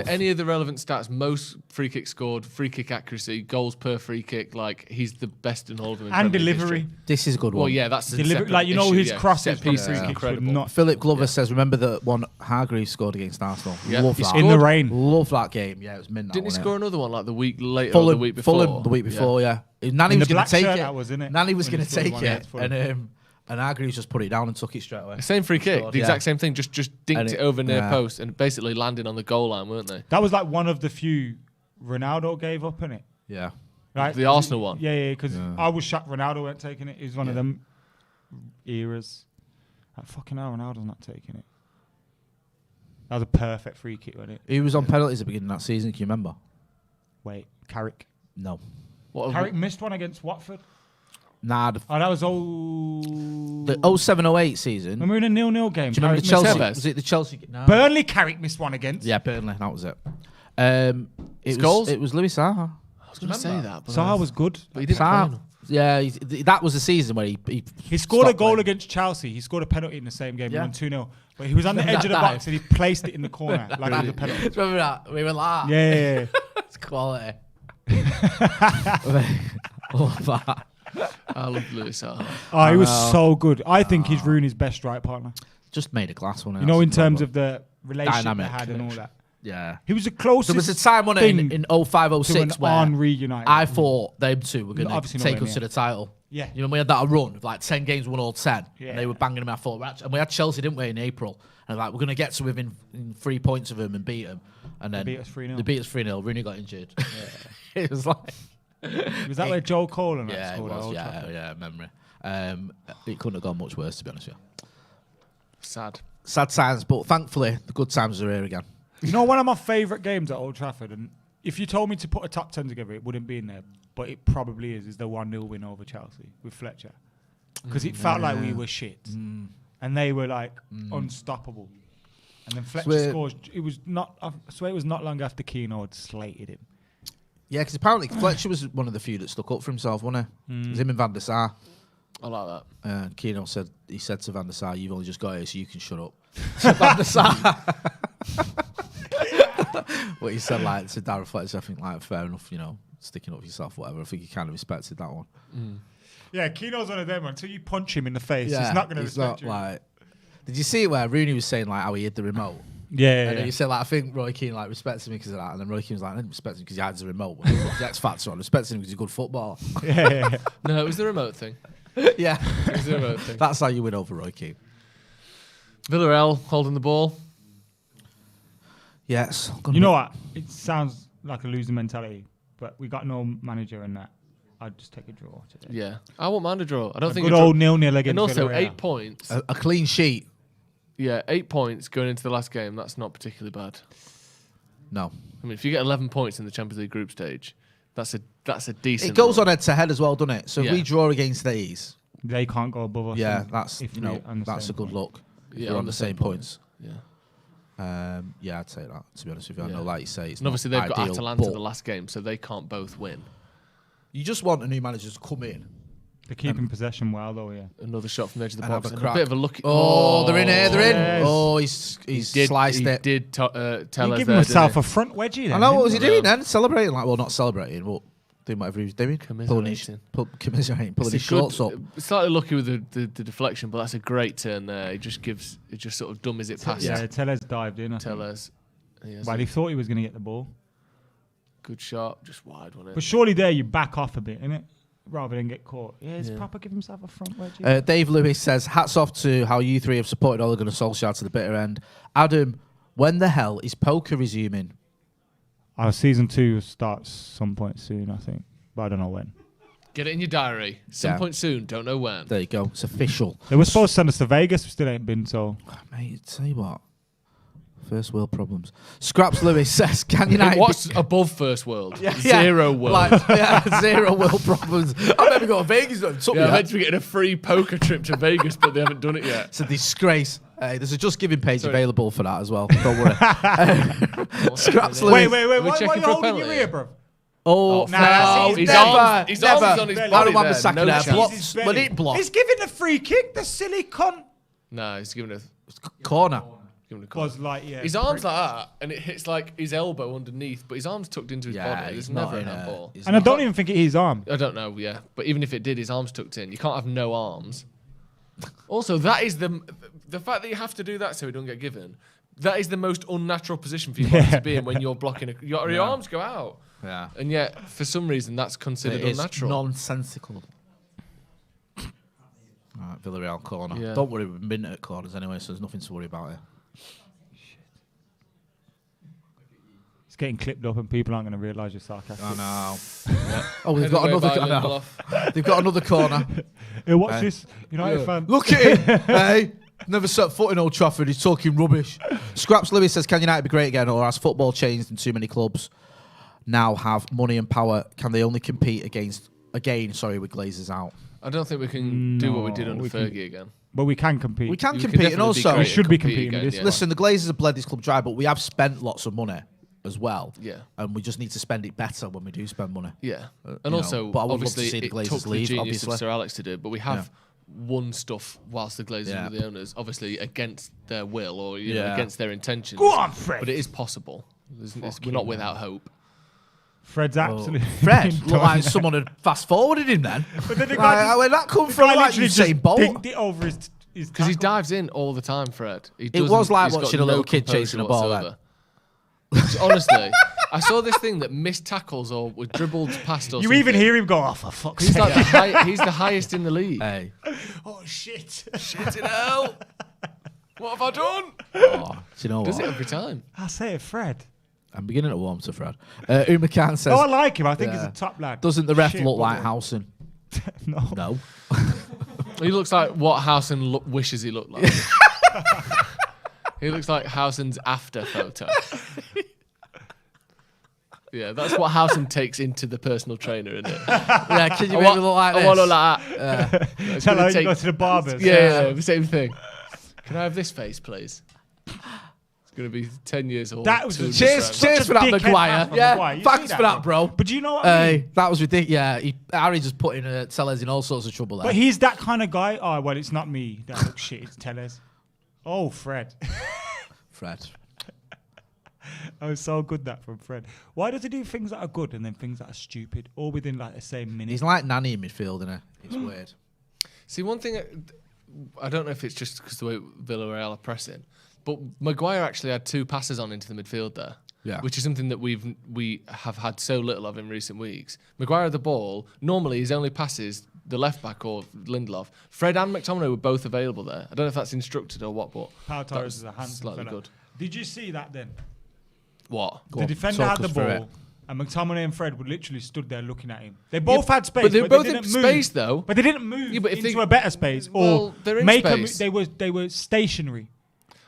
Any of the relevant stats. Most free kicks scored, free kick accuracy, goals per free kick. Like he's the best in all of them. And delivery. This is a good one. Well, yeah, that's delivery. Like his crosses from free kicks were not. Philip Glover says, remember the one Hargreaves scored against Arsenal? Yeah, love that. In the rain. Love that game. Yeah, it was midnight. Didn't he score another one like the week later Fulham, or the week before? Fulham the week before, yeah. Nani was going to take it. Nani was going to take it, and Hargreaves just put it down and took it straight away. Same free kick, the exact same thing, just dinked it over near post and basically landing on the goal line, weren't they? That was like one of the few Ronaldo gave up, innit? Yeah. Right? The Arsenal one. Yeah, because I was shocked Ronaldo weren't taking it. It was one of them eras. Like, fucking hell, Ronaldo's not taking it. That was a perfect free kick, wasn't it? He was on penalties at the beginning of that season, can you remember? Wait, Carrick? No. Carrick missed one against Watford? Nah. That was the 07-08 season. When we were in a 0-0 game. Do you remember the Chelsea? Was it the Chelsea? No. Burnley Carrick missed one against. Yeah, Burnley. That was it. It was Louis Saha. I was going to say that. Saha was good. But he didn't play. Yeah, that was the season where he scored a goal against Chelsea. He scored a penalty in the same game. He won 2-0. But he was on the edge of the box and he placed it in the corner like it was a penalty. Remember that? We were like, yeah. It's quality. Love that. I love Lewis Saha. Oh, he was so good. I think he's Rooney's best strike partner. Just made a glass one. You know, in terms of the relationship Dynamic. they had and all that. Yeah. He was the closest. There was a time on it in 05, 06 where Henry United. I thought them two were going to Obviously take not us to the title. Yeah. You know, we had that run of like 10 games, won all 10. Yeah. And they were banging them. I thought, and we had Chelsea, didn't we, in April? And like, we're going to get to within 3 points of them and beat them. And then They beat us 3-0. They beat us 3-0. Rooney got injured. It was like. Was that where Joe Cole and that Yeah, it scored? was. Yeah, memory. It couldn't have gone much worse, to be honest with you. Sad times, but thankfully, the good times are here again. You know, one of my favourite games at Old Trafford, and if you told me to put a top 10 together, it wouldn't be in there, but it probably is the 1-0 win over Chelsea with Fletcher. Because it felt like we were shit. And they were like unstoppable. And then Fletcher scores. It was not, I swear it was not long after Keano had slated him. Yeah, because apparently Fletcher was one of the few that stuck up for himself, wasn't he? It was him and Van der Sar. I like that. Keano said to Van der Sar, "You've only just got here, so you can shut up." So Van der Sar. What he said, like to Darren Fletcher, I think, like, fair enough, you know, sticking up for yourself, whatever. I think he kind of respected that one. Yeah, Keano's one of them. Until you punch him in the face, he's not going to respect you. Like, did you see it where Rooney was saying like how he hid the remote? Yeah. And then he said, like, I think Roy Keane like respects me because of that, and then Roy Keane was like, I didn't respect him because he hides the remote. When he put the X Factor on, I respect him because he's a good footballer. Yeah. No, it was the remote thing. Yeah, It was the remote thing. that's how you win over Roy Keane. Villarreal holding the ball. Yes. You know what? It sounds like a losing mentality, but we got no manager in that. I'd just take a draw today. Yeah, I won't mind a draw. I don't think good old 0-0 against and also Villarreal. 8 points. A clean sheet. Yeah, 8 points going into the last game. That's not particularly bad. No. I mean, if you get 11 points in the Champions League group stage, that's a decent. It goes run. on head to head as well, doesn't it? So if we draw against these, They can't go above us. yeah, and that's if you we're know on the that's a same good point. look. Yeah, You're on the same points. Yeah. Yeah, I'd say that. To be honest with you, I Yeah. know, like you say, it's And obviously not they've got ideal, Atalanta but the last game, so they can't both win. You just want a new manager to come in. They're keeping possession well, though, yeah. Another shot from the edge of the And box. have a And a crack. bit of a lucky. Oh, they're in here. They're in. Yes. Oh, he's sliced he it. did tell He us gave there, himself didn't a front wedgie then. I know. What was he he? doing then? Celebrating? Like, well, not celebrating, but doing whatever he was doing. Commiserating. Commiserating. Pulling his It's a good- shorts up. Slightly lucky with the deflection, but that's a great turn there. It just sort of dummies it past. Yeah, Tellez dived in. I think. Tellez. Well, he thought he was going to get the ball. Good shot, just wide, wasn't it? But surely there you back off a bit, innit? Rather than get caught. Yeah, he's proper give himself a front wedgie. Dave Lewis says, hats off to how you three have supported Ole Gunnar Solskjaer to the bitter end. Adam, when the hell is poker resuming? Our season 2 starts some point soon, I think. But I don't know when. Get it in your diary. Some Yeah. point soon, don't know when. There you go. It's official. They were supposed to send us to Vegas, we still ain't been, so... Mate, tell you what. First world problems. Scraps Lewis says, can United... What's above first world? Yeah, Zero world. Like, zero world problems. I never got to Vegas. Though. It took me Yeah, that. I meant to be getting a free poker trip to Vegas, but they haven't done it yet. It's a disgrace. There's a Just Giving page available for that as well. Don't worry. Scraps Lewis. Wait, we what are checking you for a holding your penalty? ear, bro? Oh, Nah, no. his Never. arms- his never. arms on his I body don't want there, the second no there. chance. Blocks, but it blocks. He's giving the free kick, the silly cunt. No, he's giving a Corner. corner. Was like, yeah. His arm's like that, and it hits like his elbow underneath, but his arm's tucked into his body. There's he's never not an in a- handball. he's And I not- don't even think it is his arm. I don't know, yeah. But even if it did, his arm's tucked in. You can't have no arms. Also, that is the fact that you have to do that so he don't get given. That is the most unnatural position for your body to be in when you're blocking. Your arms go out. Yeah. And yet, for some reason, that's considered It is unnatural. nonsensical. All right, Villarreal corner. Yeah. Don't worry, we've been at corners anyway, so there's nothing to worry about here. It's getting clipped up and people aren't going to realise you're sarcastic. I know. Oh, they've got Headed away another. by I know. Lindelof. They've got another corner. Hey, watch this. United fan. Look at him. Hey, never set foot in Old Trafford. He's talking rubbish. Scraps Lewis says, "Can United be great again, or has football changed and too many clubs now have money and power? Can they only compete against again? Sorry, with Glazers out. I don't think we can do what we did No, under we can- Fergie again. But we can compete. We can You can compete, and definitely be also great We should at be competing competing again, with this yeah. one. listen. The Glazers have bled this club dry, but we have spent lots of money as well. Yeah. And we just need to spend it better when we do spend money. Yeah. you And know, also, but I would love to obviously, see the it Glazers took the leave, genius obviously. of Sir Alex to do it, but we have won stuff whilst the Glazers Yeah. were the owners, obviously against their will or you know, Yeah. against their intentions. Go on, Fred. But it is possible. We're not without hope. Fred's absolutely. Fred looked like someone had fast forwarded him then. But then the guy where that come from? Like Usain Bolt. Dinked it over his because he dives in all the time, Fred. It was like watching a little kid chasing a ball. Then. Honestly, I saw this thing that missed tackles or were dribbled past or You something. even hear him go, oh, for fuck's He's sake. like he's the highest in the league. Hey. Oh, shit. Shit in hell. What have I done? Oh, do you know Does what? it every time? I say it, Fred. I'm beginning to warm to Fred. Uma Khan says... Oh, I like him. I think he's a top lad. Doesn't the ref Shit, look like boy. Howson? No. He looks like what Howson wishes he looked like. He looks like Howson's after photo. Yeah, that's what Howson takes into the personal trainer, isn't it? Yeah, can you make me look like this? I want to look like that. Is that like you go to the barbers? Yeah, same thing. Can I have this face, please? It's going to be 10 years old. That was Cheers for that, Maguire. Yeah, thanks for that, bro. But do you know what I mean? That was ridiculous. Yeah, Harry just put in Tellez in all sorts of trouble there. But he's that kind of guy. Oh, well, it's not me. That looks shit. It's Tellez. Oh, Fred. Fred. That was so good, that from Fred. Why does he do things that are good and then things that are stupid, all within like the same minute? He's like Nanny in midfield, isn't he? It's weird. See, one thing, I don't know if it's just because the way Villarreal are pressing, but Maguire actually had 2 passes on into the midfield there. Yeah. Which is something that we have had so little of in recent weeks. Maguire had the ball. Normally, his only passes the left back or Lindelof. Fred and McTominay were both available there. I don't know if that's instructed or what, but Pau Torres is a handsome slightly fella. good. Did you see that then? What? The defender talk had the us through ball, and McTominay and Fred were literally stood there looking at him. They both had space, but they were both didn't in move. space though. But they didn't move Yeah, but if into they- a better space Well, or they're in make space. they were stationary.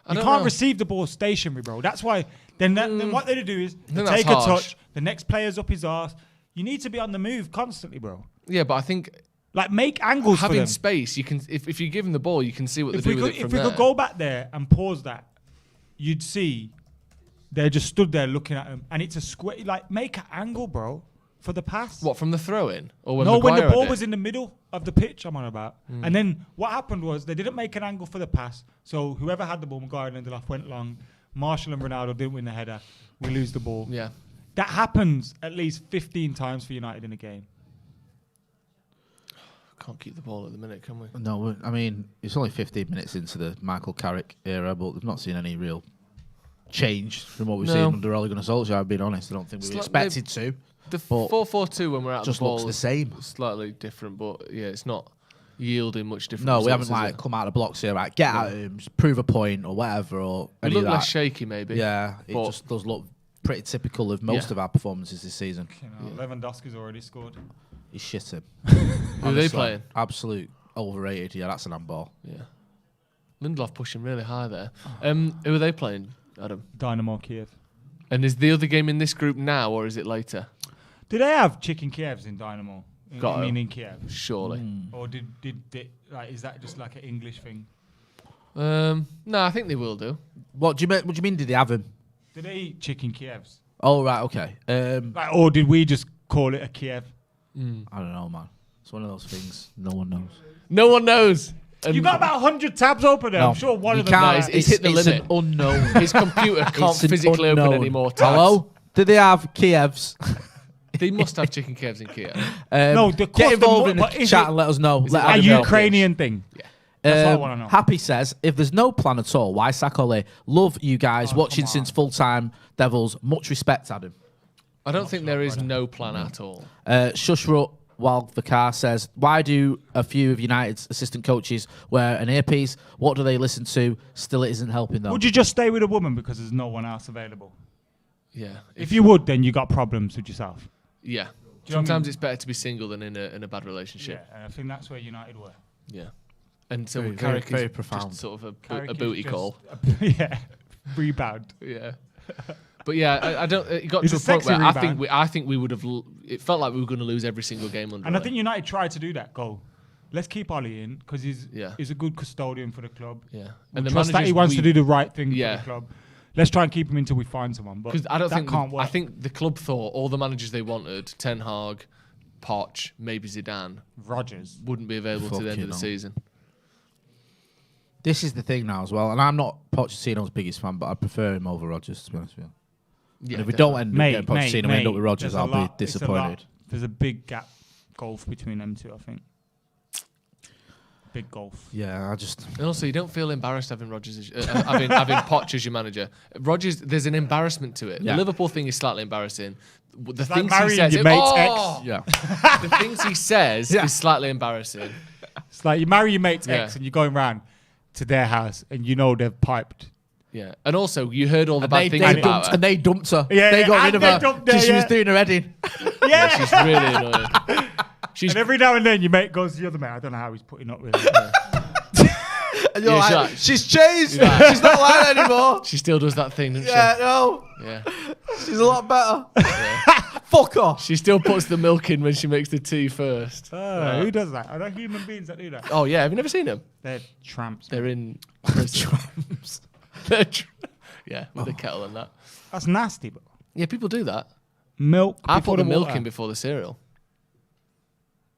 I You don't can't know. receive the ball stationary, bro. That's why. Then what they do is they think that's take a harsh. touch. The next player's up his arse. You need to be on the move constantly, bro. Yeah, but I think Like make angles for having them. space, you can if you give them the ball, you can see what If they we do with could, it from if we there. could go back there and pause that, you'd see they're just stood there looking at him, and it's a square. Like make an angle, bro, for the pass. What, from the throw in or when No, when the Maguire ball had was it? in the middle of the pitch, I'm on about. And then what happened was they didn't make an angle for the pass. So whoever had the ball, Maguire and Lindelof, went long. Marshall and Ronaldo didn't win the header. We lose the ball. Yeah. That happens at least 15 times for United in a game. Can't keep the ball at the minute, can we? No, I mean, it's only 15 minutes into the Michael Carrick era, but we've not seen any real change from what we've seen under Ole Gunnar Solskjaer, I've been honest. I don't think we It's like expected to. The But 4-4-2 when we're out just the ball looks the same. Slightly different, but yeah, it's not yielding much different. No, we results, haven't is like it? come out of the blocks here, right? Get at him, just prove a point or whatever, or We any look of that. less shaky, maybe. Yeah, it but just does look pretty typical of most Yeah. of our performances this season. Lewandowski's already scored. He's shit him. Who are they Honestly, playing? Absolute overrated. Yeah, that's an handball. Yeah. Lindelof pushing really high there. Who are they playing, Adam? Dynamo Kiev. And is the other game in this group now, or is it later? Do they have chicken Kievs in Dynamo? Got I mean, 'em. in Kiev. Surely. Or did they, like, is that just like an English thing? No, I think they will do. What do you mean? Did they have him? Do they eat chicken Kievs? Oh right, okay. Like, or did we just call it a Kiev? I don't know, man. It's one of those things no one knows. No one knows. And You got about 100 tabs open there. No, I'm sure one you of them. can't. It's hit the it's limit. An unknown. His computer can't It's an physically open unknown. any more tabs. Hello? Did they have Kievs? They must have chicken Kievs in Kiev. No, the get involved cost- in the but is chat it and let us know. is Let it a Adam know. Ukrainian thing. Yeah. That's what I wanna know. Happy says, if there's no plan at all, why sack Ole? Love you guys, watching come since full-time Devils. Much respect, Adam. I don't think there is no plan at all. Shushru while the car says, why do a few of United's assistant coaches wear an earpiece? What do they listen to? Still, it isn't helping them. Would you just stay with a woman because there's no one else available? Yeah. If you would, then you got problems with yourself. Yeah. you know what I Sometimes mean? it's better to be single than in a bad relationship. Yeah, and I think that's where United were. Yeah. And so Very, Carrick very is profound. just sort of Carrick a is booty just call. Yeah, rebound. Yeah. But yeah, I don't. It got It's to a a point sexy where rebound. I think we would have. It felt like we were going to lose every single game under. And I Ole. think United tried to do that. Go, let's keep Ollie in because he's a good custodian for the club. Yeah. We And the trust that he managers wants to we- do the right thing Yeah. for the club. Let's try and keep him until we find someone. But Because I don't that think can't work. I think the club thought all the managers they wanted, Ten Hag, Poch, maybe Zidane, Rodgers wouldn't be available to the end Fucking of the hell. season. This is the thing now as well, and I'm not Pochettino's biggest fan, but I prefer him over Rodgers, to be honest with you. And if we don't end up getting Pochettino, we end up with Rodgers, there's I'll be disappointed. There's a big gap gulf between them two, I think. Big gulf. Yeah, And also, you don't feel embarrassed having Rodgers, having Poch as your manager. Rodgers, there's an embarrassment to it. Yeah. The Liverpool thing is slightly embarrassing. The It's things like he marrying says, your mate's the things he says is slightly embarrassing. It's like you marry your mate's ex and you're going round to their house and you know they've piped. Yeah, and also you heard all the bad things about her. And they dumped her. Yeah, they got rid of her dumped her, because she was doing her heading. Yeah, she's really annoying. And every now and then your mate goes to the other mate. I don't know how he's putting up with it. And you're like, she's changed. She's not like that anymore. She still does that thing, doesn't Yeah, she? no. Yeah. She's a lot better. Fuck off. She still puts the milk in when she makes the tea first. Who does that? Are there human beings that do that? Oh, yeah. Have you never seen them? They're tramps. They're in Tramps. Yeah, with the kettle and that. That's nasty, bro. Yeah, people do that. Milk. I before put the milk water. in before the cereal.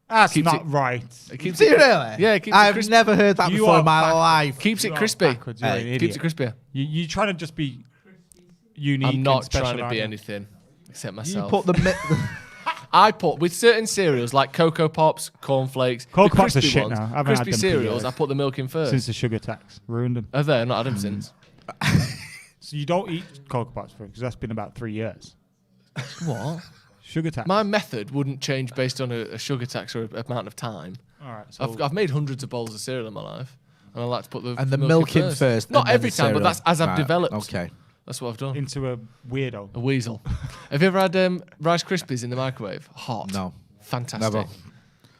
That's Keeps not it- right. It keeps Do you it, really? Yeah, it keeps it I've crispy. never heard that You before are in my backwards. life. Keeps it You are crispy. backwards, you're an Keeps idiot. it crispier. You're trying to just be unique. I'm not and special, trying to aren't be you? anything except You myself. put the I put with certain cereals like Cocoa Pops, cornflakes, Cocoa the Pops are crispy shit ones, now. I haven't crispy had them for cereals. years. I put the milk in first. Since the sugar tax ruined them. Are they? Not had them since. So you don't eat Cocoa Pops because that's been about 3 years. What? Sugar tax. My method wouldn't change based on a sugar tax or a amount of time. All right. So I've made hundreds of bowls of cereal in my life, and I like to put the milk in first. Not and then every the time, but cereal. that's as I've Right, developed. Okay. That's what I've done. into a weirdo. A weasel. Have you ever had Rice Krispies in the microwave? Hot. No. Fantastic. Never.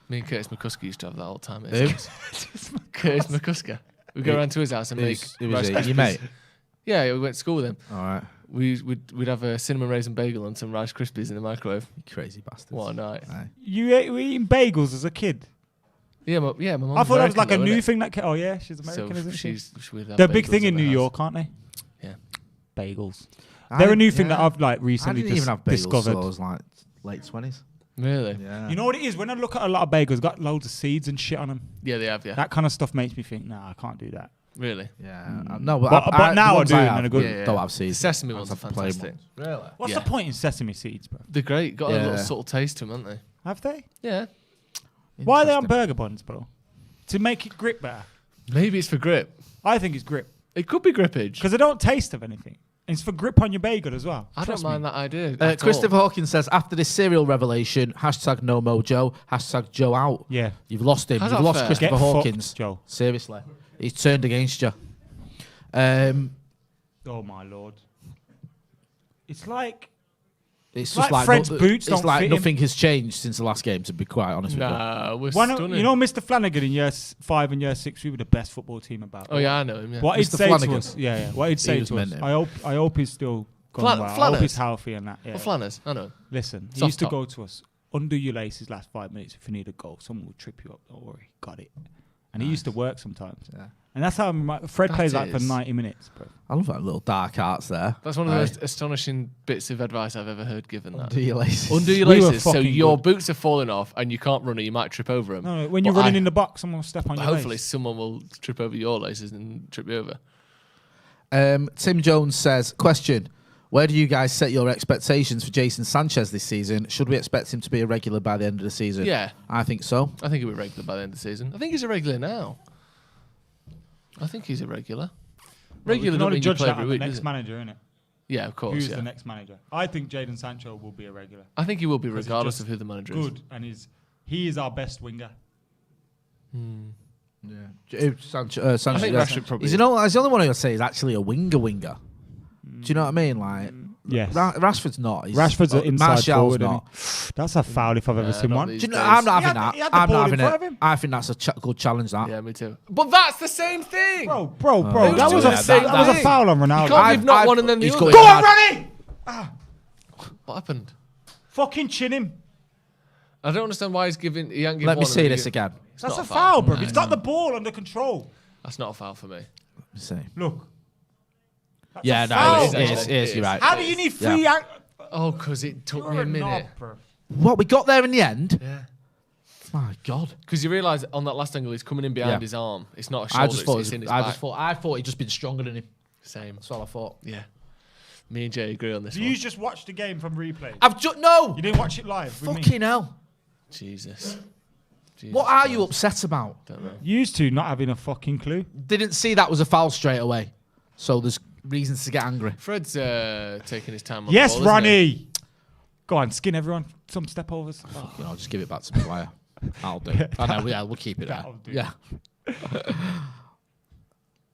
Me and Curtis McCusker used to have that all the time. Who? Curtis McCusker. We go around to his house and make Who was Rice it? Krispies. Your mate? Yeah, we went to school with him. All right. We'd have a cinnamon raisin bagel and some Rice Krispies in the microwave. You crazy bastards. What a night. Aye. You were eating bagels as a kid? Yeah, my mum. I thought that was like a new thing that came. Oh, yeah, she's American, So isn't she? we'd They're have a big bagels thing in the New house. York, aren't they? Yeah. Bagels. I They're a didn't- new thing that yeah. I've like I recently didn't even have bagels discovered. till I was like late 20s. Really? Yeah. You know what it is? When I look at a lot of bagels, got loads of seeds and shit on them. Yeah, they have. Yeah. That kind of stuff makes me think, nah, I can't do that. Really? Yeah. No, but, But now the I ones do, I and have they're good. Yeah, yeah. Don't have seeds. Sesame I ones just are have plain fantastic. ones. Really? What's Yeah. the point in sesame seeds, bro? They're great. Got a little Yeah. subtle taste to them, haven't they? Have they? Yeah. Why are they on Interesting. burger buns, bro? To make it grip better. Maybe it's for grip. I think it's grip. It could be grippage. Because they don't taste of anything. And it's for grip on your bagel as well. I Trust don't mind me. that idea. at all. Christopher Hawkins says, after this serial revelation, hashtag no mojo, hashtag Joe out. Yeah. You've lost him. How's You've that lost fair? Christopher Get Hawkins. fucked, Joe. Seriously. He's turned against you. Oh, my Lord. It's like... It's Like just like Fred's boots it's don't like fit him. nothing has changed since the last game, to be quite honest with you. Nah, we're One, stunning. you know, Mr. Flanagan in year 5 and year 6, we were the best football team about. Oh yeah, I know him. Yeah. What he'd Mr. say Flanagan. to us, what he'd say was to us. meant I hope he's still going well. I hope Flanners? he's healthy and that. Yeah. Well, Flanners, I know. Listen, he Soft used to top. go to us, undo your laces last 5 minutes if you need a goal. Someone will trip you up. Don't worry, got it. And he used to work sometimes. Yeah. And that's how Fred That plays like for is- 90 minutes, bro. I love that little dark arts there. That's one of the most astonishing bits of advice I've ever heard given. That. Do your laces. Undo your We were laces so fucking your good. boots are falling off and you can't run or you might trip over them. No, when you're running in the box, someone will step on your Hopefully lace. someone will trip over your laces and trip you over. Tim Jones says, question, where do you guys set your expectations for Jason Sanchez this season? Should we expect him to be a regular by the end of the season? Yeah. I think so. I think he'll be regular by the end of the season. I think he's a regular now. I think he's a regular. Regular you can doesn't only mean you judge play that every on the week, next does it? manager, innit? Yeah, of course. Who's yeah. the next manager? I think Jadon Sancho will be a regular. I think he will be 'Cause he's regardless just of who the manager is. Good, and he is our best winger. Yeah. Sanchez, I think Rashford probably he's is. the only one I'd say is actually a winger. Do you know what I mean? Like, Yes. Rashford's not. He's, Rashford's an inside Martial's forward, not. That's a foul if I've ever seen not one. these Do you know, days. I'm not He having had- that. he had the I'm ball not in having front it. of him. I think that's a good challenge. That. Yeah, me too. But that's the same thing. Bro, Oh, that was yeah, that was a thing. foul on Ronaldo. You can't give not one and then the he's other. got- Go on, Ronnie! What happened? Fucking chin him. I don't understand why he ain't given Let one me and see then this he- again. It's That's not a foul, bro. No, He's got the ball under control. That's not a foul for me. Let me see. Look. That's Yeah, a no, foul, it bro. is. You're right. How do you need three? Yeah. Oh, because it took me You're a minute. knob, bro. What, we got there in the end? Yeah. My God. Because you realise on that last angle, he's coming in behind Yeah. his arm. It's not a shoulder. I just thought it's in his I back. thought he'd just been stronger than him. Same. That's all I thought. Yeah. Me and Jay agree on this Do one. you just watch the game from replay? No. You didn't watch it live with me? Fucking hell. Jesus What are Christ. you upset about? Don't know. Used to not having a fucking clue. Didn't see that was a foul straight away. So there's reasons to get angry. Fred's taking his time on Yes, the ball, isn't he? Ronnie. Go on, skin everyone. Some step overs. You know, just give it back to Maguire. I'll do. I know, yeah, we'll keep it there. That'll do. Yeah.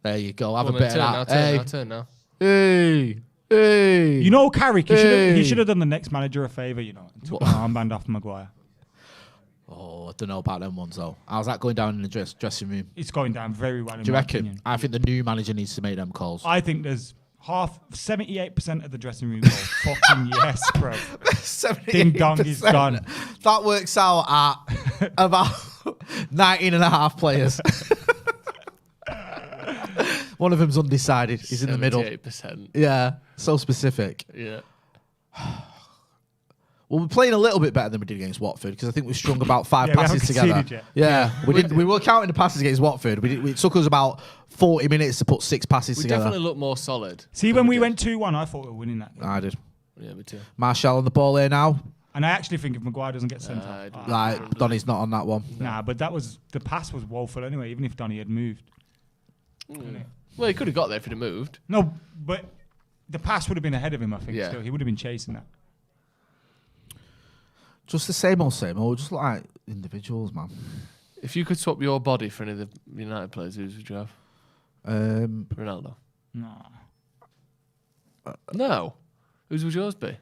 There you go. Have Come a on, bit of that. turn now. Hey. Hey. You know, Carrick, he Hey. should have done the next manager a favour, you know, and took an armband off Maguire. Oh, I don't know about them ones though. How's that going down in the dressing room? It's going down very well. Do you reckon? I think the new manager needs to make them calls. I think there's 78% of the dressing room go, fucking yes, bro. 78%. Ding dong is gone. That works out at about 19 and a half players. One of them's undecided. He's in the middle. 78%. Yeah, so specific. Yeah. Well, we're playing a little bit better than we did against Watford because I think we strung about 5 Yeah, we passes haven't together. conceded Yeah, we did. We were counting the passes against Watford. It took us about 40 minutes to put 6 passes We together. definitely look more solid. See, than when we did. went 2-1, I thought we were winning that. I did. Yeah, me too. Martial on the ball here now. And I actually think if Maguire doesn't get sent off. Right, Donny's not on that one. Nah, but the pass was woeful anyway, even if Donny had moved. Well, he could have got there if he'd have moved. No, but the pass would have been ahead of him, I think. Yeah. Still. He would have been chasing that. Just the same old, just like individuals, man. If you could swap your body for any of the United players, who would you have? Ronaldo. No. No. Whose would yours be?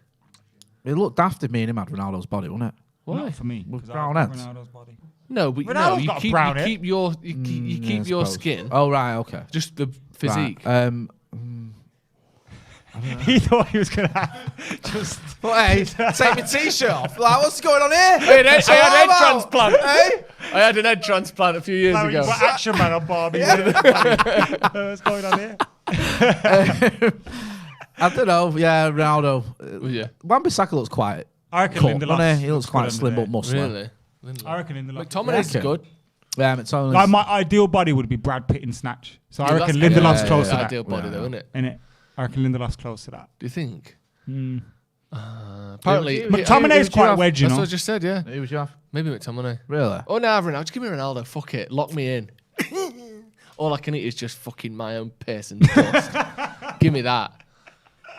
It looked daft if me and him had Ronaldo's body, wouldn't it? Why? Not for me. With 'cause I brown have heads. Ronaldo's body. No, but Ronaldo's you got a keep, brown you head. keep your your suppose. skin. Oh, right, okay. Just the physique. Right. He thought he was going to have just... But hey, take my t-shirt off. Like, what's going on here? I had What's an all head about? transplant. Hey? I had an head transplant a few years Like, ago. you've got Action Man on Barbie. What's going on here? I don't know. Yeah, Ronaldo. Yeah. Wan-Bissaka looks quite I reckon cut, Lindelof. doesn't he? He looks good quite under slim there. but muscular. Really? I reckon in the McTominay's Yeah. good. Yeah, McTominay's. Like my ideal body would be Brad Pitt in Snatch. So I Yeah, reckon that's- Lindelof's yeah, close to ideal that. body though, isn't it? Innit? I reckon Lindelof's close to that. Do you think? Mm. Apparently, McTominay's quite wedge, you That's know. what I just said. Yeah. Who would you have? Maybe McTominay. Really? Oh no, Ronaldo. Just give me Ronaldo. Fuck it. Lock me in. All I can eat is just fucking my own piss and dust. Give me that.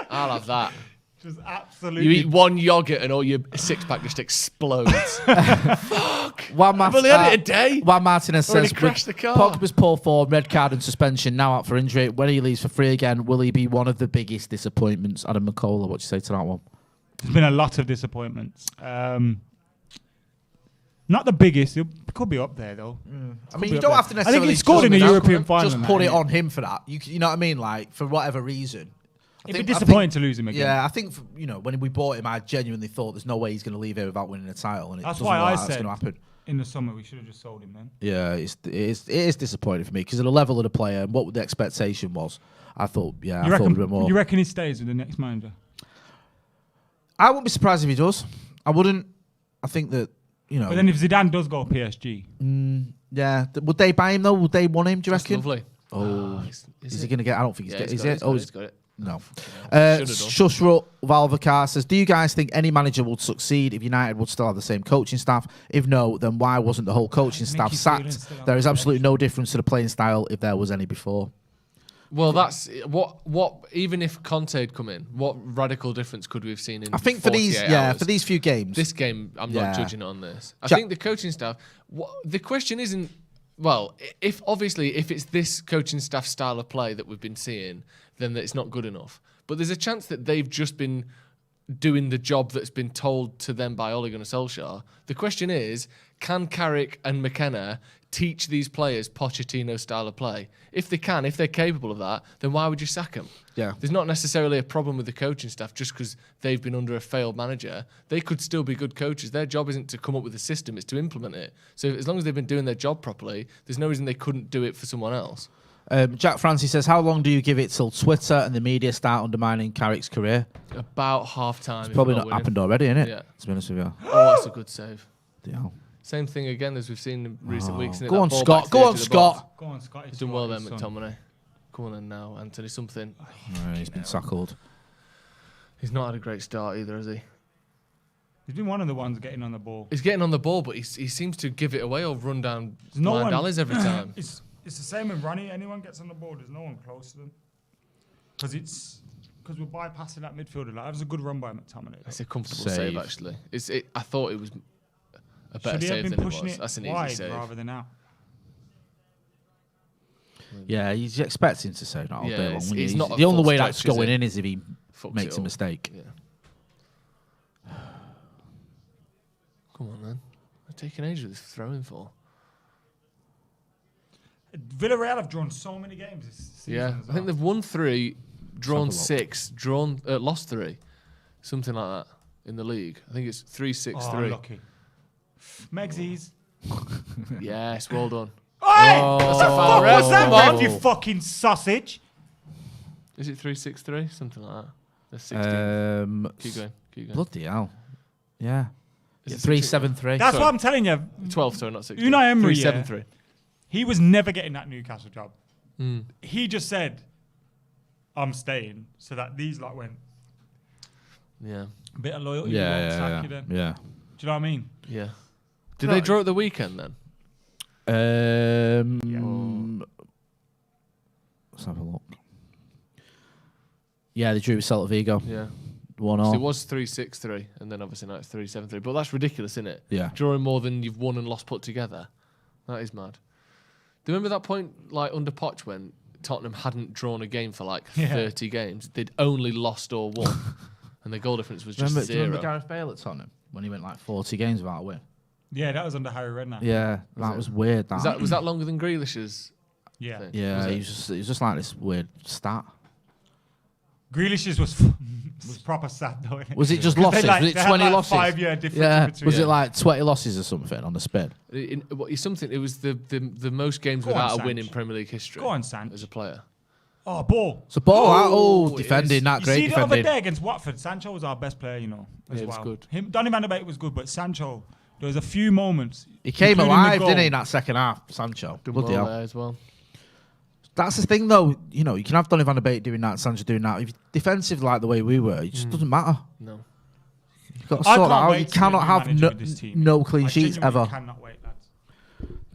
I'll have that. Just absolutely. You eat one yogurt and all your 6-pack just explodes. Fuck. I've only had it a day. Juan Martinez Already says, crashed the car. Pogba's poor form, red card and suspension, now out for injury. When he leaves for free again, will he be one of the biggest disappointments? Adam McKola, what do you say to that one? There's been a lot of disappointments. Not the biggest. It could be up there, though. I mean, you don't have to necessarily... I think he scored in the European final. Just put it on him for that. You know what I mean? Like, for whatever reason. It'd be disappointing to lose him again. Yeah, I think, when we bought him, I genuinely thought there's no way he's going to leave here without winning a title. And it That's doesn't why look I like that's said going to happen. in the summer we should have just sold him then. Yeah, it is disappointing for me because of the level of the player and what the expectation was. I thought, You I thought a bit more. You reckon he stays with the next manager? I wouldn't be surprised if he does. I wouldn't. I think that, But then if Zidane does go PSG, yeah, would they buy him though? Would they want him? Do you That's reckon? lovely. Oh, is he going to get? I don't think he's getting. Is got it? it, Oh, he's got it. no. Should've done. Shushro Valvakar says, do you guys think any manager would succeed if United would still have the same coaching staff? If no, then why wasn't the whole coaching staff Mickey Phelan's sacked? still on There the is bench. absolutely no difference to the playing style if there was any before. Well, that's what. Even if Conte had come in, what radical difference could we have seen in? I think for these, 48 hours? for these few games, This game, I'm Yeah. not judging it on this. I think the coaching staff. The question isn't. Well, if it's this coaching staff style of play that we've been seeing, then it's not good enough. But there's a chance that they've just been doing the job that's been told to them by Ole Gunnar Solskjaer. The question is, can Carrick and McKenna teach these players Pochettino style of play? If they can, if they're capable of that, then why would you sack them? Yeah. There's not necessarily a problem with the coaching staff just because they've been under a failed manager. They could still be good coaches. Their job isn't to come up with a system, it's to implement it. So as long as they've been doing their job properly, there's no reason they couldn't do it for someone else. Jack Francis says, how long do you give it till Twitter and the media start undermining Carrick's career? About half time. It's probably not happened already, innit? Yeah. To be honest with you. Oh, that's a good save. Yeah. Same thing again as we've seen in recent weeks. Isn't it? Go That on, ball Scott. back to Go the on, edge of the box. Scott. go on, Scott. He's done well then, McTominay. Come on then now, Anthony. Something. He's been tackled. He's not had a great start either, has he? He's been one of the ones getting on the ball. He's getting on the ball, but he seems to give it away or run down blind alleys every time. It's the same with Ronnie. Anyone gets on the ball, there's no one close to them. Because we're bypassing that midfielder. Like, that was a good run by McTominay. It's a comfortable save actually. I thought it was a better save than it was. That's an easy save. Rather than out. Yeah, he's expecting to save that all day long. He's not the only way stretch, that's going in is if he makes a mistake. Yeah. Come on, then. They're taking ages with this throwing for. Villarreal have drawn so many games this season. Yeah, I think they've won 3, drawn 6, lost 3, something like that in the league. I think it's 3-6-3. Oh, lucky. Megsies. Yes, well done. Oi! What the fuck was that, man, you fucking sausage? Is it 3-6-3? Something like that. There's 16. Keep going. Bloody hell. Yeah. 3-7-3. That's what I'm telling you. 12, sorry, not 16. Unai Emery, 3-7-3. He was never getting that Newcastle job. He just said, I'm staying, so that these lot went. Yeah. A bit of loyalty. Yeah. Do you Yeah. know what I mean? Yeah. Did they draw at the weekend then? Let's have a look. Yeah, they drew with Celta Vigo. Yeah. 1-0. So it was 3-6-3, and then obviously now it's 3-7-3. But that's ridiculous, isn't it? Yeah. Drawing more than you've won and lost put together. That is mad. Do you remember that point, like under Poch, when Tottenham hadn't drawn a game for like 30 games? They'd only lost or won, and the goal difference was just 0. Do you remember Gareth Bale at Tottenham when he went like 40 games without a win? Yeah, that was under Harry Redknapp. Yeah, that was weird. Was that longer than Grealish's? Yeah. Thing? Yeah, he was just like this weird stat. Grealish's was proper sad though. Was it just losses? Was it 20 losses? 5-year difference. Yeah. Between Was it like 20 losses or something on the spin? It was the most games without a win in Premier League history. Go on, Sanch. As a player. Oh, ball. It's a ball. Defending that, great defending. You see the defending. other day against Watford, Sancho was our best player, as well. Was good. Donny van de Beek was good, but Sancho, there was a few moments. He came alive, didn't he, in that second half, Sancho? Bloody hell. There as well. That's the thing, though. You can have Donny van de Beek doing that, Sancho doing that. If you're defensive like the way we were, it just doesn't matter. No. You've got to sort that out. You cannot have no clean sheets ever. Cannot wait, lads.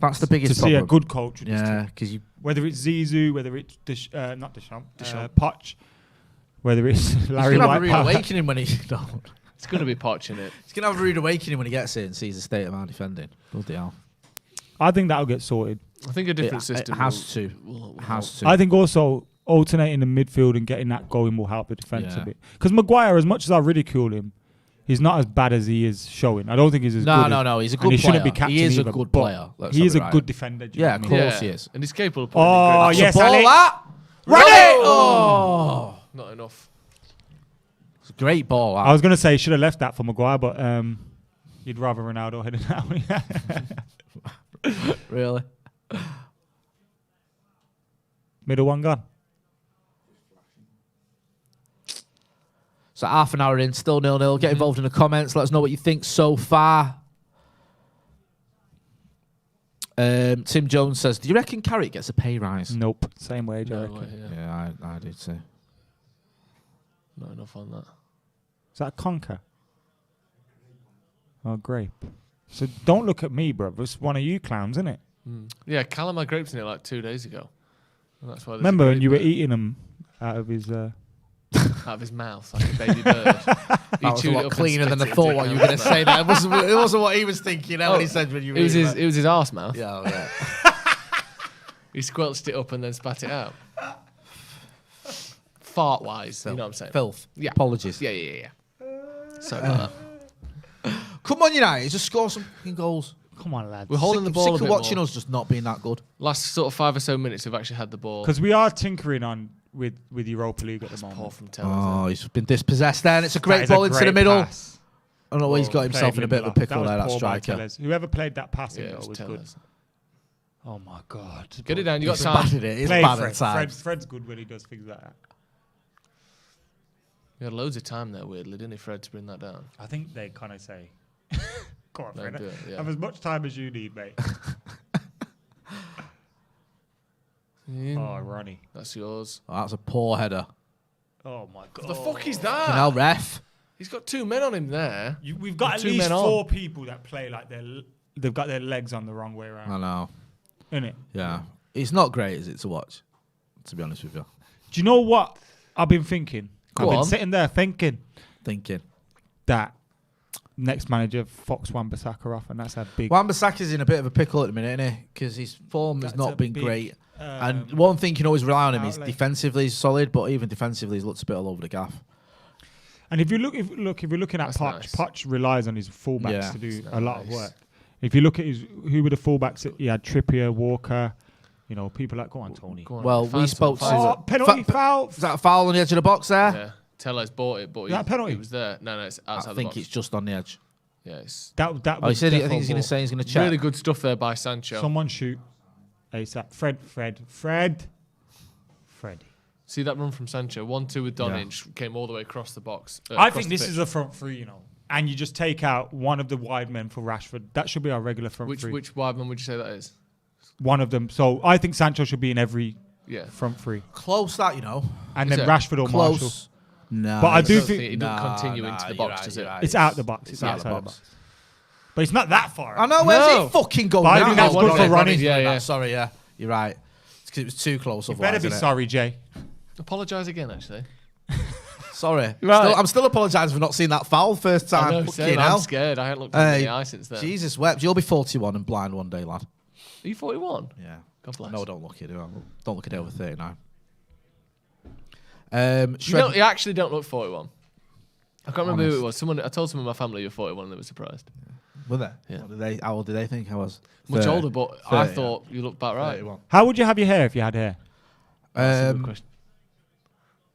That's the biggest problem. To see a good coach with this team. because whether it's Zizou, whether it's not Deschamps, Poch, whether it's Larry White. He's going to have a Whitepower. rude awakening when he... It's going to be Poch in it. He's going to have a rude awakening when he gets here and sees the state of our defending. Bloody hell. I think that'll get sorted. I think a different system has to. I think also alternating the midfield and getting that going will help the defence a bit. Because Maguire, as much as I ridicule him, he's not as bad as he is showing. I don't think he's as good. No. He's a good player. He shouldn't be player. captain He is either, a good but player. He is a good defender. Yeah, of course he is. And he's capable of putting Oh, in yes, ball Ali. that. Run it! Oh! Not enough. It's a great ball. That. I was going to say he should have left that for Maguire, but you'd rather Ronaldo hit it now. Really? Middle one gone. So half an hour in, still 0-0. Get involved in the comments. Let us know what you think so far. Tim Jones says, do you reckon Carrick gets a pay rise? Nope. Same wage, I reckon. Way, Yeah, I do too. Not enough on that. Is that Conker? Oh, grape. So don't look at me, bro. It's one of you clowns, isn't it? Yeah, Callum had grapes in it like 2 days ago. And that's why remember when you were eating them out of his... out of his mouth like a baby bird. That was a lot cleaner than I thought what you were going to say there. It wasn't what he was thinking when he said when you were It was his arse mouth. Yeah. He squelched it up and then spat it out. Fart wise, you know what I'm saying? Filth. Yeah. Apologies. Yeah. Sorry about that. Come on, United. Just score some fucking goals. Come on, lads. We're holding the ball sick a of bit watching more. us just not being that good. Last sort of 5 or so minutes, we've actually had the ball. Because we are tinkering on with Europa League at the moment. Poor from Taylor. He's been dispossessed there, and it's a That great is a ball into the great middle. pass. I don't know why he's got himself in a bit of a pickle there, that poor by striker. Tellez. Whoever played that passing Yeah, it goal was was good. Tellez. Oh my God. Get it down, you got It's time. bad, it is Play bad Fred. at times. Fred's good when he does things like that. You had loads of time there, weirdly, didn't he, Fred, to bring that down? I think they kind of say, "Go on, No, Fred. do it, yeah. Have as much time as you need, mate." Oh, Ronnie. That's yours. Oh, that's a poor header. Oh my god! The fuck is that? Now, ref. He's got 2 men on him there. We've got at Two least men on. 4 people that play like they've got their legs on the wrong way around. I know. Isn't it? Yeah. It's not great, is it, to watch? To be honest with you. Do you know what I've been thinking? Go I've on. been sitting there thinking That next manager fucks Wan-Bissaka off, and that's a big. Wan-Bissaka's in a bit of a pickle at the minute, isn't he? Because his form has That's not a big, big, great. And one thing you can always rely on him is defensively he's solid, but even defensively he's looked a bit all over the gaff. And if you're looking at That's Poch, nice. Poch relies on his fullbacks Yeah. to do That's a lot of nice. work. If you look at who were the fullbacks? He had Trippier, Walker, people like, go on, Tony. Go on, Well, find we some- spoke find Oh, some- penalty foul. Is that a foul on the edge of the box there? Yeah. Tellez bought it, but Is that a penalty? he was there. No, it's outside I the think box. it's just on the edge. Yeah, it's That Oh, he was said I defo think he's going ball. to say he's going to check. really good stuff there by Sancho. Someone shoot. ASAP. Fred. See that run from Sancho? 1-2 with Donich came all the way across the box. I across think the this pitch. is a front three, and you just take out one of the wide men for Rashford. That should be our regular front three. Which wide man would you say that is? One of them. So I think Sancho should be in every Yeah. front three, Close that, and Is then it? Rashford or Marshall. Close. No. But I do don't think it doesn't continue into the box, does it? it's out the box. It's outside the box. But it's not that far. I know, where's No. he fucking going But I now? think that's Oh, good Ronnie, for Ronnie. yeah. Sorry, yeah. You're right. It's 'cause it was too close You otherwise, better be isn't it? sorry, Jay. Apologise again, actually. Sorry. Right. I'm still apologising for not seeing that foul first I time. know, Fucking same, hell. I'm scared. I haven't looked in Hey, the eye since then. Jesus wept. You'll be 41 and blind one day, lad. Are you 41? Yeah. God bless. No, don't look at it. Don't look at it over 39. You actually don't look 41. I can't remember who it was. I told someone in my family you're 41 and they were surprised. Were they? Yeah. How old did they think I was? Much 30. older, but I 30, thought you looked about right. 31. How would you have your hair if you had hair? That's a good question.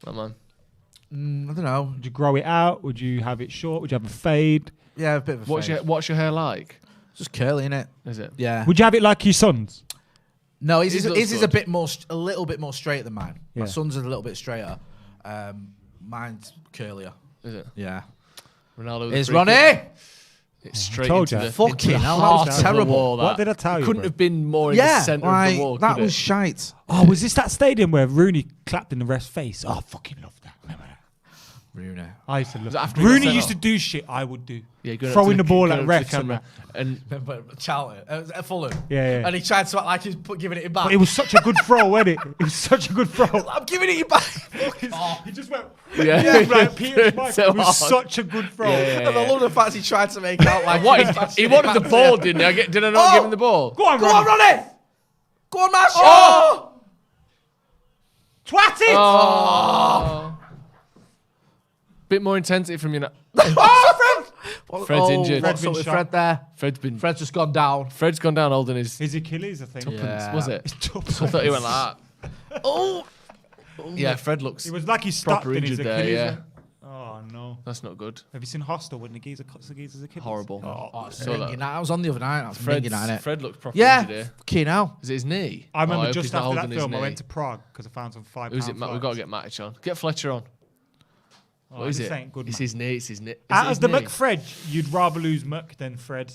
Well, man. I don't know. Would you grow it out? Would you have it short? Would you have a fade? Yeah, a bit of a fade. What's your hair like? Just curly, innit? Is it? Yeah. Would you have it like your son's? No, his His is looks a good. bit more, a little bit more straight than mine. My Yeah. son's is a little bit straighter. Mine's curlier. Is it? Yeah. Ronaldo. Here's with a free Ronnie. kick. It's straight told into you. the Fucking into the hell, that heart was of the terrible. wall, What that. did I tell you, Couldn't bro? have been more in the Yeah, centre of like, the wall. that could was it? shite. Oh, was this that stadium where Rooney clapped in the ref's face? Oh, I fucking love that. Remember that? Rooney. I used to love Was it that. after he got Rooney sent used off? to do shit I would do. Yeah, going up Throwing to the ball going at up to refs camera. and And Charlton, at Fulham. Yeah. And he tried to act like he was giving it back. But it was such a good throw, wasn't it? It was such a good throw. I'm giving it back. He just went, yeah, like Peter Schmeichel. So It was hard. such a good throw. Yeah. And I love the fact he tried to make out like What? he was He passing it wanted the back to ball, him. didn't I? Did I not give him the ball? Go on, Go on, Ronnie. Ronnie. Go on, Mash. Oh! Twat it! Oh. Bit more intensity from you now. Fred's injured. What's Fred's up been with shot. Fred there? Fred's just gone down. Fred's gone down holding his His Achilles, I think. Yeah. was it? His I thought he went like that. Oh! Yeah, Fred looks It was like he stopped proper in his injured there. Achilles. Yeah, Oh, no. that's not good. Have you seen Hostel when the geezer cuts the geezer's Achilles? Horrible. Oh, So that- I was on the other night. That's Fred, innit? Fred looked proper Yeah. injured here. Fucking hell. Is it his knee? I remember hope just he's not after that holding his film, I knee. went to Prague because I found some £5 Who's it? We've got to get Matic on. Get Fletcher on. What is this it? ain't good, It's man. his knee. It's his knee. Is Out it his of the knee? McFred, you'd rather lose Muck than Fred.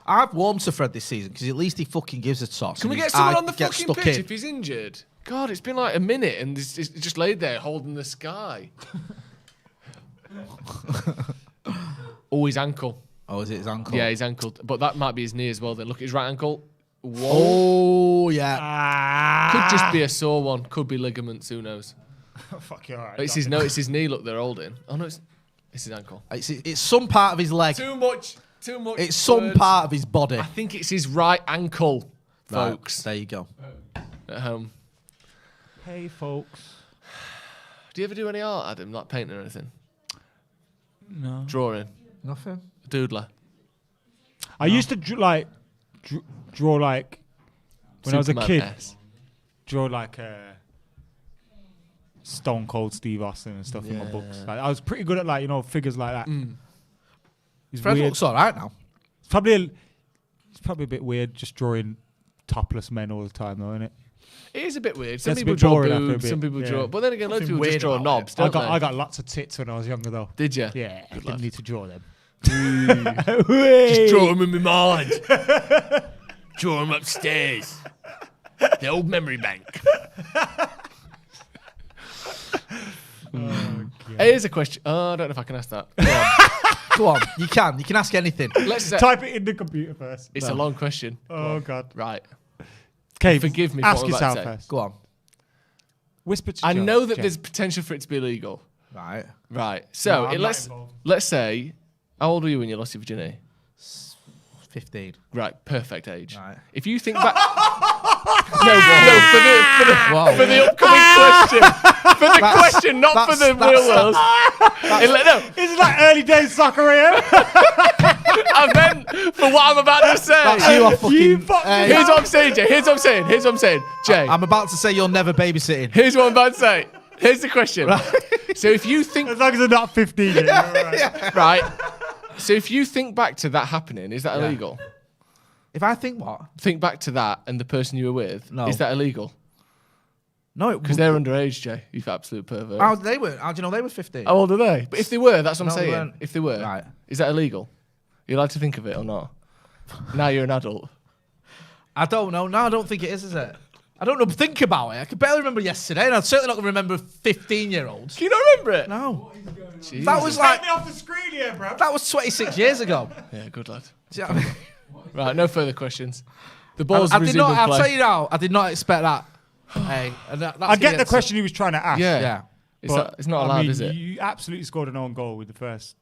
I've warmed to Fred this season because at least he fucking gives a toss. Can we and get his someone eye on the gets fucking stuck pitch in. if he's injured? God, it's been like a minute and he's just laid there holding the sky. Oh, his ankle. Oh, is it his ankle? Yeah, his ankle. But that might be his knee as well. Then look at his right ankle. Whoa. Oh, yeah. Could just be a sore one. Could be ligaments. Who knows? Fuck you, alright. It's his knee. Look, they're holding. Oh no, it's his ankle. It's some part of his leg. Too much. It's some words. part of his body. I think it's his right ankle, Right, folks. there you go. At home. Hey, folks. Do you ever do any art, Adam? Like painting or anything? No. Drawing? Nothing. Doodler? I used to draw like, when I was a Superman kid, S. draw like Stone Cold Steve Austin and stuff in my books. Like, I was pretty good at figures like that. It's Fred weird. looks all right now. It's probably a bit weird just drawing topless men all the time, though, isn't it? It is a bit weird. Some Gets a people bit draw boring after a boobs, bit, some people yeah. draw. But then again, loads of Nothing people just weird draw about knobs, it. don't they? I got lots of tits when I was younger, though. Did you? Yeah, I Good didn't lad. need to draw them. Just draw them in my mind. Draw them upstairs. The old memory bank. Here's a question. Oh, I don't know if I can ask that. Go on. You can ask anything. Let's Type it in the computer first. It's a long question. Oh, God. Right. Okay, Forgive me. ask for what I'm yourself about to say. first. Go on. Whisper to I Joe. know that Jay. there's potential for it to be illegal. Right. Right. So No, I'm not let's involved. say, how old were you when you lost your virginity? 15. Right. Perfect age. Right. If you think back. No, for the upcoming question. For the question, not for the real world. No, It's like early days soccer here. I meant for what I'm about to say. That's you off fucking... Here's what I'm saying, Jay. Here's what I'm saying. Jay. I'm about to say you're never babysitting. Here's what I'm about to say. Here's the question. So if you think... As long as they're not 15 yet, you're all right. Right. So if you think back to that happening, is that illegal? If I think what? Think back to that and the person you were with. No. Is that illegal? No, Because they're underage, Jay. You absolute pervert. How do you know they were 15? How old are they? But if they were, that's what No, I'm they saying. weren't. If they were, Right. is that illegal? Are you allowed to think of it or not? Now you're an adult. I don't know. No, I don't think it is it? I don't know. Think about it. I can barely remember yesterday, and I'm certainly not going to remember 15-year-olds. Can you not remember it? No. Jesus. That was Get like... me off the screen here, bro. That was 26 years ago. Yeah, good lad. Do you know what I mean? Right, no further questions. The ball's I did resuming not. I'll play. tell you now. I did not expect that. Hey, and that's I get the against- question he was trying to ask. Yeah. Yeah. It's not I allowed, mean, is it? You absolutely scored an own goal with the first.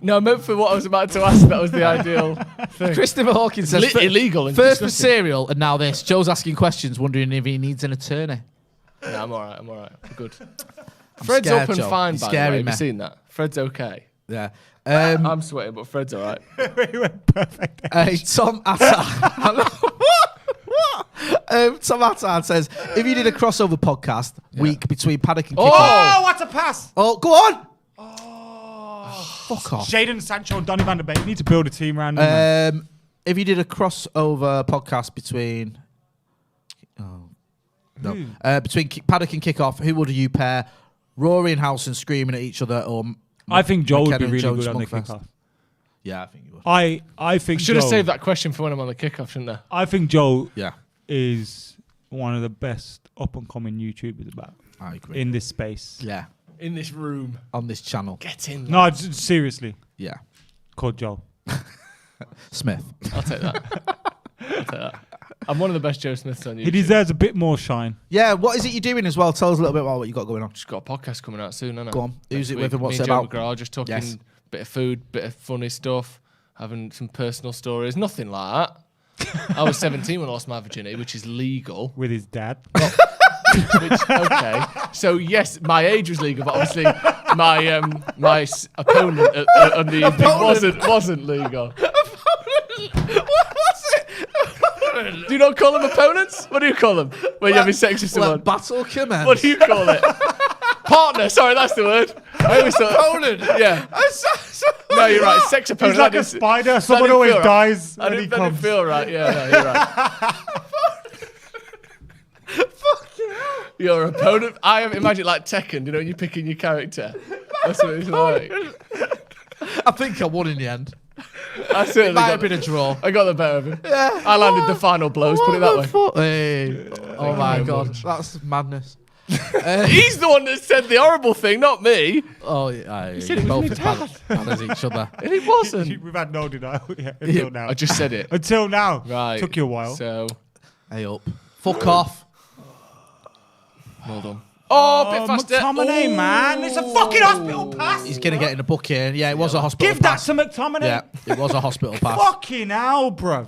No, I meant for what I was about to ask. That was the ideal thing. Christopher Hawkins says Illegal and first the disgusting. cereal, and now this. Joe's asking questions, wondering if he needs an attorney. No, I'm all right. I'm good. Fred's scared, up and Joe. fine, He's by the way. scaring Have me. you seen that? Fred's okay. Yeah. I'm sweating, but Fred's all right. He went perfect. Tom Attard. Tom Attard says, if you did a crossover podcast week between Paddock and Kickoff. Oh, what a pass! Oh, go on! Fuck off. Jadon Sancho and Donny van der Beek. You need to build a team around him. If you did a crossover podcast between... Oh, no. Between Paddock and Kickoff, who would you pair? Rory and Howson screaming at each other, or... I think Joel would be McKenna and really Joe good on the Smugfest? kickoff. Yeah, I think you would. I think Should have Joel, saved that question for when I'm on the kickoff, shouldn't I? I think Joel Yeah, is one of the best up and coming YouTubers about I agree. in this space. Yeah, In this room. on this channel. Get in. No, seriously, Yeah. called Joel. Smith. I'll take that. I'm one of the best Joe Smiths on YouTube. He deserves a bit more shine. Yeah, what is it you're doing as well? Tell us a little bit about what you got going on. Just got a podcast coming out soon, haven't I? Go on. Who's Next it week. with and what's Me it and about? Joe McGraw just talking Yes. bit of food, bit of funny stuff, having some personal stories. Nothing like that. I was 17 when I lost my virginity, which is legal. With his dad. Okay. So yes, my age was legal, but obviously my opponent on the evening wasn't legal. Do you not call them opponents? What do you call them when you're having sex with someone? Battle commence. What do you call it? Partner. Sorry, that's the word. I always thought Opponent. Yeah. No, you're right. Sex opponent. He's like That a didn't- spider. that Someone didn't always feel right. dies That when he didn't comes. feel right. Yeah, no, you're right. Your opponent. I imagine like Tekken. You know, when you're picking your character. That's what it's like. I think I won in the end. I certainly Might got have been a draw. I got the better of him. Yeah. I landed the final blows. Put it that way. Hey. Oh you my very god, much. that's madness. He's the one that said the horrible thing, not me. Oh, yeah. said it was Both me, as bad as each other. And it wasn't. We've had no denial yet until now. I just said it. Until now. Right. Took you a while. So, Hey up. Fuck off. well done. Oh, a bit faster. McTominay, Ooh. man. It's a fucking hospital pass. He's going to get in the booking. Yeah, it was a hospital Give that pass. to McTominay. Yeah, it was a hospital pass. Fucking hell, bruv.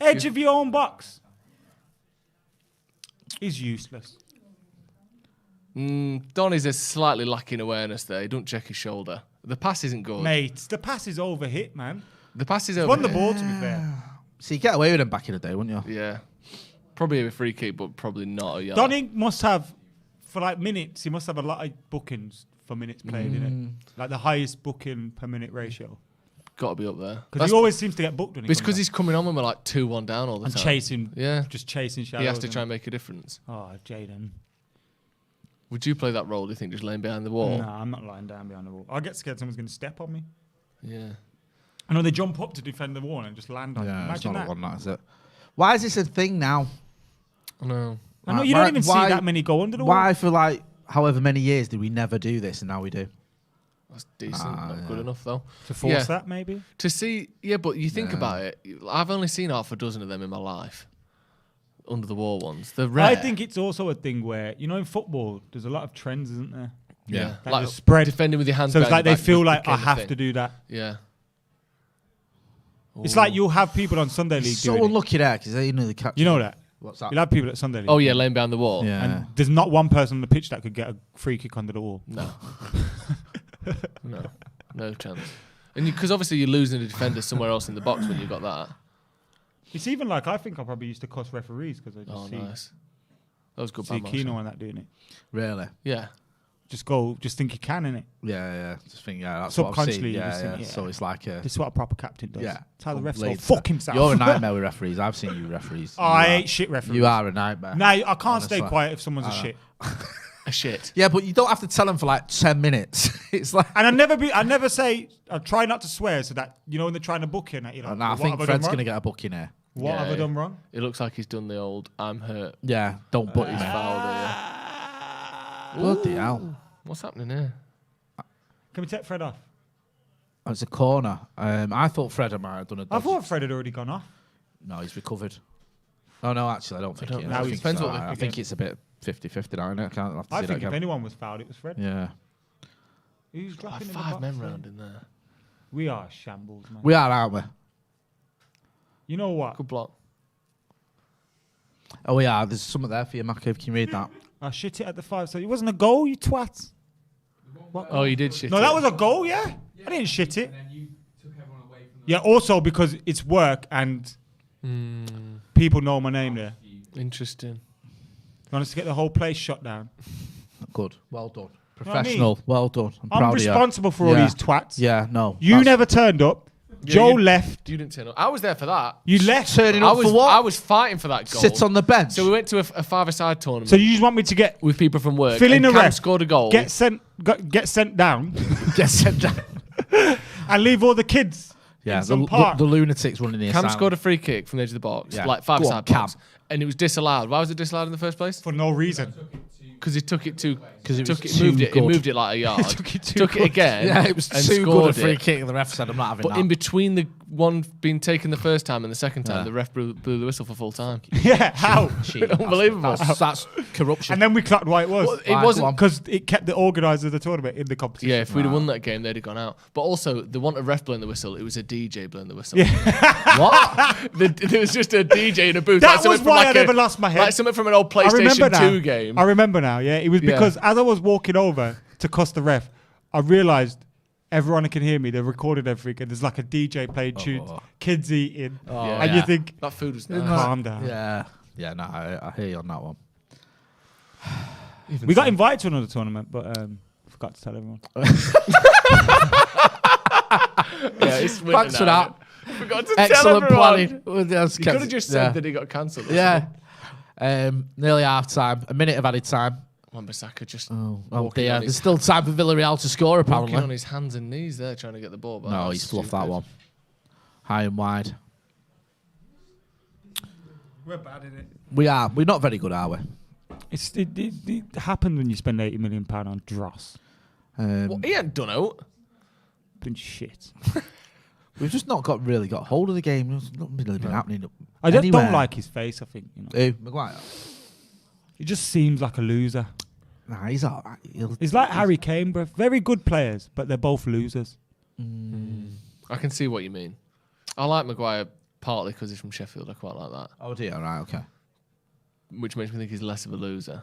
Edge of your own box. He's useless. Donny's is slightly lacking awareness there. He don't check his shoulder. The pass isn't good. Mate, the pass is overhit, man. The pass is He's over. won the ball, to be fair. So you get away with him back in the day, wouldn't you? Yeah. Probably a free kick, but probably not a yellow. Donny must have, for like minutes, he must have a lot of bookings for minutes played, innit? Like the highest booking per minute ratio. Got to be up there. Because he always seems to get booked when he It's comes because on. he's coming on when we're like 2-1 down all the And time. chasing, Yeah. just chasing shadows. He has to and- try and make a difference. Oh, Jaden. Would you play that role, do you think, just laying behind the wall? No, I'm not lying down behind the wall. I get scared someone's going to step on me. Yeah. I know they jump up to defend the wall and just land on you. Yeah, it's Imagine not that. a one, that is it? Why is this a thing now? I know. I know you don't even see Why- that many go under the wall. Why for like however many years did we never do this, and now we do. That's decent. Not good enough, though. To force that, maybe? To see, but you think about it. I've only seen half a dozen of them in my life. Under the wall ones. They're rare. I think it's also a thing where, in football, there's a lot of trends, isn't there? Yeah. Like the spread. Defending with your hands So it's behind like your they back feel was like I became a have thing. to do that. Yeah. It's like you'll have people on Sunday League So doing unlucky there because they nearly catch. You know that? What's that? You'll have people at Sunday League. Oh, yeah, laying behind the wall. Yeah. And there's not one person on the pitch that could get a free kick under the wall. No. No chance. And because obviously you're losing a defender somewhere else in the box when you've got that. It's even like I think I probably used to cost referees because I just see nice. That was good. see Keno on that doing it. Really? Yeah. Just think you can, innit? Yeah. Just think, that's what I've Subconsciously, seen. you just Yeah. think, So it's like this is what a proper captain does. Yeah. That's how the refs go Complete. fuck himself. You're a nightmare with referees. I've seen you referees. Oh, I hate shit referees. You are a nightmare. No, I can't Honestly. stay quiet if someone's a shit. A shit. Yeah, but you don't have to tell them for like 10 minutes. It's like, And I never say. I try not to swear so that when they're trying to book in. no, I think Fred's going to get a booking here. What have I done wrong? It looks like he's done the old "I'm hurt." Yeah, don't book He's me. fouled here. Bloody hell. What's happening here? Can we take Fred off? Oh, it's a corner. I thought Fred might have done a I dodgy. thought Fred had already gone off. No, he's recovered. Oh, no, actually, I don't think don't he know. is. It depends what I think it's a bit 50-50 now, isn't it? I can't have to I see think that if again. anyone was fouled, it was Fred. Yeah. Who's dropping in the 5 box men then? round in there. We are shambles, man. We are, aren't we? You know what? Good block. Oh, we are. There's something there for you, Mackie. Can you read that? I shit it at the 5. So it wasn't a goal, you twat. Oh, you did shit. No, that was a goal, yeah? I didn't shit it. Yeah, also because it's work and people know my name there. Interesting. You want us to get the whole place shut down? Good. Well done. what I Professional. mean? Well done. I'm I'm proud of you. responsible for all Yeah. these twats. Yeah, no. You that's- never turned up. Yeah, Joe you- left. You didn't turn up. I was there for that. You left. Turning I up was, for what? I was fighting for that goal. Sit on the bench. So we went to a five-a-side tournament. So you just want me to get with people from work. fill in and a Cam ref, scored a goal. get sent down, Get sent down. and leave all the kids Yeah, in some park. the lunatics running the Cam asylum. scored a free kick from the edge of the box, Yeah. like Go on, five-a-side Cam. box, and it was disallowed. Why was it disallowed in the first place? For no reason. Because he took it too. Because it was took it, too moved it. He good. moved it like a yard. Took it too took good. it again. Yeah, it was and too good a scored free it. kick, and the ref said, I'm not having But that. in between the one being taken the first time and the second time, Yeah. the ref blew the whistle for full time. Yeah, how? Cheat. Unbelievable. That's corruption. And then we clocked why it was. Well, it Right, wasn't go on. Because it kept the organiser of the tournament in the competition. Yeah, if we'd have won that game, they'd have gone out. But also, the one a ref blowing the whistle, it was a DJ blowing the whistle. What? There was just a DJ in a booth. That something was from why like I never lost my head. Like something from an old I remember PlayStation now. 2 game. I remember now, yeah. It was Yeah. because as I was walking over to cuss the ref, I realised everyone can hear me. They recorded everything. And there's like a DJ playing tunes, kids eating. Yeah. And you think, That food was nice. calm down. Yeah. Yeah, no, I hear you on that one. Even We got so. invited to another tournament, but forgot to tell everyone. Yeah, it's winter Thanks for now, that. Forgot to tell Excellent everyone. planning. Well, that's You could kept- have just said that he got cancelled. or Yeah. Nearly half time. A minute of added time. something. Wan-Bissaka just Oh walking dear. on There's his- still time for Villarreal to score, walking apparently. on his hands and knees there trying to get the ball back. No, That's he's fluffed stupid. that one. High and wide. We're bad in it. We are. We're not very good, are we? It happened when you spend £80 million on dross. Well, he hadn't done out. Been shit. We've just not really got hold of the game. It's not really been happening. I just anywhere. don't like his face, I think. Who? Maguire? He just seems like a loser. Nah, he's all right. He's like Harry Kane, bro. Very good players, but they're both losers. I can see what you mean. I like Maguire partly because he's from Sheffield. I quite like that, Oh dear, right, okay. which makes me think he's less of a loser.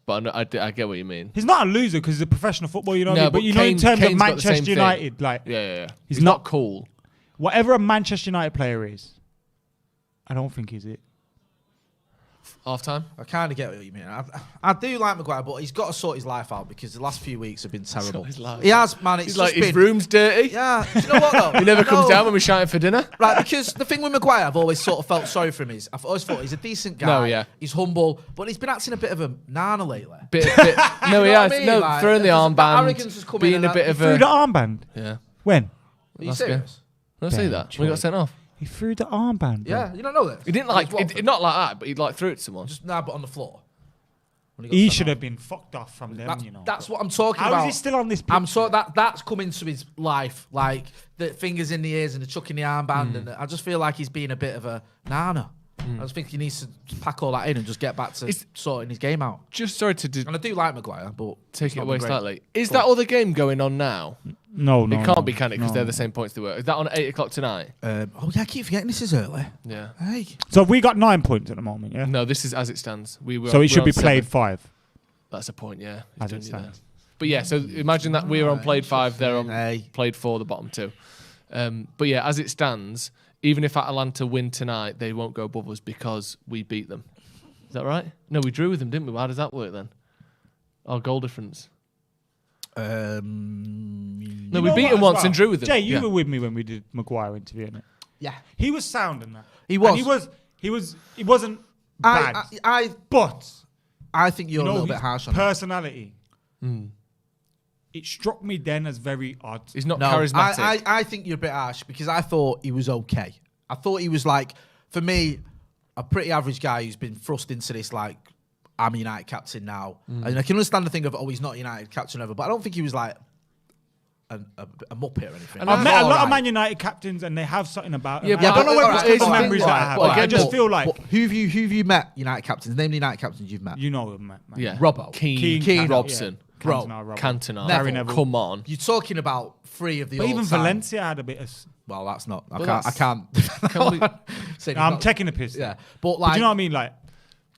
But I get what you mean. He's not a loser because he's a professional footballer, you know what I No, mean? But but you know, in Kane's terms of got the same Manchester thing. United, like, Yeah. He's He's not- not cool. whatever a Manchester United player is, I don't think he's it. Half time. I kind of get what you mean. I do like Maguire, but he's got to sort his life out because the last few weeks have been terrible. his life He has, man. It's He's just like his been, room's dirty. Yeah, do you know what though? He never comes No. down when we're shouting for dinner. Right, because the thing with Maguire, I've always sort of felt sorry for him. I've always thought he's a decent guy. No, yeah. He's humble, but he's been acting a bit of a nana lately. No, You he know what I has. mean? No, Like, throwing the there's- the armband, arrogance has come in being and a that- bit of Threw a. the armband? Yeah. When? Are you Last serious? Did I see that? We got sent off. He threw the armband. bro. Yeah, you don't know this? He didn't like it, not like that, but he like threw it to someone. Just nah, but on the floor. He should have been fucked off from them, That's what I'm talking about. How is he still on this pitch? I'm sorry, that's come into his life, like the fingers in the ears and the chuck in the armband, and I just feel like he's being a bit of a nana. I just think he needs to pack all that in and just get back to sorting his game out. Just sorry to and I do like Maguire, but take it away slightly. Is that other game going on now? No, it can't be, can it? Because they're the same points they were. Is that on 8 o'clock tonight? I keep forgetting this is early. Yeah. Hey. So we got 9 points at the moment, yeah? No, this is as it stands. So it should be played 5. That's a point, yeah. As it stands. But yeah, so imagine that we're on played 5, they're on played 4, the bottom 2. But yeah, as it stands, even if Atalanta win tonight, they won't go above us because we beat them. Is that right? No, we drew with them, didn't we? How does that work then? Our goal difference. No, we beat them once and drew with them. Jay, you were with me when we did Maguire interview, innit? Yeah. He was sound in that. He was. And he wasn't bad. But I think you're a little bit harsh on personality. It struck me then as very odd. He's not charismatic. I think you're a bit harsh because I thought he was okay. I thought he was like, for me, a pretty average guy who's been thrust into this, like, I'm a United captain now. And I can understand the thing of, he's not United captain ever, but I don't think he was like a muppet or anything. I've met a lot of Man United captains and they have something about them. Yeah, I don't know whether it's the memories that I have. But I just feel like... Who've you met United captains? Name the United captains you've met. You know them, man. Yeah. Robbo. Keane Robson. Yeah. Bro, Cantona. Come on. You're talking about 3 of the But old even time. Valencia had a bit of... Well, that's not... I Well, can't... I'm taking a piss. Yeah. But like... Do you know what I mean? Like...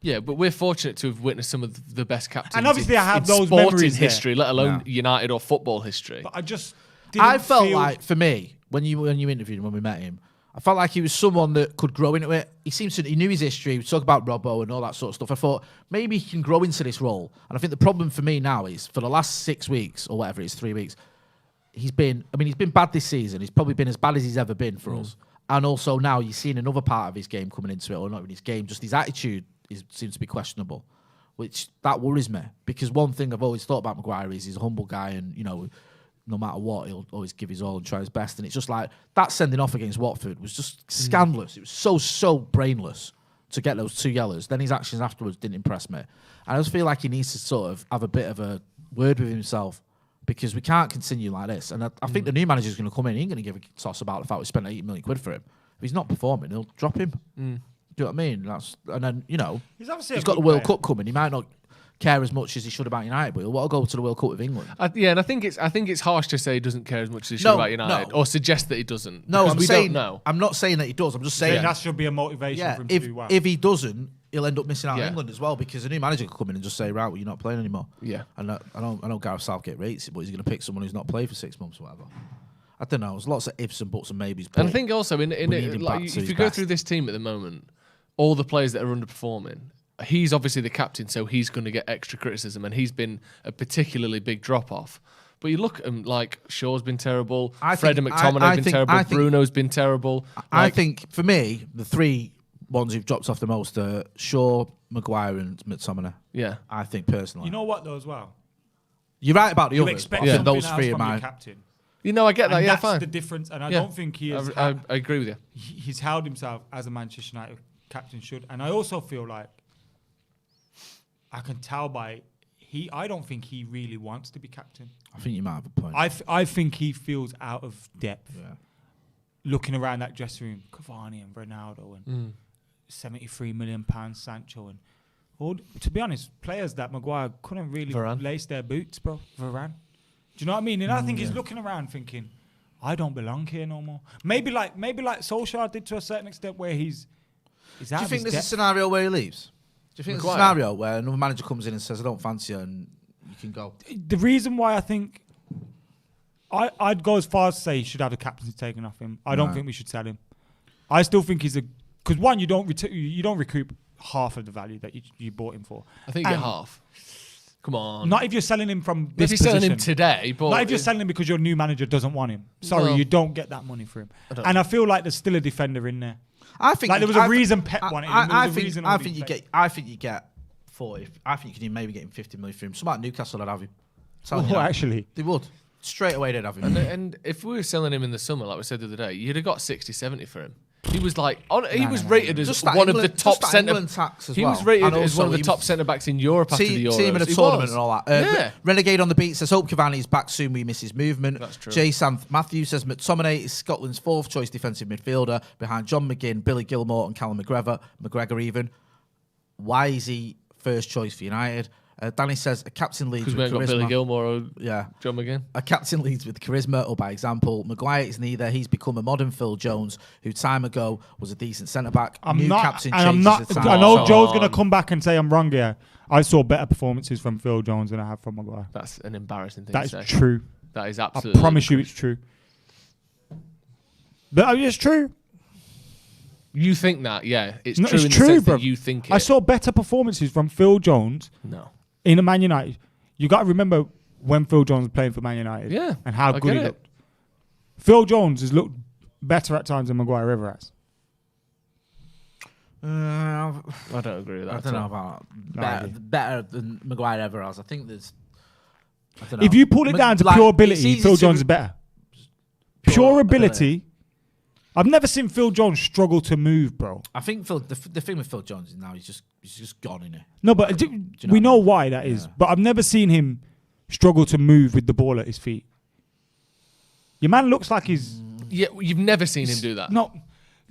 Yeah, but we're fortunate to have witnessed some of the best captains and obviously in, I have in those sporting memories history, let alone United or football history. But I just I felt like, for me, when you interviewed him, when we met him, I felt like he was someone that could grow into it. He knew his history. We talk about Robbo and all that sort of stuff. I thought maybe he can grow into this role. And I think the problem for me now is for the last 6 weeks or whatever it is, 3 weeks, he's been bad this season. He's probably been as bad as he's ever been for us. And also now you're seeing another part of his game coming into it, or not even his game, just his attitude seems to be questionable, which that worries me. Because one thing I've always thought about Maguire is he's a humble guy and, no matter what, he'll always give his all and try his best. And it's just like that sending off against Watford was just scandalous. It was so brainless to get those 2 yellows. Then his actions afterwards didn't impress me. And I just feel like he needs to sort of have a bit of a word with himself because we can't continue like this. And I think the new manager's going to come in. He ain't going to give a toss about the fact we spent 80 million quid for him. If he's not performing, he'll drop him. Do you know what I mean? And then, he's got the World Cup coming. He might not care as much as he should about United, but he'll want to go to the World Cup with England. And I think it's harsh to say he doesn't care as much as he should about United, or suggest that he doesn't. No, don't know. I'm not saying that he does. I'm just saying that should be a motivation for him to do well. If he doesn't, he'll end up missing out on England as well because a new manager could come in and just say, right, well, you're not playing anymore. Yeah, and I know Gareth Southgate rates it, but he's going to pick someone who's not played for 6 months or whatever. I don't know. There's lots of ifs and buts and maybes. And I think also if you go through this team at the moment, all the players that are underperforming. He's obviously the captain, so he's going to get extra criticism, and he's been a particularly big drop-off. But you look at him, like Shaw's been terrible, Fred and McTominay have been terrible, Bruno's been terrible. I think, for me, the 3 ones who've dropped off the most are Shaw, Maguire and McTominay. Yeah. I think, personally. You know what, though, as well? You're right about the you others. Expect something those else 3 are from your mine. Captain. I get that, and that's fine. the difference, and I don't think he is. I agree with you. He's held himself as a Manchester United captain should. And I also feel like I can tell by I don't think he really wants to be captain. I think you might have a point. I think he feels out of depth. Yeah. Looking around that dressing room, Cavani and Ronaldo and £73 million Sancho and all. To be honest, players that Maguire couldn't really lace their boots, bro. Varane. Do you know what I mean? And I think he's looking around thinking, I don't belong here no more. Maybe like Solskjaer did to a certain extent where he's out. Do you think there's a scenario where he leaves? Do you think there's a scenario where another manager comes in and says, I don't fancy you and you can go? The reason why I think I'd go as far as to say he should have the captaincy taken off him. I don't think we should sell him. I still think he's because one, you don't recoup half of the value that you bought him for. I think you get half. Come on. Not if you're selling him from this position. If you're selling him today. But not if you're selling him because your new manager doesn't want him. Sorry, you don't get that money for him. I feel like there's still a defender in there. I think there was a reason Pep wanted him. I think you get 40. I think you can maybe get him 50 million for him. Some like Newcastle would have him. Actually, they would. Straight away they'd have him. And if we were selling him in the summer, like we said the other day, you'd have got 60, 70 for him. He was rated as one of the top centre backs as He well. was rated And as one of also the top centre backs in Europe after the Euros. Team in a He tournament was. and all that. Renegade on the beat says, hope Cavani is back soon. We miss his movement. That's true. Jay Santh Matthews says, McTominay is Scotland's fourth choice defensive midfielder behind John McGinn, Billy Gilmore, and Callum McGregor even. Why is he first choice for United? Danny says a captain leads with charisma. Because we ain't got Billy Gilmore or John McGinn. A captain leads with charisma, or by example. Maguire is neither. He's become a modern Phil Jones, who time ago was a decent centre back. I know Joe's going to come back and say I'm wrong here. I saw better performances from Phil Jones than I have from Maguire. That's an embarrassing thing. That's to say. true. That is absolutely. I promise you, it's true. But it's true. You think that? Yeah, it's No, true. it's in true, the sense bro. that you think it. I saw better performances from Phil Jones. No. In a Man United. You got to remember when Phil Jones was playing for Man United. Yeah, and how I good he get it. looked. Phil Jones has looked better at times than Maguire ever has. I don't agree with that. I don't know about better than Maguire ever has. I think there's. I don't know. If you pull it down to pure ability, Phil Jones is better. Pure ability. I've never seen Phil Jones struggle to move, bro. I think the thing with Phil Jones is now he's just gone in it. No, but we know why that is. But I've never seen him struggle to move with the ball at his feet. Your man looks like he's. Yeah, you've never seen him do that. No,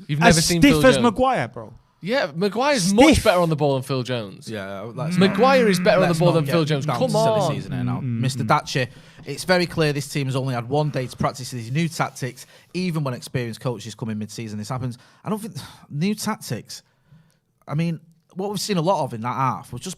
you've never seen stiff Phil as Jones. Maguire, bro. Yeah, Maguire's much better on the ball than Phil Jones. Yeah, Maguire is better on the ball than Phil Jones. Come on, season here now. Mr. Datcher, it's very clear this team has only had one day to practice these new tactics, even when experienced coaches come in mid-season. This happens. I don't think new tactics. I mean, what we've seen a lot of in that half was just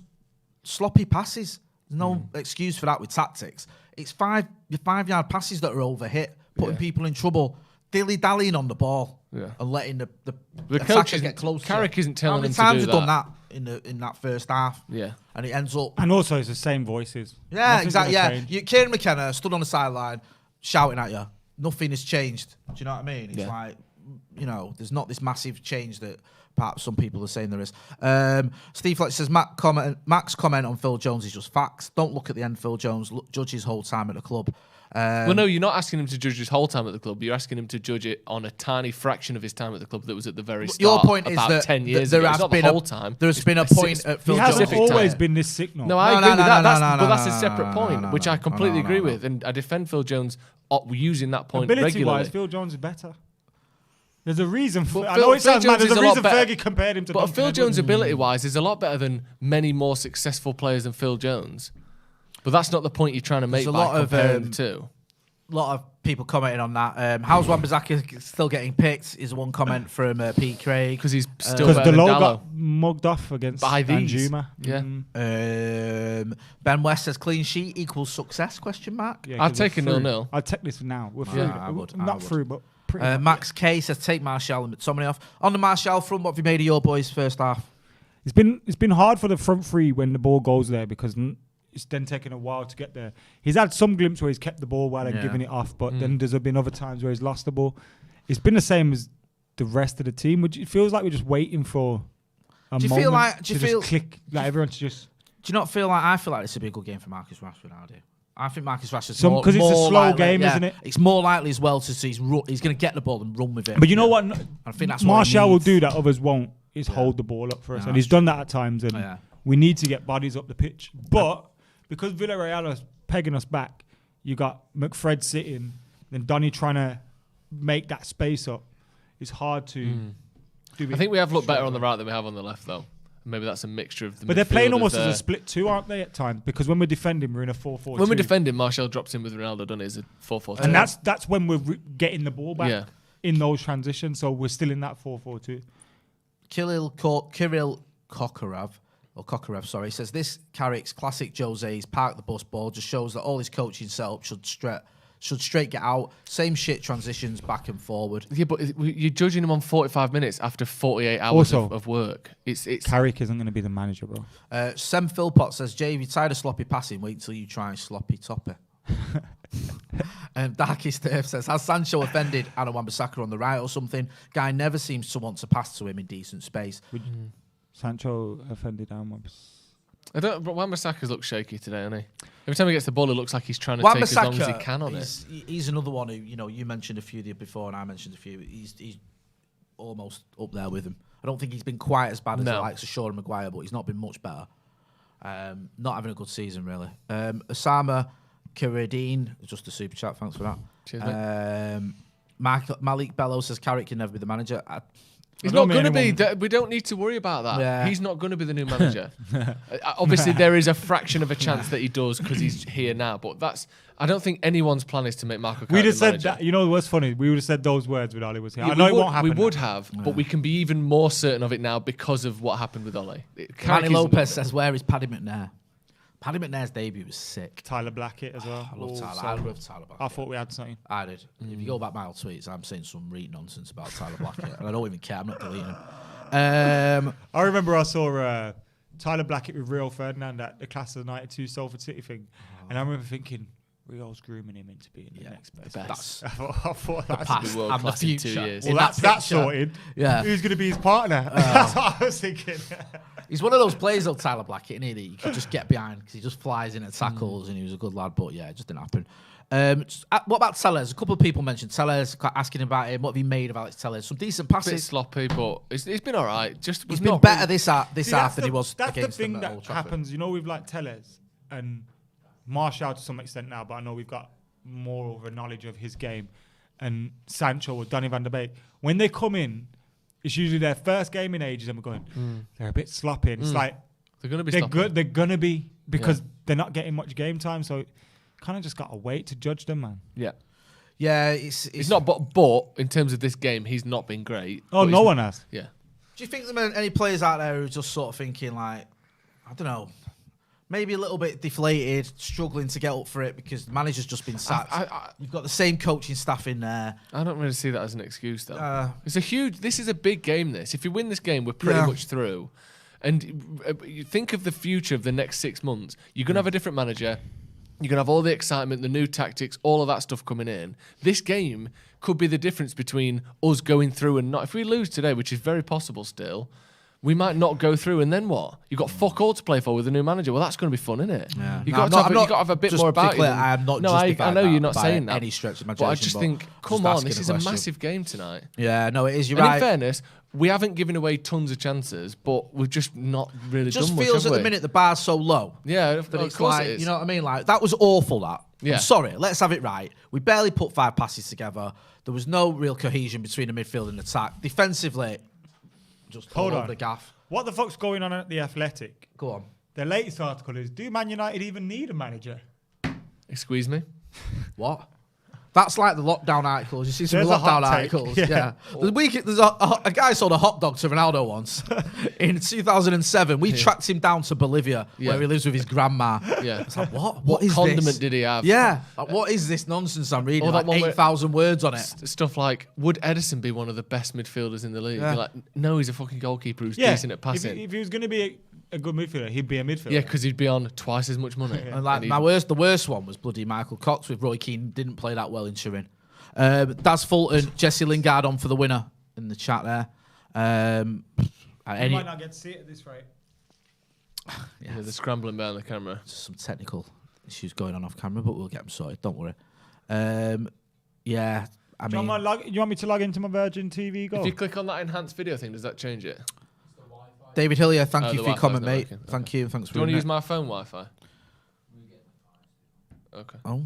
sloppy passes. There's no excuse for that with tactics. It's 5-yard passes that are overhit, putting people in trouble, dilly-dallying on the ball. Yeah. And letting the coach get close. Carrick isn't telling him to do How many times have that. done that in that first half? Yeah. And it ends up. And also, it's the same voices. Yeah, Nothing's exactly. gonna Yeah, change. Kieran McKenna stood on the sideline shouting at you. Nothing has changed. Do you know what I mean? It's like, there's not this massive change that perhaps some people are saying there is. Steve Fletcher says Mac's comment on Phil Jones is just facts. Don't look at the end. Phil Jones judge his whole time at the club. Well, no, you're not asking him to judge his whole time at the club. You're asking him to judge it on a tiny fraction of his time at the club that was at the very start. Your point about is that 10 years there ago. has It's not been the whole time. There's been a point at Phil He Jones. hasn't always been this signal. No, I agree with that. But that's a no, separate point, which I completely agree with, and I defend Phil Jones using that point regularly. Ability-wise, Phil Jones is better. There's a reason for. I Phil- know it sounds Phil mad. Jones There's is a a lot reason better. Fergie compared him to. But Duncan Phil Jones, Edwards. ability-wise, is a lot better than many more successful players than Phil Jones. But that's not the point you're trying to make There's a by lot of, comparing the two. A lot of people commenting on that. How's Wan-Bissaka still getting picked? Is one comment from Pete Craig. Because he's still Because better than Delo Dallo. got mugged off against By these. Danjuma. Yeah. Ben West says clean sheet equals success? Question mark. Yeah, I'd 'cause we're take a through. 0-0. I'd take this now. We're Yeah, through. I would, Not I would. through, but pretty much. Max K says take Martial and McTominay off. On the Martial front, what have you made of your boys first half? It's been hard for the front three when the ball goes there because it's then taking a while to get there. He's had some glimpse where he's kept the ball well and given it off, but then there's been other times where he's lost the ball. It's been the same as the rest of the team, which it feels like we're just waiting for a Do you moment feel like- to do you just feel- click, like everyone to just... Do you not feel like I feel like this would be a good game for Marcus Rashford? I do. I think Marcus Rashford's Some- more 'cause it's a more slow likely- game, yeah, isn't it? It's more likely as well to see he's going to get the ball and run with it. But you know what? I think that's what he Martial will needs. do that, others won't, is hold the ball up for us. Yeah, And he's that's done that at times, and Yeah. we need to get bodies up the pitch. But because Villarreal is pegging us back, you got McFred sitting, then Donny trying to make that space up. It's hard to do it. I think we have looked better on the right than we have on the left, though. Maybe that's a mixture of the But they're playing midfielders almost there. as a split two, aren't they, at times? Because when we're defending, we're in a 4-4-2. When we're defending, Martial drops in with Ronaldo, doesn't it? It's a 4-4-2. And that's when we're getting the ball back Yeah. in those transitions. So we're still in that 4-4-2. Kirill Kokarev, sorry, says this Carrick's classic Jose's park the bus ball just shows that all his coaching setup should straight get out. Same shit transitions back and forward. Yeah, but you're judging him on 45 minutes after 48 hours Also, of work. It's Carrick isn't going to be the manager, bro. Sem Philpott says, Jay, if you're tired of sloppy passing, wait till you try sloppy topper. And Darkest Earth says, has Sancho offended Adam Wan-Bissaka on the right or something? Guy never seems to want to pass to him in decent space. Sancho offended Wan. But Wan-Bissaka's looked shaky today, hasn't he? Every time he gets the ball, it looks like he's trying to take as long as he can on it. He's another one who, you mentioned a few before and I mentioned a few. He's almost up there with him. I don't think he's been quite as bad as the likes of Shaw and Maguire, but he's not been much better. Not having a good season, really. Osama Kiradine, just a super chat, thanks for that. Cheers, Malik Bello says Carrick can never be the manager. He's not going to be. We don't need to worry about that. Yeah. He's not going to be the new manager. Obviously, there is a fraction of a chance that he does because he's here now. But I don't think anyone's plan is to make Marco Carrick We'd have said manager. that. You know what's funny? We would have said those words with Ole was here. Yeah, I know it won't happen. We would have, but we can be even more certain of it now because of what happened with Ole. Manny Lopez says, where is Paddy McNair? Paddy McNair's debut was sick. Tyler Blackett as well. I love Tyler. I love Tyler Blackett. I thought we had something. I did. If you go back my old tweets, I'm saying some nonsense about Tyler Blackett, and I don't even care. I'm not deleting him. I remember I saw Tyler Blackett with Rio Ferdinand at the Class of the 92 Salford City thing, and I remember thinking, Rio's grooming him into being the next best. I thought that's past world and the class in 2 future. years. Well, that's sorted. Yeah. Who's going to be his partner? That's what I was thinking. He's one of those players, though, Tyler Blackett, isn't he? You could just get behind because he just flies in at tackles and he was a good lad, but yeah, it just didn't happen. What about Tellez? A couple of people mentioned Tellez, asking about him. What have you made of Alex Tellez? Some decent A bit passes. sloppy, but it's been all right. He's been better this half than he was That's the against thing them at Old that Trafford. happens. You know, with like Tellez and Martial to some extent now, but I know we've got more of a knowledge of his game. And Sancho or Donny van der Beek, when they come in, it's usually their first game in ages, and we're going, they're a bit sloppy. And it's like they're going to be. They're sloppy. good. They're gonna be because they're not getting much game time. So kind of just got to wait to judge them, man. Yeah. Yeah, it's not. But in terms of this game, he's not been great. Oh, no one has. Yeah. Do you think there are any players out there who are just sort of thinking like, I don't know, maybe a little bit deflated, struggling to get up for it because the manager's just been sacked? You've got the same coaching staff in there. I don't really see that as an excuse, though. This is a big game, this. If you win this game, we're pretty much through. And you think of the future of the next 6 months. You're going to have a different manager. You're going to have all the excitement, the new tactics, all of that stuff coming in. This game could be the difference between us going through and not. If we lose today, which is very possible still, we might not go through, and then what? You've got fuck all to play for with a new manager. Well, that's going to be fun, isn't it? Yeah. You've got to have a bit more about you. I am not I know you're not saying that. Any stretch of but imagination, I just think, come on, this is a massive game tonight. Yeah, no, it is. You're and right. in fairness, we haven't given away tons of chances, but we've just not really done much. Just feels at the minute the bar's so low. Yeah, that of it's course like, it is. you know what I mean? Like, that was awful, that. Yeah. I'm sorry, let's have it right. We barely put 5 passes together. There was no real cohesion between the midfield and attack. Defensively, just Hold all on. over the gaff. What the fuck's going on at The Athletic? Go on. The latest article is, do Man United even need a manager? Excuse me? What? That's like the lockdown articles. You see some There's a lockdown hot take, articles. yeah. There's a guy sold a hot dog to Ronaldo once in 2007. We tracked him down to Bolivia where he lives with his grandma. Yeah. It's like, what? What is condiment this? did he have? Yeah. Like, what is this nonsense I'm reading? Or that Like one where- 8,000 words on it. Stuff like, would Edison be one of the best midfielders in the league? Yeah. You're like, no, he's a fucking goalkeeper who's Yeah. decent at passing. If he was going to be a good midfielder, he'd be a midfielder. Yeah, because he'd be on twice as much money. And like the worst one was bloody Michael Cox with Roy Keane. Didn't play that well in Turin. Daz Fulton, Jesse Lingard on for the winner in the chat there. You might not get to see it at this rate. Yeah, they're scrambling behind the camera. Some technical issues going on off camera, but we'll get them sorted. Don't worry. Yeah, I Do mean, you want me to log into my Virgin TV Go? If you click on that enhanced video thing, does that change it? David Hillier, thank Oh, you the for your Wi-Fi's comment, not mate. working. Thank you. Thanks Do for you want to doing use it. my phone Wi-Fi? Okay. Oh.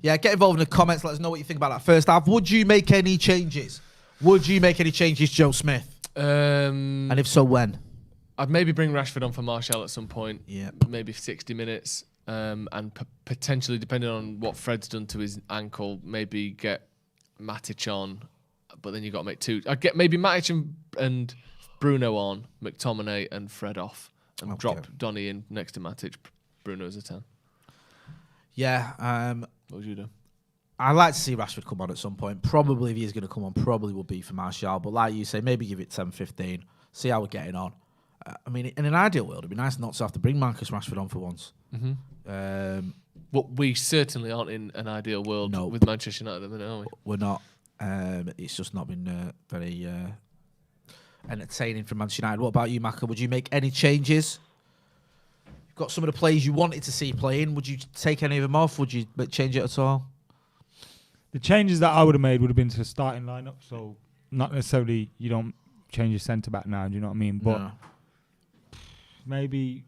Yeah, get involved in the comments. Let us know what you think about that first half. Would you make any changes? Would you make any changes, Joe Smith? And if so, when? I'd maybe bring Rashford on for Martial at some point. Yeah. Maybe 60 minutes. And potentially, depending on what Fred's done to his ankle, maybe get Matic on. But then you've got to make 2. I'd get maybe Matic and Bruno on, McTominay and Fred off. And drop Donny in next to Matic, Bruno as a 10. Yeah. What would you do? I'd like to see Rashford come on at some point. Probably, if he is going to come on, probably will be for Martial. But like you say, maybe give it 10, 15. See how we're getting on. I mean, in an ideal world, it'd be nice not to have to bring Marcus Rashford on for once. Mm-hmm. Well, we certainly aren't in an ideal world with Manchester United at the minute, are we? We're not. It's just not been very entertaining for Manchester United. What about you, Maka? Would you make any changes? You've got some of the players you wanted to see playing. Would you take any of them off? Would you change it at all? The changes that I would have made would have been to the starting lineup. So not necessarily you don't change your centre back now. Do you know what I mean? But maybe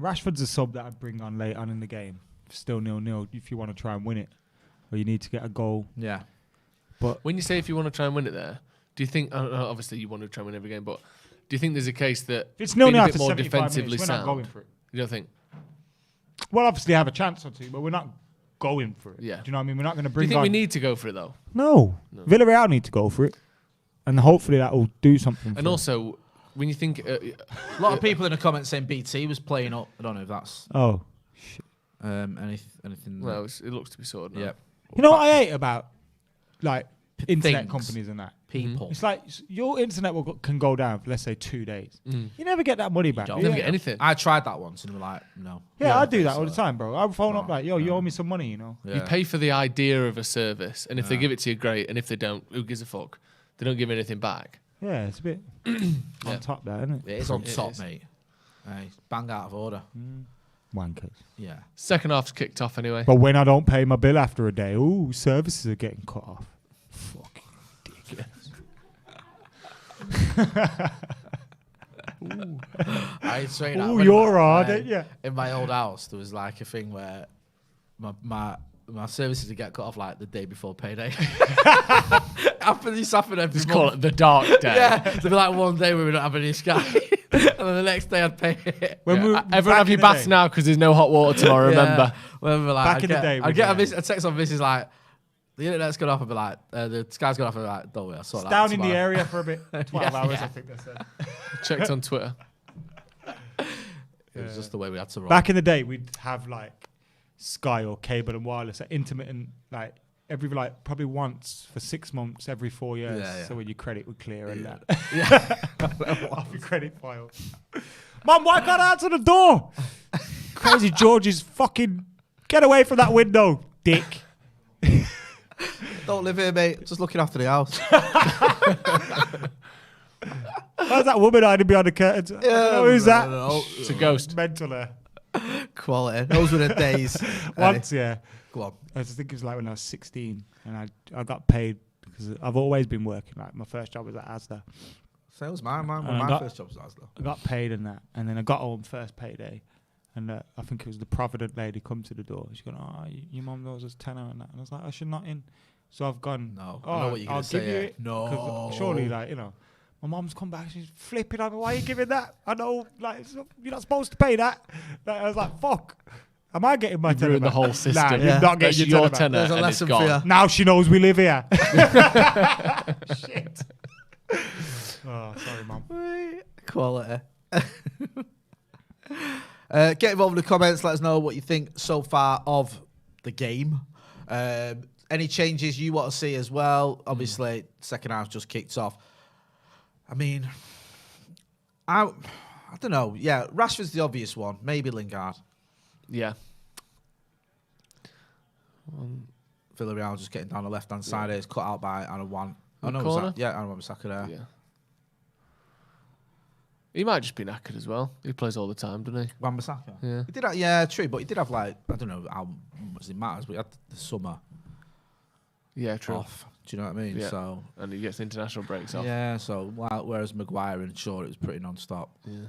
Rashford's a sub that I'd bring on late on in the game. Still 0-0 if you want to try and win it, or you need to get a goal. Yeah. But when you say if you want to try and win it there, do you think, obviously you want to try and win every game, but do you think there's a case that if it's 0-0 being a after bit more 75 defensively minutes, we're not sound? going for it. You don't think? Well, obviously have a chance or two, but we're not going for it. Yeah. Do you know what I mean? We're not going to Do bring you think on... we need to go for it though? No. Villarreal need to go for it. And hopefully that will do something. And also, when you think... a lot of people in the comments saying BT was playing up. I don't know if that's... Oh, shit. Anything... Well, it looks to be sorted now. Yeah. You know what I hate about, like, internet companies and that? People. It's like your internet can go down for, let's say, 2 days. You never get that money back. You You never get anything. I tried that once and they were like, no. Yeah, I do that all the time, bro. I'll phone up like, yo, you owe me some money, you know? Yeah. You pay for the idea of a service, and if they give it to you, great. And if they don't, who gives a fuck? They don't give anything back. Yeah, it's a bit on top there, isn't it? It is on top, mate. Bang out of order. Wankers. Yeah. Second half's kicked off anyway. But when I don't pay my bill after a day, ooh, services are getting cut off. Fucking ridiculous. I say that Ooh, when you're hard, ain't you? In my old house, there was like a thing where my services would get cut off like the day before payday. This happened every Just month. call it the dark day. Yeah, there'd be like one day where we don't have any Sky, and then the next day I'd pay it. Everyone have your baths now because there's no hot water tomorrow, remember? Remember, like, Back in the day, I'd get a text on Mrs. like, the internet's gone off, and be like, the Sky's gone off, and be like, don't worry, I'll sort It's that out down in the tomorrow. area for a bit. 12 hours, I think they said. Checked on Twitter. It was just the way we had to roll. Back in the day, we'd have like Sky or cable and wireless at intermittent, like probably once for 6 months every 4 years. Yeah. So when your credit would clear and that. Yeah. Off your credit file. Mum, why can't I answer the door? Crazy George is fucking... Get away from that window, dick. Don't live here, mate. Just looking after the house. How's that woman hiding behind the curtains? Who's that? It's a ghost. Mental. Quality. Those were the days. Once, yeah. Go on. I think it was like when I was 16 and I got paid because I've always been working. Like my first job was at Asda. So was my first job was Asda. I got paid in that, and then I got home first payday, and I think it was the Provident lady come to the door. She's going, "Oh, your mum knows us tenner and that," and I was like, "I should not in." So I've gone. No, oh, I know what you're gonna I'll say. give you it. No, 'Cause surely, like my mum's come back. She's flipping on me. Why are you giving that? I know, like you're not supposed to pay that. Like, I was like, "Fuck." Am I getting my tenner ruined the back? whole system. Nah, you're not That's getting your your tenner. There's a and lesson it's for gone. you. Now she knows we live here. Shit. Oh, sorry, Mum. Quality. Get involved in the comments. Let us know what you think so far of the game. Any changes you want to see as well. Obviously, second half just kicked off. I mean, I don't know. Yeah, Rashford's the obvious one. Maybe Lingard. Yeah. Villarreal just getting down the left-hand side here. It's cut out by Wan. Oh, no, corner? yeah, Wan-Bissaka there. Yeah. He might just be knackered as well. He plays all the time, doesn't he? Wan-Bissaka? Yeah. He did have, yeah, true, but he did have, like, I don't know how much it matters, but he had the summer Yeah, true. off. Do you know what I mean? Yeah. So, And he gets international breaks off. yeah, so whereas Maguire and Shaw, it was pretty non-stop. Yeah.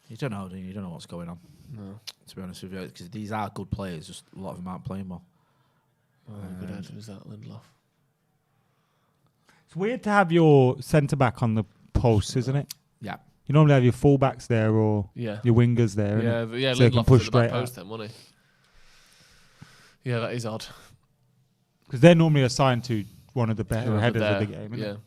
You don't know, do you? You don't know what's going on. No. To be honest with you, because these are good players, just a lot of them aren't playing well. Oh, good head was that, Lindelof. It's weird to have your centre back on the post, isn't it? Yeah. You normally have your fullbacks there or Yeah. your wingers there. Yeah, innit? yeah, So they can Lindelof push was at the back straight post then, wasn't he? Yeah, that is odd. Because they're normally assigned to one of the better Whoever headers there, of the game. Isn't Yeah. it?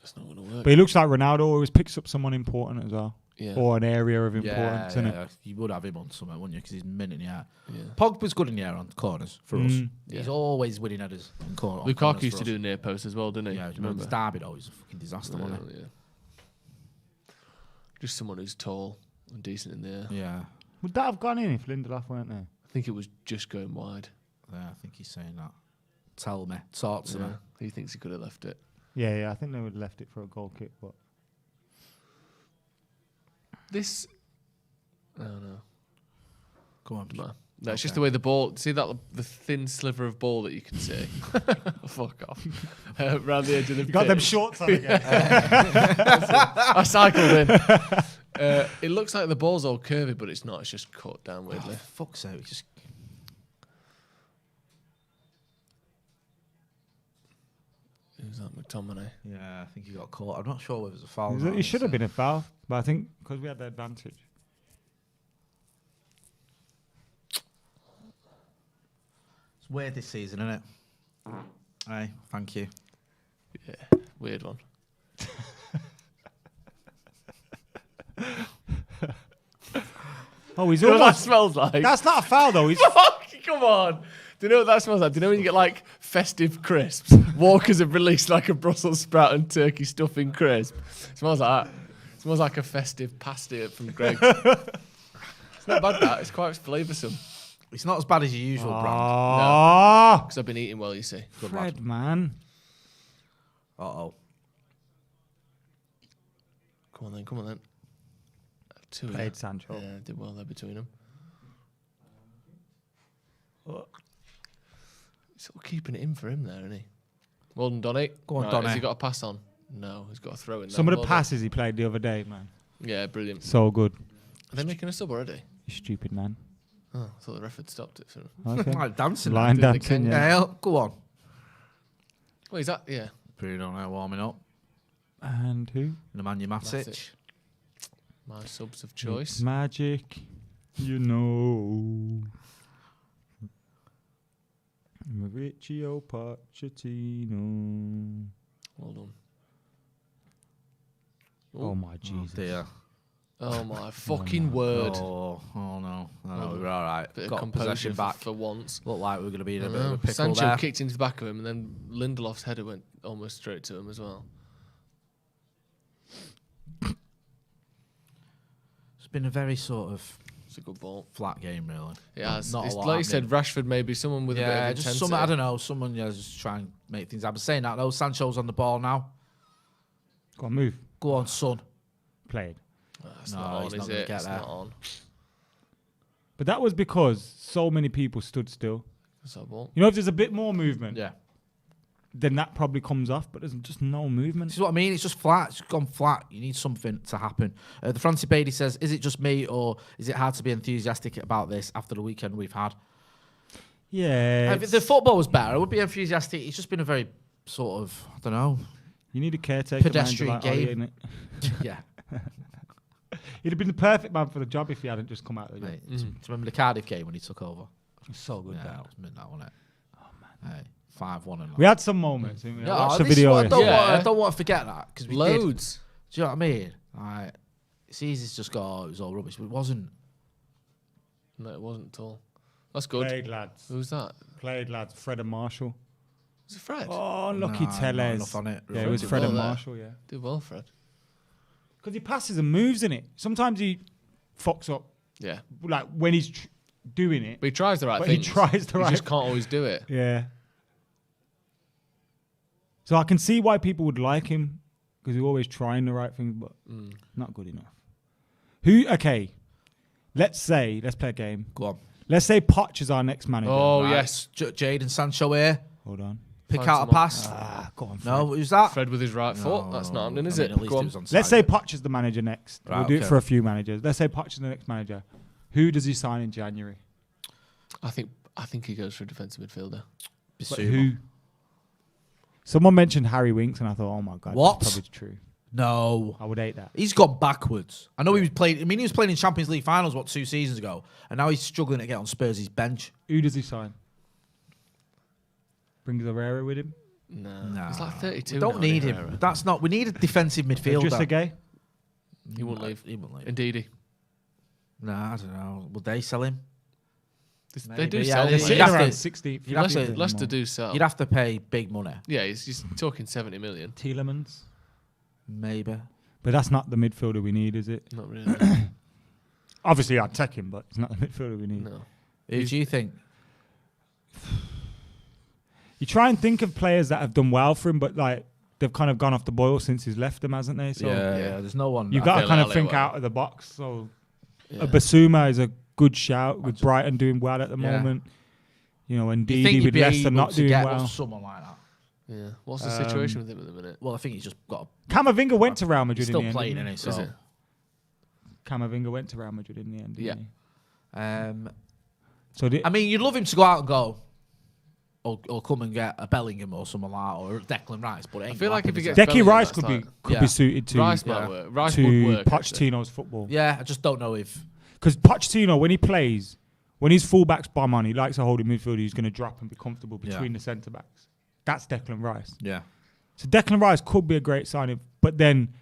That's not going to work. But it looks like Ronaldo always picks up someone important as well. Yeah. Or an area of importance. innit? Yeah, you would have him on somewhere, wouldn't you? Because he's mint in the air. Yeah. Pogba's good in the air on corners for us. Yeah. He's always winning headers in corners. Lukaku used to do near post as well, didn't he? Yeah, Do you remember? Derby though, he's a fucking disaster, wasn't he? Yeah. Just someone who's tall and decent in the air. Yeah. Would that have gone in if Lindelof weren't there? I think it was just going wide. Yeah, I think he's saying that. Tell me. Talk to me. He thinks he could have left it. Yeah, I think they would have left it for a goal kick, but This... I don't know. Come on. No. No, it's just the way the ball. See the thin sliver of ball that you can see. Fuck off. Around the edge of the. You got them shorts on again. I cycled in. It looks like the ball's all curvy, but it's not. It's just cut down weirdly. Fuck's sake! Just. Who's that, McTominay? Yeah, I think he got caught. I'm not sure whether it was a foul. It should have been a foul, but I think because we had the advantage. It's weird this season, isn't it? Hey, thank you. Yeah, weird one. Oh, he's You know what that almost. smells like? That's not a foul though. He's Come on. Do you know what that smells like? Do you know when you get like festive crisps? Walkers have released like a Brussels sprout and turkey stuffing crisp. It smells like that. It smells like a festive pasty from Greg's. It's not bad that. It's quite flavoursome. It's not as bad as your usual brand. Ah, Because I've been eating well, you see. Good Fred, lad. man. Uh-oh. Come on then, come on then. Two of Played them. Sancho. Yeah, did well there between them. Sort of keeping it in for him there, isn't he? Well done, Donny. Go on, Has Donny. he got a pass on? No, he's got a throw in there. Some of the Well done. passes he played the other day, man. Yeah, brilliant. So good. Are they making a sub already? You stupid man. Oh, I thought the ref had stopped it. So. Okay. Like dancing. Line did the dancing, Ken- yeah. Yeah, go on. Well, is that? Yeah. Bruno now warming up. And who? Nemanja Matic. Matic. My subs of choice. Magic. You know. Mauricio Pochettino. Well done. Oh my Jesus. Dear. Oh my fucking word. Oh no. No, we're all right. Bit of Got composure possession back. for once. Looked like we were going to be in a I bit of know. a pickle Sancho there. kicked into the back of him, and then Lindelof's header went almost straight to him as well. It's been a very sort of It's a good ball. flat game, really. It has. Not a It's lot like you said, happening. Rashford maybe someone with a bit Yeah, of just intensity. some. I don't know. Someone just try and make things happen. Saying that though, Sancho's on the ball now. Go on, move. Go on, son. Played. It's No, not on, he's is not gonna it? get It's there. not on. But that was because so many people stood still. It's that ball. You know, if there's a bit more movement, Yeah. then that probably comes off. But there's just no movement. This is what I mean. It's just flat. It's gone flat. You need something to happen. The Francie Beatty says, "Is it just me, or is it hard to be enthusiastic about this after the weekend we've had?" Yeah. If the football was better, I would be enthusiastic. It's just been a very sort of, I don't know. You need a caretaker Pedestrian manager like game. Ollie, innit? Yeah. He'd have been the perfect man for the job if he hadn't just come out of the job. Mate, do you remember the Cardiff game when he took over? So good. Yeah, that. that was midnight, wasn't it? Oh man. Hey, 5-1 and We had some moments. Didn't we? I watched the this is video. what I don't, yesterday. want, I don't want to forget that because we did. Loads. Do you know what I mean? Like, it's easy to just go, oh, it was all rubbish, but it wasn't. No, it wasn't at all. That's good. Played lads. Who's that? Played lads. Fred and Marshall. Was it Fred? Oh, lucky Nah, not Tellez. enough on it, Yeah, it was Did Fred well and there. Marshall. Yeah. Did well, Fred. Because he passes and moves in it. Sometimes he fucks up, Yeah. like when he's doing it. But he tries the right But he things. tries the He right- just can't always do it. Yeah. So I can see why people would like him because he's always trying the right things, but not good enough. Who? Okay. Let's play a game. Go on. Let's say Poch is our next manager. Oh, Right, yes. Jadon Sancho here. Hold on. Pick Find out a someone. pass. Go on. Fred. No, who's that? Fred with his right foot. That's not happening, is I mean, it? At least Go it on. was on Let's side. say Poch is the manager next. Right, we'll do it okay. for a few managers. Let's say Poch is the next manager. Who does he sign in January? I think he goes for a defensive midfielder. But Bissouma. who? Someone mentioned Harry Winks, and I thought, oh my god, What? that's probably true. No. I would hate that. He's gone backwards. I know he was playing. I mean, he was playing in Champions League finals 2 seasons ago, and now he's struggling to get on Spurs' bench. Who does he sign? Brings Herrera with him. No. He's like 32. We don't now, need him. Herrera. That's not. We need a defensive midfielder. Just a gay. He wouldn't leave. He wouldn't leave. Indeed. Nah, I don't know. Would they sell him? They do Maybe, sell yeah, him. they're Sitting You'd have around to- 60th. you'd have to- Leicester do sell. You'd have to pay big money. Yeah, he's talking 70 million. Tielemans. Maybe. But that's not the midfielder we need, is it? Not really. Obviously, I'd take him, but it's not the midfielder we need. No. Who do you think? You try and think of players that have done well for him, but like they've kind of gone off the boil since he's left them, hasn't they? So yeah. There's no one. you've got to feel kind of Ale think well. out of the box. So Yeah. Basuma is a good shout with Brighton doing well at the moment. You know, and Do you think Didi you'd with be Leicester able not to doing get well. someone like that? Yeah. What's the situation with him at the minute? Well, I think he's just got. Camavinga went to Real Madrid He's still in the playing, end. isn't he? So. Camavinga went to Real Madrid in the end. Didn't he? So I mean, you'd love him to go out and go, or come and get a Bellingham or someone like that, or Declan Rice. But I feel like if he gets Declan Bellingham, Rice that's could be suited to Rice might work. Rice would work, Pochettino's football. Yeah, I just don't know if because Pochettino, when he plays, when his fullback's bomb on, he likes a holding midfielder who's going to drop and be comfortable between the centre backs. That's Declan Rice. Yeah. So Declan Rice could be a great signing, but then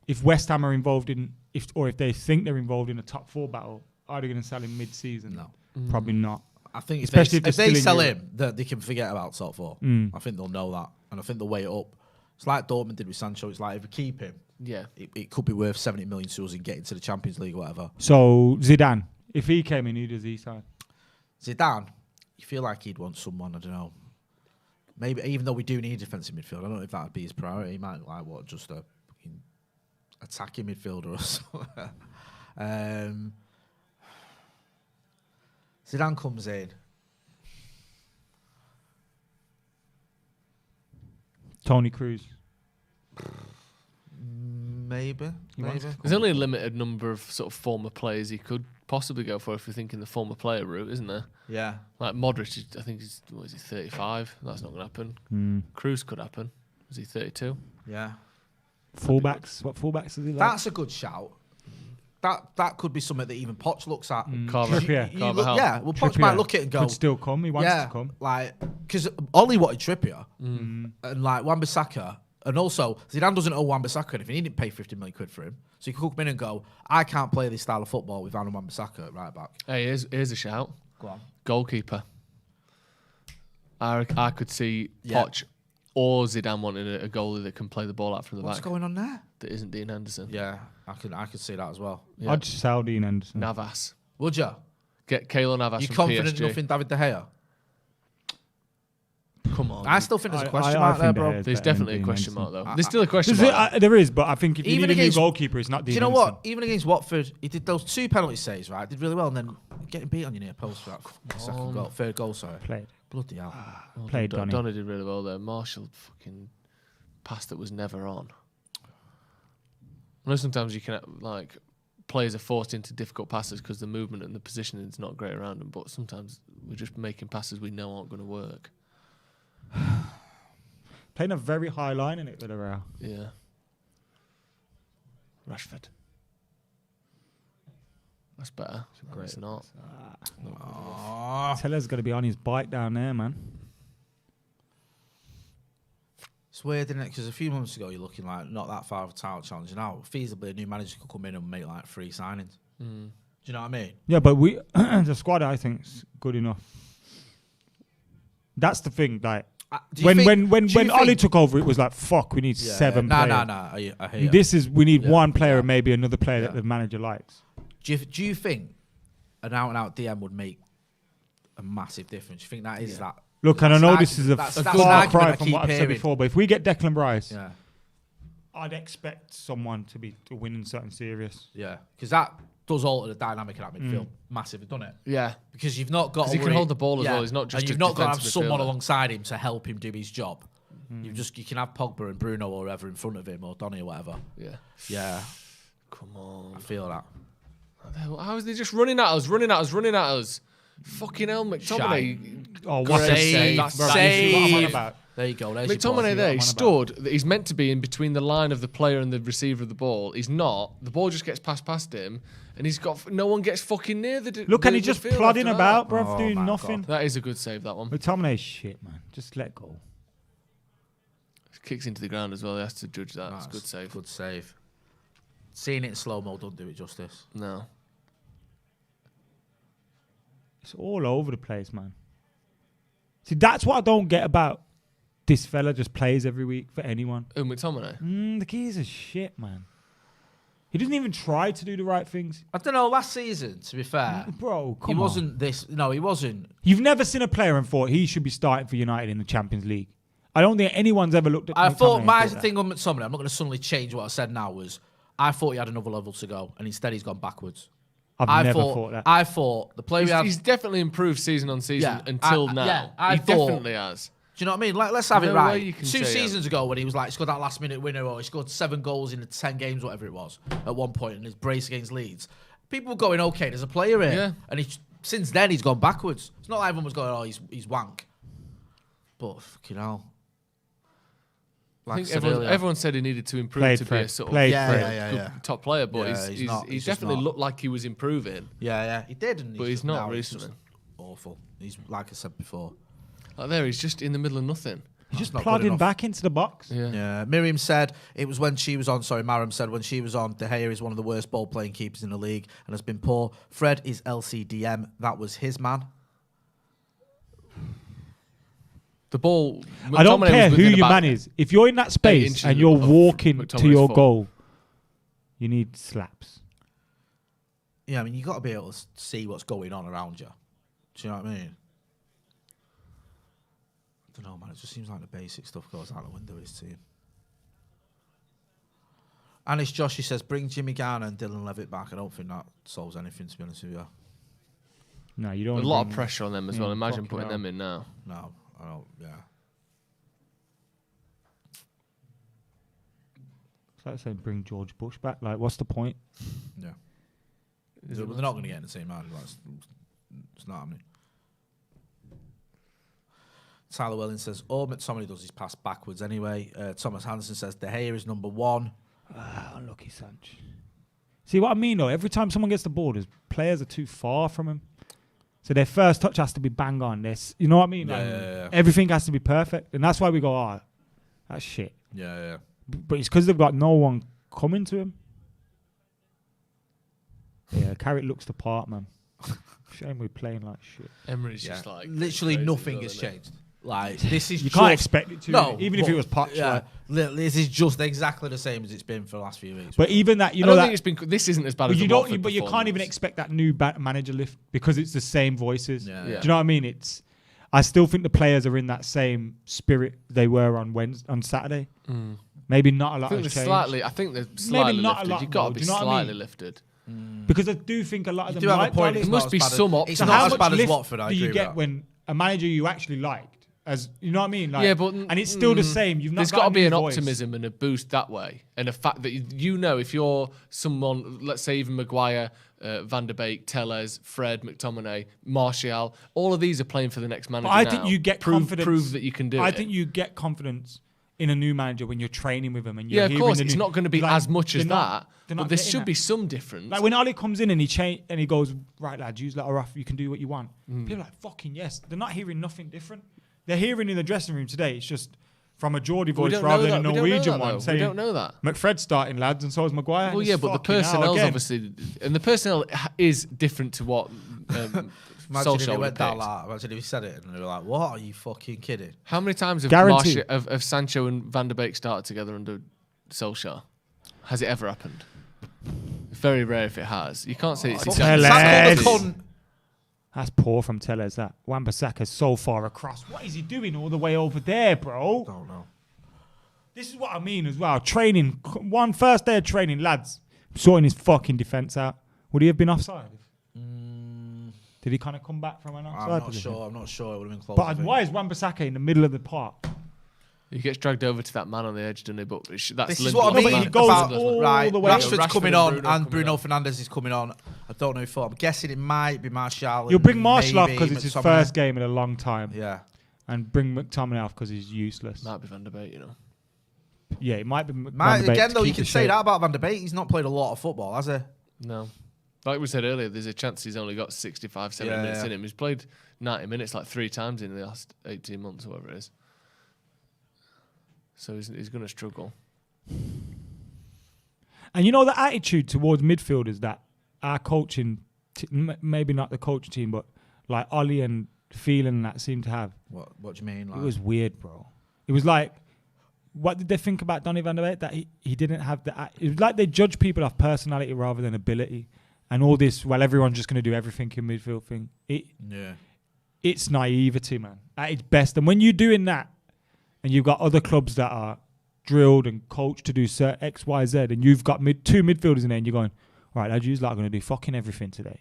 if West Ham are involved in, if they think they're involved in a top 4 battle, are they going to sell him mid-season? No, probably not. I think especially if they sell Europe. him, they can forget about top 4. I think they'll know that, and I think they'll weigh it up. It's like Dortmund did with Sancho. It's like if we keep him, it could be worth 70 million to us and get into the Champions League or whatever. So Zidane, if he came in, who does he sign? Zidane, you feel like he'd want someone, I don't know. Maybe even though we do need a defensive midfield, I don't know if that would be his priority. He might like just a attacking midfielder or something. Zidane comes in. Tony Cruz. Maybe. There's only a limited number of sort of former players he could possibly go for if you're thinking the former player route, isn't there? Yeah. Like Modric, I think he's 35? That's not going to happen. Cruz could happen. Is he 32? Yeah. Fullbacks? What fullbacks is he like? That's a good shout. That could be something that even Poch looks at. Trippier. Yeah, well, Poch Trippier might look at it and go... Could still come. He wants to come. Like, because Ollie wanted Trippier. And like Wan-Bissaka. And also, Zidane doesn't owe Wan-Bissaka anything. He didn't pay 50 million quid for him. So you could come in and go, I can't play this style of football with Adam Wan-Bissaka at right back. Hey, here's a shout. Go on. Goalkeeper. I could see Poch or Zidane wanting a goalie that can play the ball out from the back. What's going on there? That isn't Dean Henderson. Yeah, I could see that as well. Yeah. I'd sell Dean Henderson. Navas. Would you? Get Keylor Navas You from confident PSG. enough in David De Gea? Come on. I still think there's a question I mark there, think bro. De Gea's There's better definitely than a Dean question mark, Henderson. though. There's still a question mark. There is, but I think if you Even need a new against- goalkeeper, it's not Dean Do you know Henderson. what? Even against Watford, he did those 2 penalty saves, right? Did really well, and then getting beat on your near post for that third goal, sorry. Played. Bloody hell. Played Donny. Donny did really well there. Marshall fucking pass that was never on. I know sometimes you can, like, players are forced into difficult passes because the movement and the positioning is not great around them, but sometimes we're just making passes we know aren't going to work. Playing a very high line in it, Villarreal. Yeah. Rashford. That's better. It's not. Teller's got to be on his bike down there, man. It's weird, isn't it? Because a few months ago, you're looking like not that far of a title challenge. Now, feasibly, a new manager could come in and make like 3 signings. Do you know what I mean? Yeah, but the squad, I think, is good enough. That's the thing. Like when Ollie took over, it was like, fuck, we need 7 players. No. I hear you. This is we need 1 player and maybe another player that the manager likes. Do you think an out-and-out DM would make a massive difference? Do you think that is that? Look, and I know this is a far cry from what I've said hearing. before, but if we get Declan Rice, Yeah. I'd expect someone to win something serious. Yeah, because that does alter the dynamic of that midfield massively, doesn't it? Yeah. Because you've not got to he can hold the ball as well. He's not just and you've a not got to have defensive someone midfielder. alongside him to help him do his job. You can have Pogba and Bruno or whoever in front of him or Donny or whatever. Yeah. Come on. I feel that. How is they just running at us? Fucking hell, McTominay. Oh, what a save. That's Save. what I'm on about. There you go. There's McTominay your there, he on stood. He's meant to be in between the line of the player and the receiver of the ball. He's not. The ball just gets passed past him, and he's got no one gets fucking near the. Look, and he's just field plodding after about, that. bruv, doing nothing. That is a good save, that one. McTominay's shit, man. Just let go. Kicks into the ground as well. He has to judge that. It's a good save. Good save. Seeing it in slow-mo don't do it justice. No. It's all over the place, man. See, that's what I don't get about this fella just plays every week for anyone. McTominay? The keys are shit, man. He doesn't even try to do the right things. I don't know, last season, to be fair. Bro, come on. He wasn't this... No, he wasn't. You've never seen a player and thought he should be starting for United in the Champions League. I don't think anyone's ever looked at I thought McTominay my and thought thing on McTominay, I'm not going to suddenly change what I said now, was I thought he had another level to go, and instead he's gone backwards. I've never thought that. I thought the player He's definitely improved season on season until now. I he definitely has. Do you know what I mean? Let's have it No right. way you can 2 say seasons ago, when he was like scored that last minute winner, or he scored 7 goals in the 10 games, whatever it was, at one point in his brace against Leeds, people were going, okay, there's a player here. Yeah. And since then, he's gone backwards. It's not like everyone was going, oh, he's wank. But fucking hell. I think everyone said he needed to improve to be a sort of good top player, but he's definitely looked like he was improving. Yeah, he did. But he's not recently. Awful. He's, like I said before. Like there, he's just in the middle of nothing. He's just plodding back into the box. Yeah. Miriam said it was when she was on. Sorry, Maram said when she was on. De Gea is one of the worst ball playing keepers in the league and has been poor. Fred is LCDM. That was his man. The ball. I don't care who your man is. If you're in that space and you're walking to your goal, you need slaps. Yeah, I mean, you got to be able to see what's going on around you. Do you know what I mean? I don't know, man. It just seems like the basic stuff goes out the window with his team. Anish Joshi says, bring Jimmy Garner and Dylan Levitt back. I don't think that solves anything, to be honest with you. No, you don't. A lot of pressure on them as well. Imagine putting them in now. No, I don't. Yeah. It's like saying bring George Bush back. Like, what's the point? Yeah. They're not going to get in the same round. It's not happening. Tyler Welling says, McTominay does his pass backwards anyway. Thomas Hansen says, De Gea is number 1. Unlucky Sanch. See what I mean, though? Every time someone gets the ball, players are too far from him. So their first touch has to be bang on. You know what I mean? Yeah. Everything has to be perfect. And that's why we go, that's shit. Yeah. But it's because they've got no one coming to him. Yeah, Carrick looks the part, man. Shame we're playing like shit. Emery's just like... Literally nothing has changed. Like, this is you can't expect it to. No, even if it was Poch. Yeah, this is just exactly the same as it's been for the last few weeks. But even that, I don't think it's been. This isn't as bad as the Watford But you can't even expect that new manager lift because it's the same voices. Yeah. Do you know what I mean? I still think the players are in that same spirit they were on Saturday. Maybe not a lot has changed. I think they're slightly lifted. You've got to be slightly lifted. Because I do think a lot of them do have a point. There must be some option. It's not as bad as Watford. Do you get when a manager you actually liked? As you know what I mean? Like, yeah, but and it's still the same. There's got to be an optimism and a boost that way, and a fact that if you're someone, let's say even Maguire, Van der Beek, Tellez, Fred, McTominay, Martial, all of these are playing for the next manager. I think you get confidence. Prove that you can do it. I think you get confidence in a new manager when you're training with them and you're of course, it's not going to be as much as that, but there should be some difference. Like when Ali comes in and he goes, right lads, use let her off. You can do what you want. People are like, fucking yes. They're not hearing nothing different. They're hearing in the dressing room today. It's just from a Geordie voice rather than a Norwegian one saying, we don't know that. McFred's starting, lads, and so is Maguire. Well, yeah, but the personnel's obviously... And the personnel is different to what Solskjaer would have picked. Imagine if he said it and they were like, what? Are you fucking kidding? How many times have Sancho and Van der Beek started together under Solskjaer? Has it ever happened? Very rare if it has. You can't say it's exactly... That's poor from Tellez, that. Wan-Bissaka's so far across. What is he doing all the way over there, bro? Don't know. This is what I mean as well. Training. First day of training, lads. Sorting his fucking defence out. Would he have been offside? Did he kind of come back from an offside position? I'm not sure. It would have been close. But why is Wan-Bissaka in the middle of the park? He gets dragged over to that man on the edge, doesn't he? But this is what I mean. He goes all the way. Rashford's coming on, and Bruno Fernandes is coming on. I don't know I'm guessing it might be Martial. You'll bring Martial off because it's his first game in a long time. Yeah. And bring McTominay off because he's useless. Might be Van der Beek, Yeah, it might be Van der Beek. Again, though, you can say that about Van der Beek. He's not played a lot of football, has he? No. Like we said earlier, there's a chance he's only got 65, 70 minutes in him. He's played 90 minutes like 3 times in the last 18 months or whatever it is. So he's going to struggle. And you know the attitude towards midfielders that our coaching, maybe not the coaching team, but like Ollie and Phelan and that seem to have. What do you mean? Like? It was weird, bro. It was like, what did they think about Donny van der Beek? That he didn't have the... It was like they judge people off personality rather than ability. And all this, well, everyone's just going to do everything in midfield thing. It's naivety, man. At its best. And when you're doing that, and you've got other clubs that are drilled and coached to do X, Y, Z, and you've got 2 midfielders in there, and you're going, right, lads, you're like going to do fucking everything today.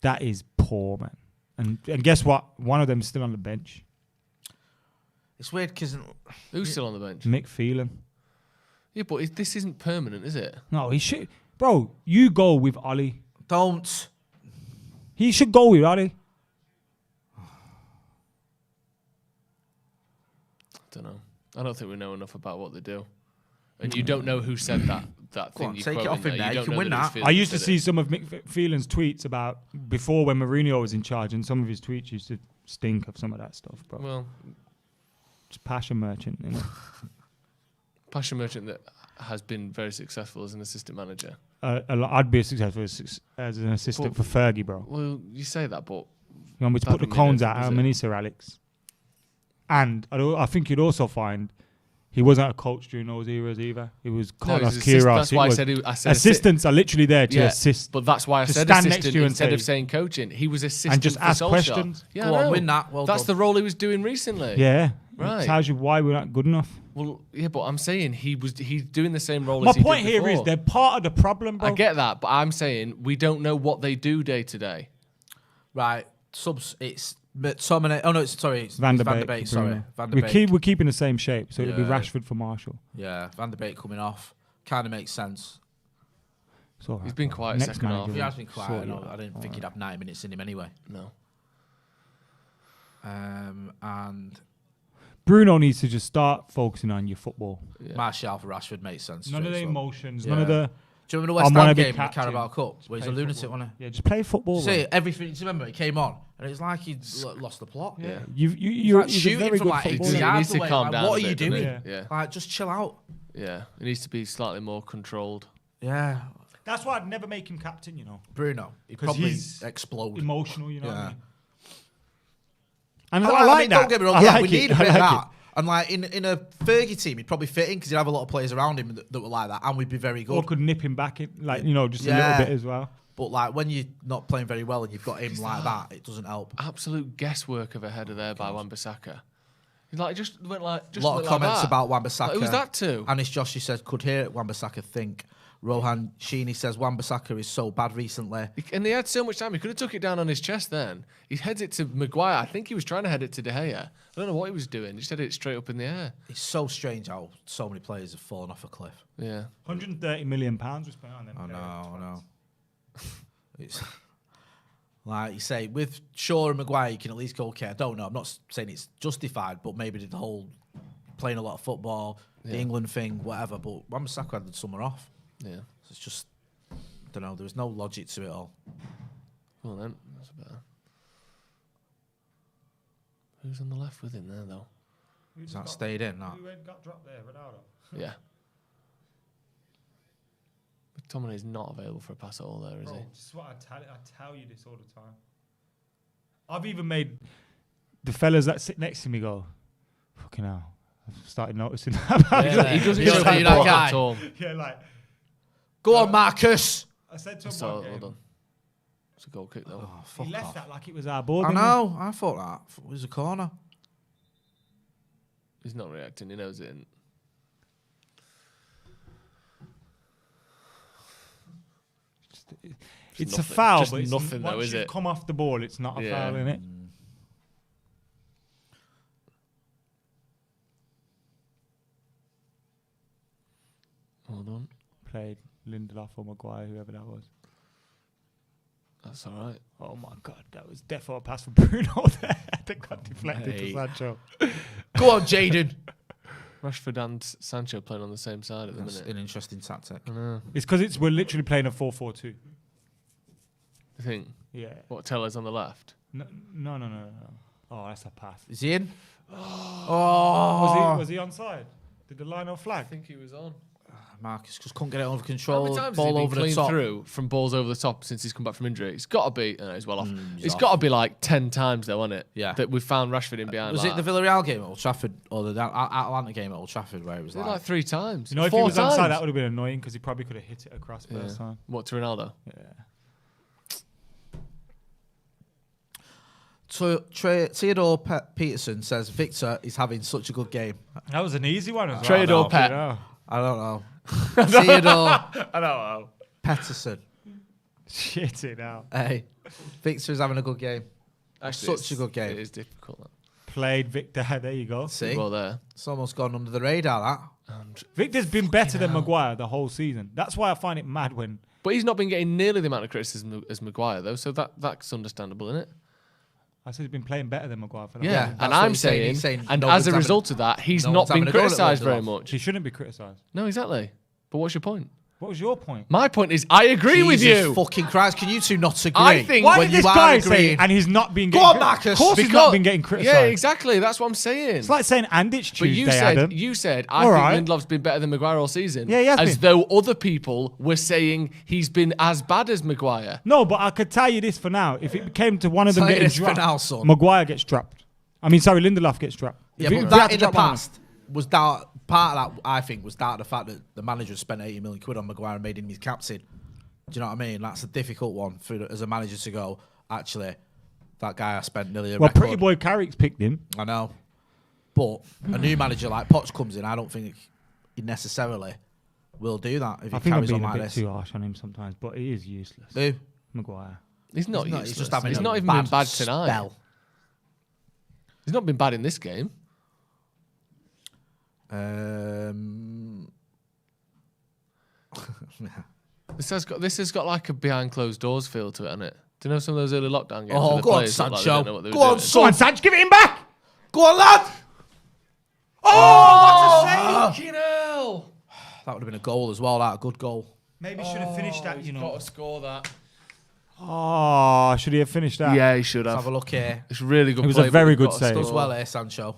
That is poor, man. And guess what? One of them's still on the bench. It's weird because who's still on the bench? Mick Phelan. Yeah, but this isn't permanent, is it? No, he should. Bro, you go with Ollie. Don't. He should go with Ollie. I don't know. I don't think we know enough about what they do. And you don't know who said that thing. On, take it off in there. You can win that. I used to see some of Mick Phelan's tweets about before when Mourinho was in charge, and some of his tweets used to stink of some of that stuff, bro. Well, it's passion merchant, you know. Passion merchant that has been very successful as an assistant manager. I'd be successful as an assistant for Fergie, bro. Well, you say that, but you want me to put the cones out? How many, Sir Alex? And I think you'd also find he wasn't a coach during those eras either. He was Carlos Queiroz. That's why I said assistants are literally there to assist. But that's why I said assistant instead of saying coaching. He was assistant and just for ask Solskjaer. questions. Yeah, go on, win that. Well that's done. the role he was doing recently. Yeah, right. It tells you why we're not good enough. Well, yeah, but I'm saying he's doing the same role. My as he point did here before. is they're part of the problem, bro. I get that, but I'm saying we don't know what they do day to day. Right, subs. It's McTominay. Oh no, it's Van der Beek. Beek. Sorry, Van der Beek. We're keeping the same shape, so it'll be Rashford for Marshall. Yeah, Van der Beek coming off kind of makes sense. Right, he's been quiet second half. He has been quiet. I didn't think he'd have 90 minutes in him anyway. No. And Bruno needs to just start focusing on your football. Yeah. Martial for Rashford makes sense. None of the emotions. Yeah. None of the. Do you remember the West Ham game in the Carabao Cup? Where he's a lunatic, wasn't he? Yeah, just play football. See, everything. Do you remember? He came on, and it's like he'd lost the plot. Yeah. You're like shooting from like 80 yards he needs to away. calm down. What are you doing? Yeah. Like, just chill out. Yeah, he needs to be slightly more controlled. Yeah. That's why I'd never make him captain, you know. Bruno. He'd probably explode. Emotional, you know what I mean? And I like that. Don't get me wrong, we need a bit of that. And like in a Fergie team, he'd probably fit in because he'd have a lot of players around him that were like that, and we'd be very good. Or could nip him back in, like, you know, just a little bit as well. But like when you're not playing very well and you've got him like that, it doesn't help. Absolute guesswork of a header there by Wan-Bissaka. He like just went like a lot of comments about Wan-Bissaka. Who's that to? Anis Joshi says could hear Wan-Bissaka think. Rohan Sheeny says Wan-Bissaka is so bad recently. And he had so much time. He could have took it down on his chest then. He heads it to Maguire. I think he was trying to head it to De Gea. I don't know what he was doing. He just headed it straight up in the air. It's so strange how so many players have fallen off a cliff. Yeah. £130 million was spent on them. I know. It's like you say, with Shaw and Maguire, you can at least go, okay, I don't know. I'm not saying it's justified, but maybe the whole playing a lot of football, the England thing, whatever. But Wan-Bissaka had the summer off. Yeah. So it's just, I don't know, there was no logic to it all. Well then, that's better. Who's on the left with him there, though? Has that stayed in? No. Who got dropped there? Ronaldo? Yeah. McTominay's not available for a pass at all there, is he? This is what I tell you this all the time. I've even made the fellas that sit next to me go, fucking hell. I've started noticing that. He doesn't show that guy at all. Yeah, like... Go on, Marcus. I said to him well done. It's a goal kick, though. Oh, fuck he left off. that like it was our board. I know. I thought that. It was a corner. He's not reacting. He knows it isn't. It's a foul, just but it's nothing, though, once is you it? come off the ball, it's not a foul, innit? Hold on. Played Lindelof or Maguire, whoever that was. That's all right. Oh my God, that was defo a pass for Bruno there. That got deflected to Sancho. Go on, Jaden. Rashford and Sancho playing on the same side at the That's minute. an interesting tactic. I know. It's because we're literally playing a 4-4-2. You think? Yeah. What, Teller's on the left? No. Oh, that's a pass. Is he in? Was he onside? Did the line off flag? I think he was on. Marcus just couldn't get it under How control. many times Ball has he over been the clean top. through from balls over the top since he's come back from injury? It's got to be... No, he's well off. It's got to be like 10 times, though, hasn't it? Yeah. That we found Rashford in behind. Was like it the Villarreal game at Old Trafford or the Atlanta game at Old Trafford where it was like 3 times. You know, if 4 he was times. onside, that would have been annoying because he probably could have hit it across first time. What, to Ronaldo? Yeah. Theodore Peterson says Victor is having such a good game. That was an easy one as well. Theodore Pet. I don't know. Theodore I don't know. Pettersson. Shit it out. Hey, Victor's having a good game. Actually, Such a good game. It is difficult. That. Played Victor. There you go. See? Well, there. It's almost gone under the radar, that. Victor's been better than Maguire the whole season. That's why I find it mad when... But he's not been getting nearly the amount of criticism as Maguire, though, so that's understandable, isn't it? I said he's been playing better than Maguire for the Yeah, whole and I'm saying, and as a result of that, he's not been criticised very much. He shouldn't be criticised. No, exactly. But what's your point? What was your point? My point is, I agree with you. Fucking Christ, can you two not agree? I think Why when did this you guy are say agreeing, it and he's not been Go getting... on, Marcus. Of course he's not been getting criticised. Yeah, exactly. That's what I'm saying. It's like saying Andich Tuesday, But you Adam. said, I All think right. Lindelof's been better than Maguire all season. Yeah, he has as been. though other people were saying he's been as bad as Maguire. No, but I could tell you this for now. If it came to one of them Tell you getting this for dropped, now, son. Maguire gets dropped. I mean, sorry, Lindelof gets dropped. Yeah, If but we had that to in the drop one of them- past was down. Part of that, I think, was down to the fact that the manager spent 80 million quid on Maguire and made him his captain. Do you know what I mean? That's a difficult one as a manager to go, actually, that guy I spent nearly a Well, record. Pretty Boy Carrick's picked him. I know. But a new manager like Poch comes in, I don't think he necessarily will do that if he I think I'm carries on being a like bit this. too harsh on him sometimes, but he is useless. Who? Maguire. He's not He's not- useless. he's just having He's a not even bad been bad tonight. spell. He's not been bad in this game. This has got like a behind closed doors feel to it, hasn't it? Do you know some of those early lockdown games? Oh, where the go on, players looked like they Sancho. didn't know what they were Go on, doing? son. Go on, Sanch, give it him back! Go on, lad! Oh, what a save! Hell! That would have been a goal as well, that. Good goal. Maybe should have finished that, you know. Got to score that. Oh, should he have finished that? Yeah, he should Let's have. have a look here. It's really good. It was play, a very but good he's got to save. Does score. well here, Sancho.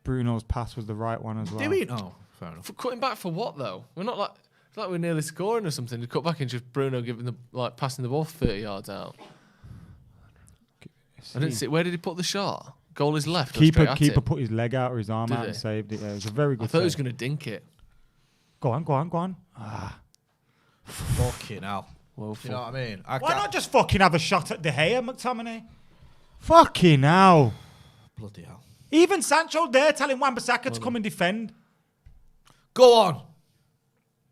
Bruno's pass was the right one as well. Do we? No. Fair enough. For cutting back for what though? We're not like it's like we're nearly scoring or something. To cut back and just Bruno giving the passing the ball 30 yards out. I didn't see. Where did he put the shot? Goal is left. or straight at Keeper him? put his leg out or his arm Did out he? and saved it. Yeah, it was a very I good thought he was save. going to dink it. Go on. Ah. Fucking hell. Well, Do you know what I mean? Why not just fucking have a shot at De Gea, McTominay? Fucking hell. Bloody hell. Even Sancho there telling Wan-Bissaka to come and defend. Go on.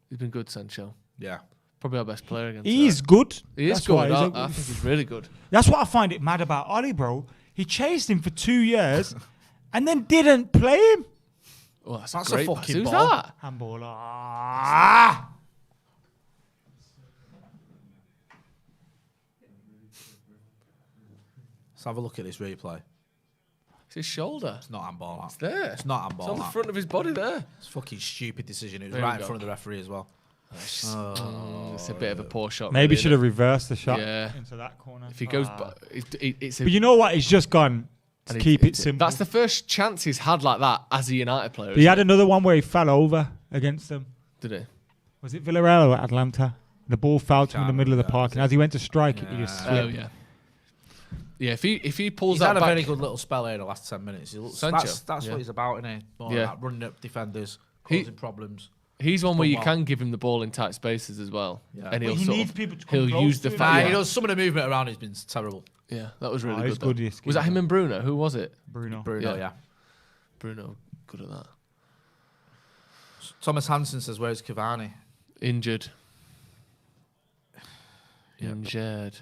He's been good, Sancho. Yeah. Probably our best player against. He's good. He is That's good. why he's I think he's really good. That's what I find it mad about Ollie, bro. He chased him for 2 years and then didn't play him. Well, that's a great fucking pass. Who's ball. that? Handball. Ah! Let's have a look at this replay. It's his shoulder. It's not handball. It's there. It's not handball. It's on the that. front of his body there. It's a fucking stupid decision. It was There we right in go. front of the referee as well. It's a bit of a poor shot. Maybe really, should have reversed the shot Yeah. into that corner. If he goes, it's a, But you know what? He's just gone. and To he- keep it simple. That's the first chance he's had like that as a United player. He isn't had it? another one where he fell over against them. Did he? Was it Villarreal or Atlanta? The ball fouled him in the Can't middle of the remember. park, and as he went to strike it, he just Oh slipped. yeah. Yeah, if he pulls He's that had a back, very good little spell here in the last 10 minutes. He looks, Sancho, that's yeah. what he's about, isn't he? More Yeah. like that, running up defenders, He- causing problems. he's one where Done you well. can give him the ball in tight spaces as well, Yeah. and But he'll he sort needs of, people to come he'll close use to the him. fact. Nah, Yeah. you know, some of the movement around has been terrible. Yeah, that was really Oh, he's good. good, though. yes, Was that him and Bruno? Who was it? Bruno. Bruno, Yeah. yeah. Bruno, good at that. Thomas Hansen says, where's Cavani? Injured. Injured.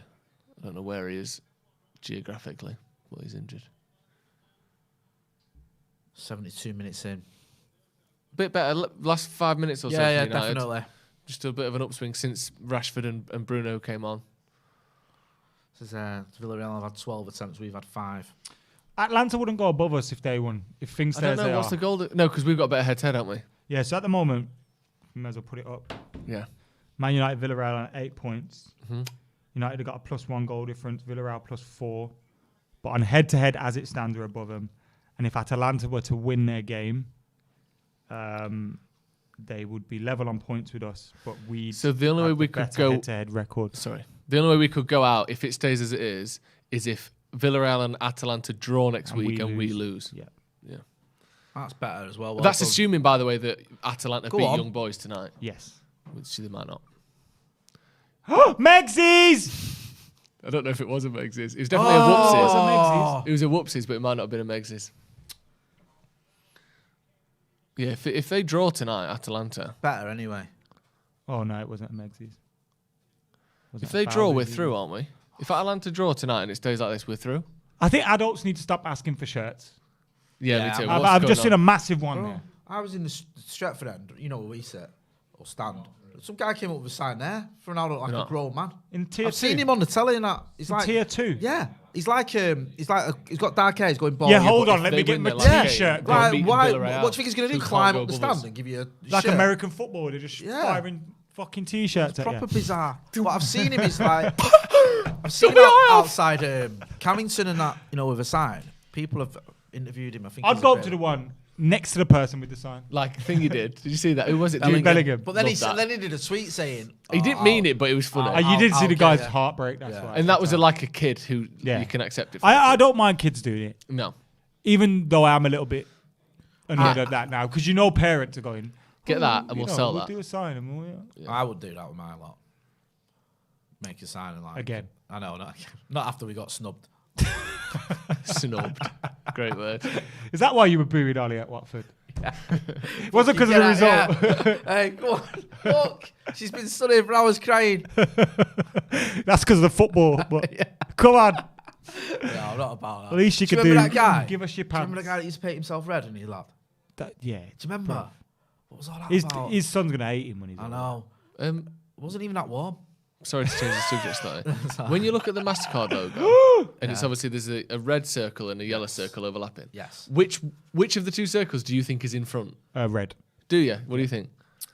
I don't know where he is geographically, but he's injured. 72 minutes in. Bit better last 5 minutes or so. Yeah, for United. definitely. Just a bit of an upswing since Rashford and Bruno came on. Says, Villarreal have had 12 attempts, we've had 5. Atlanta wouldn't go above us if they won. If things I stay don't as know they what's are. the goal. No, because we've got a better head-to-head, haven't we? Yeah, so at the moment, we may as well put it up. Yeah. Man United, Villarreal on 8 points. Mm-hmm. United have got a +1 goal difference. Villarreal +4. But on head-to-head, as it stands, we're above them. And if Atalanta were to win their game, they would be level on points with us. But we So the only way we could go head-to-head record. Sorry. The only way we could go out if it stays as it is if Villarreal and Atalanta draw next And week we and we lose. lose. Yeah. Yeah. That's better as well. But that's assuming, by the way, that Atalanta Go beat on. Young Boys tonight, Yes. which they might not. Megsies! I don't know if it was a Megsies. It was definitely a Whoopsies. Oh. It was a Whoopsies, but it might not have been a Megsies. Yeah, if they draw tonight, Atalanta, better anyway. Oh, no, it wasn't a Megsy's. If they draw, we're through, aren't we? If Atalanta draw tonight and it stays like this, we're through. I think adults need to stop asking for shirts. Yeah, me too. I've just seen a massive one there. I was in the Stretford end, you know where we sit, or stand. Some guy came up with a sign there for an adult, like a grown man. In tier I've 2? seen him on the telly and that. He's like tier 2? Yeah. He's got dark hair, he's going bald. Yeah, hold on, let me get my t-shirt. Like, why? What do you think he's going to do? Climb up the stand and give you a like shirt? American football, they're just firing fucking t-shirts at you. Proper bizarre. What I've seen him is like, I've seen him outside Carrington and that, you know, with a sign. People have interviewed him. I think I'd go up to the one next to the person with the sign. Like thing he did. Did you see that? Who was it? Bellingham. But then he did a tweet saying he didn't mean it, but it was funny. You did see the guy's heartbreak. That's why. And that was like a kid who you can accept it. I don't mind kids doing it. No, even though I'm a little bit annoyed at that now, because you know parents are going, get that and we'll sell we'll that. do a sign and we'll, I would do that with my lot. Make a sign and like again. I know, not after we got snubbed. Snubbed. Great word. Is that why you were booing Ollie at Watford? Yeah. Was it because of the result? Yeah. Hey, go on. Look, she's been studying for hours crying. That's because of the football. But come on. No, not about that. At least you could do that guy? Give us your pants. Remember the guy that used to paint himself red and he laughed? Yeah. Do you remember? Bro. What was all that about? His son's going to hate him when he's I know. It wasn't even that warm. Sorry to change the subject slightly. When you look at the MasterCard logo, and it's obviously there's a red circle and a yellow circle overlapping. Yes. Which of the two circles do you think is in front? Red. Do you? What do you think?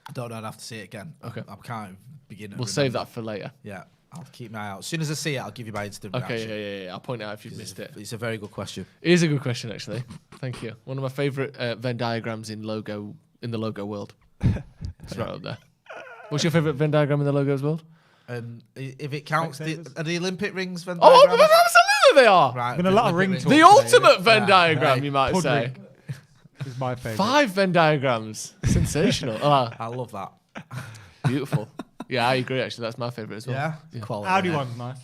I don't know. I'd have to see it again. Okay. I can't begin to We'll save that for later. Yeah. I'll keep my eye out. As soon as I see it, I'll give you my instant reaction. Okay, yeah. I'll point out if you've missed it. It's a very good question. It is a good question, actually. Thank you. One of my favourite Venn diagrams in the logo world. It's right up there. What's your favourite Venn diagram in the logos world? If it counts, are the Olympic rings Venn diagrams? diagrams? Oh, absolutely they are. Right, been a lot of rings. The ultimate Venn diagram, you might say. Is my favourite. 5 Venn diagrams. Sensational. I love that. Beautiful. Yeah, I agree, actually. That's my favourite as well. Yeah? Quality. Audi one's nice.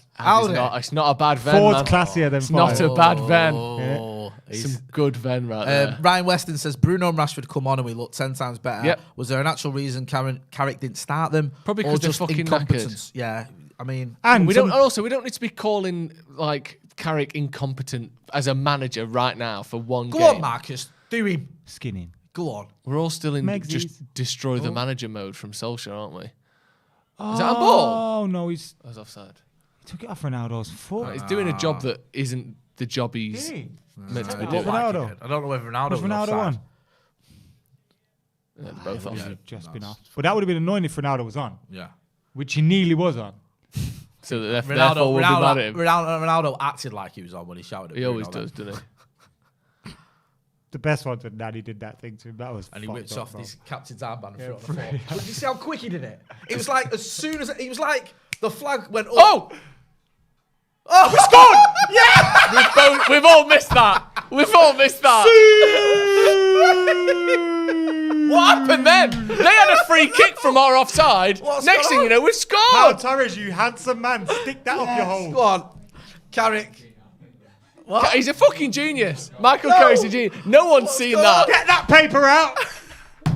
It's not a bad Venn, Ford's man. classier than It's not a bad Venn. Yeah. Some good Venn right there. Ryan Weston says, Bruno and Rashford come on and we look 10 times better. Yep. Was there an actual reason Carrick didn't start them? Probably or because they're just fucking incompetence? Yeah, I mean... And we don't need to be calling like Carrick incompetent as a manager right now for one game. Go on, Marcus. Do him. Skinning. Go on. We're all still in Megsy's. just destroy the manager mode from Solskjaer, aren't we? Is that a ball? Oh, no, he's... I was offside. He took it off Ronaldo's foot. He's doing a job that isn't the job he's meant to be doing. Ronaldo. I don't know whether Ronaldo Was Ronaldo offside. on? Yeah, they're both off. Yeah, just been off. But that would have been annoying if Ronaldo was on. Yeah. Which he nearly was on. So therefore we'll be mad at him. Ronaldo acted like he was on when he shouted at He Bruno always then. does, doesn't he? The best one when Daddy did that thing to him. That was And he fucked whips up, off bro. his captain's armband and threw it on the floor. Did you see how quick he did it? It was like as soon as he was like the flag went up. Oh, we scored! Yeah! We've all missed that. We've all missed that. What happened then? They had a free kick from our offside. Next thing you know, we've Paul scored. Torres, you handsome man. Stick that up your hole. Go on, Carrick. What? He's a fucking genius. Michael Carrick's a genius. No one's seen that. Get that paper out.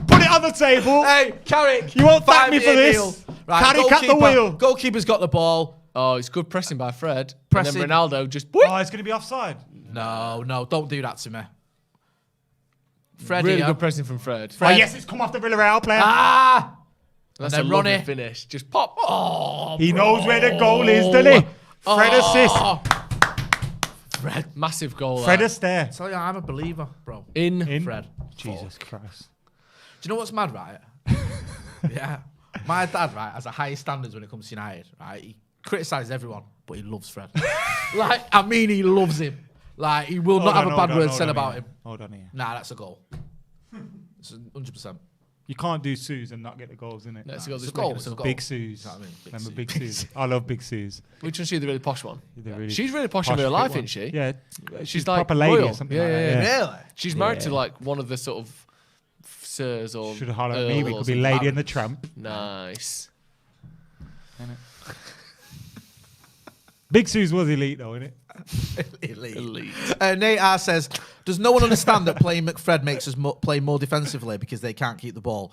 Put it on the table. Hey, Carrick. You won't thank me for 5-year this. deal. Right, Carrick at the wheel. Goalkeeper's got the ball. Oh, it's good pressing by Fred. Pressing. And then Ronaldo just... Oh, it's going to be offside. No, don't do that to me. Fred, really good pressing from Fred. Oh, yes, it's come off the Villarreal player. Ah! That's and a then lovely Ronnie. finish. Just pop. Oh, He knows where the goal is, doesn't he? Fred assist. Fred. Massive goal. Fred Astaire. Tell you, I'm a believer, bro. In Fred. Jesus Christ. Do you know what's mad, right? Yeah. My dad, right, has the highest standards when it comes to United, right? He criticises everyone, but he loves Fred. He loves him. Like, he will not have a bad word said about him. Hold on here. Nah, that's a goal. It's 100%. You can't do Suze and not get the goals, innit? Let's go. It's This a goal. making It's us a up. goal. Big Suze. You know what I mean? Big Remember Suze. Big Suze? I love Big Suze. Which one's she, the really posh one? Really She's really posh in real life, fit isn't she? one. Yeah. She's a like proper lady royal. or something Yeah, like yeah, that. yeah. Really? She's married to like one of the sort of sirs or Should have hollered at me. earls We or could be something. Lady and the Tramp. Nice. Big Suze was elite though, innit? Elite. Nate R says, does no one understand that playing McFred makes us play more defensively because they can't keep the ball?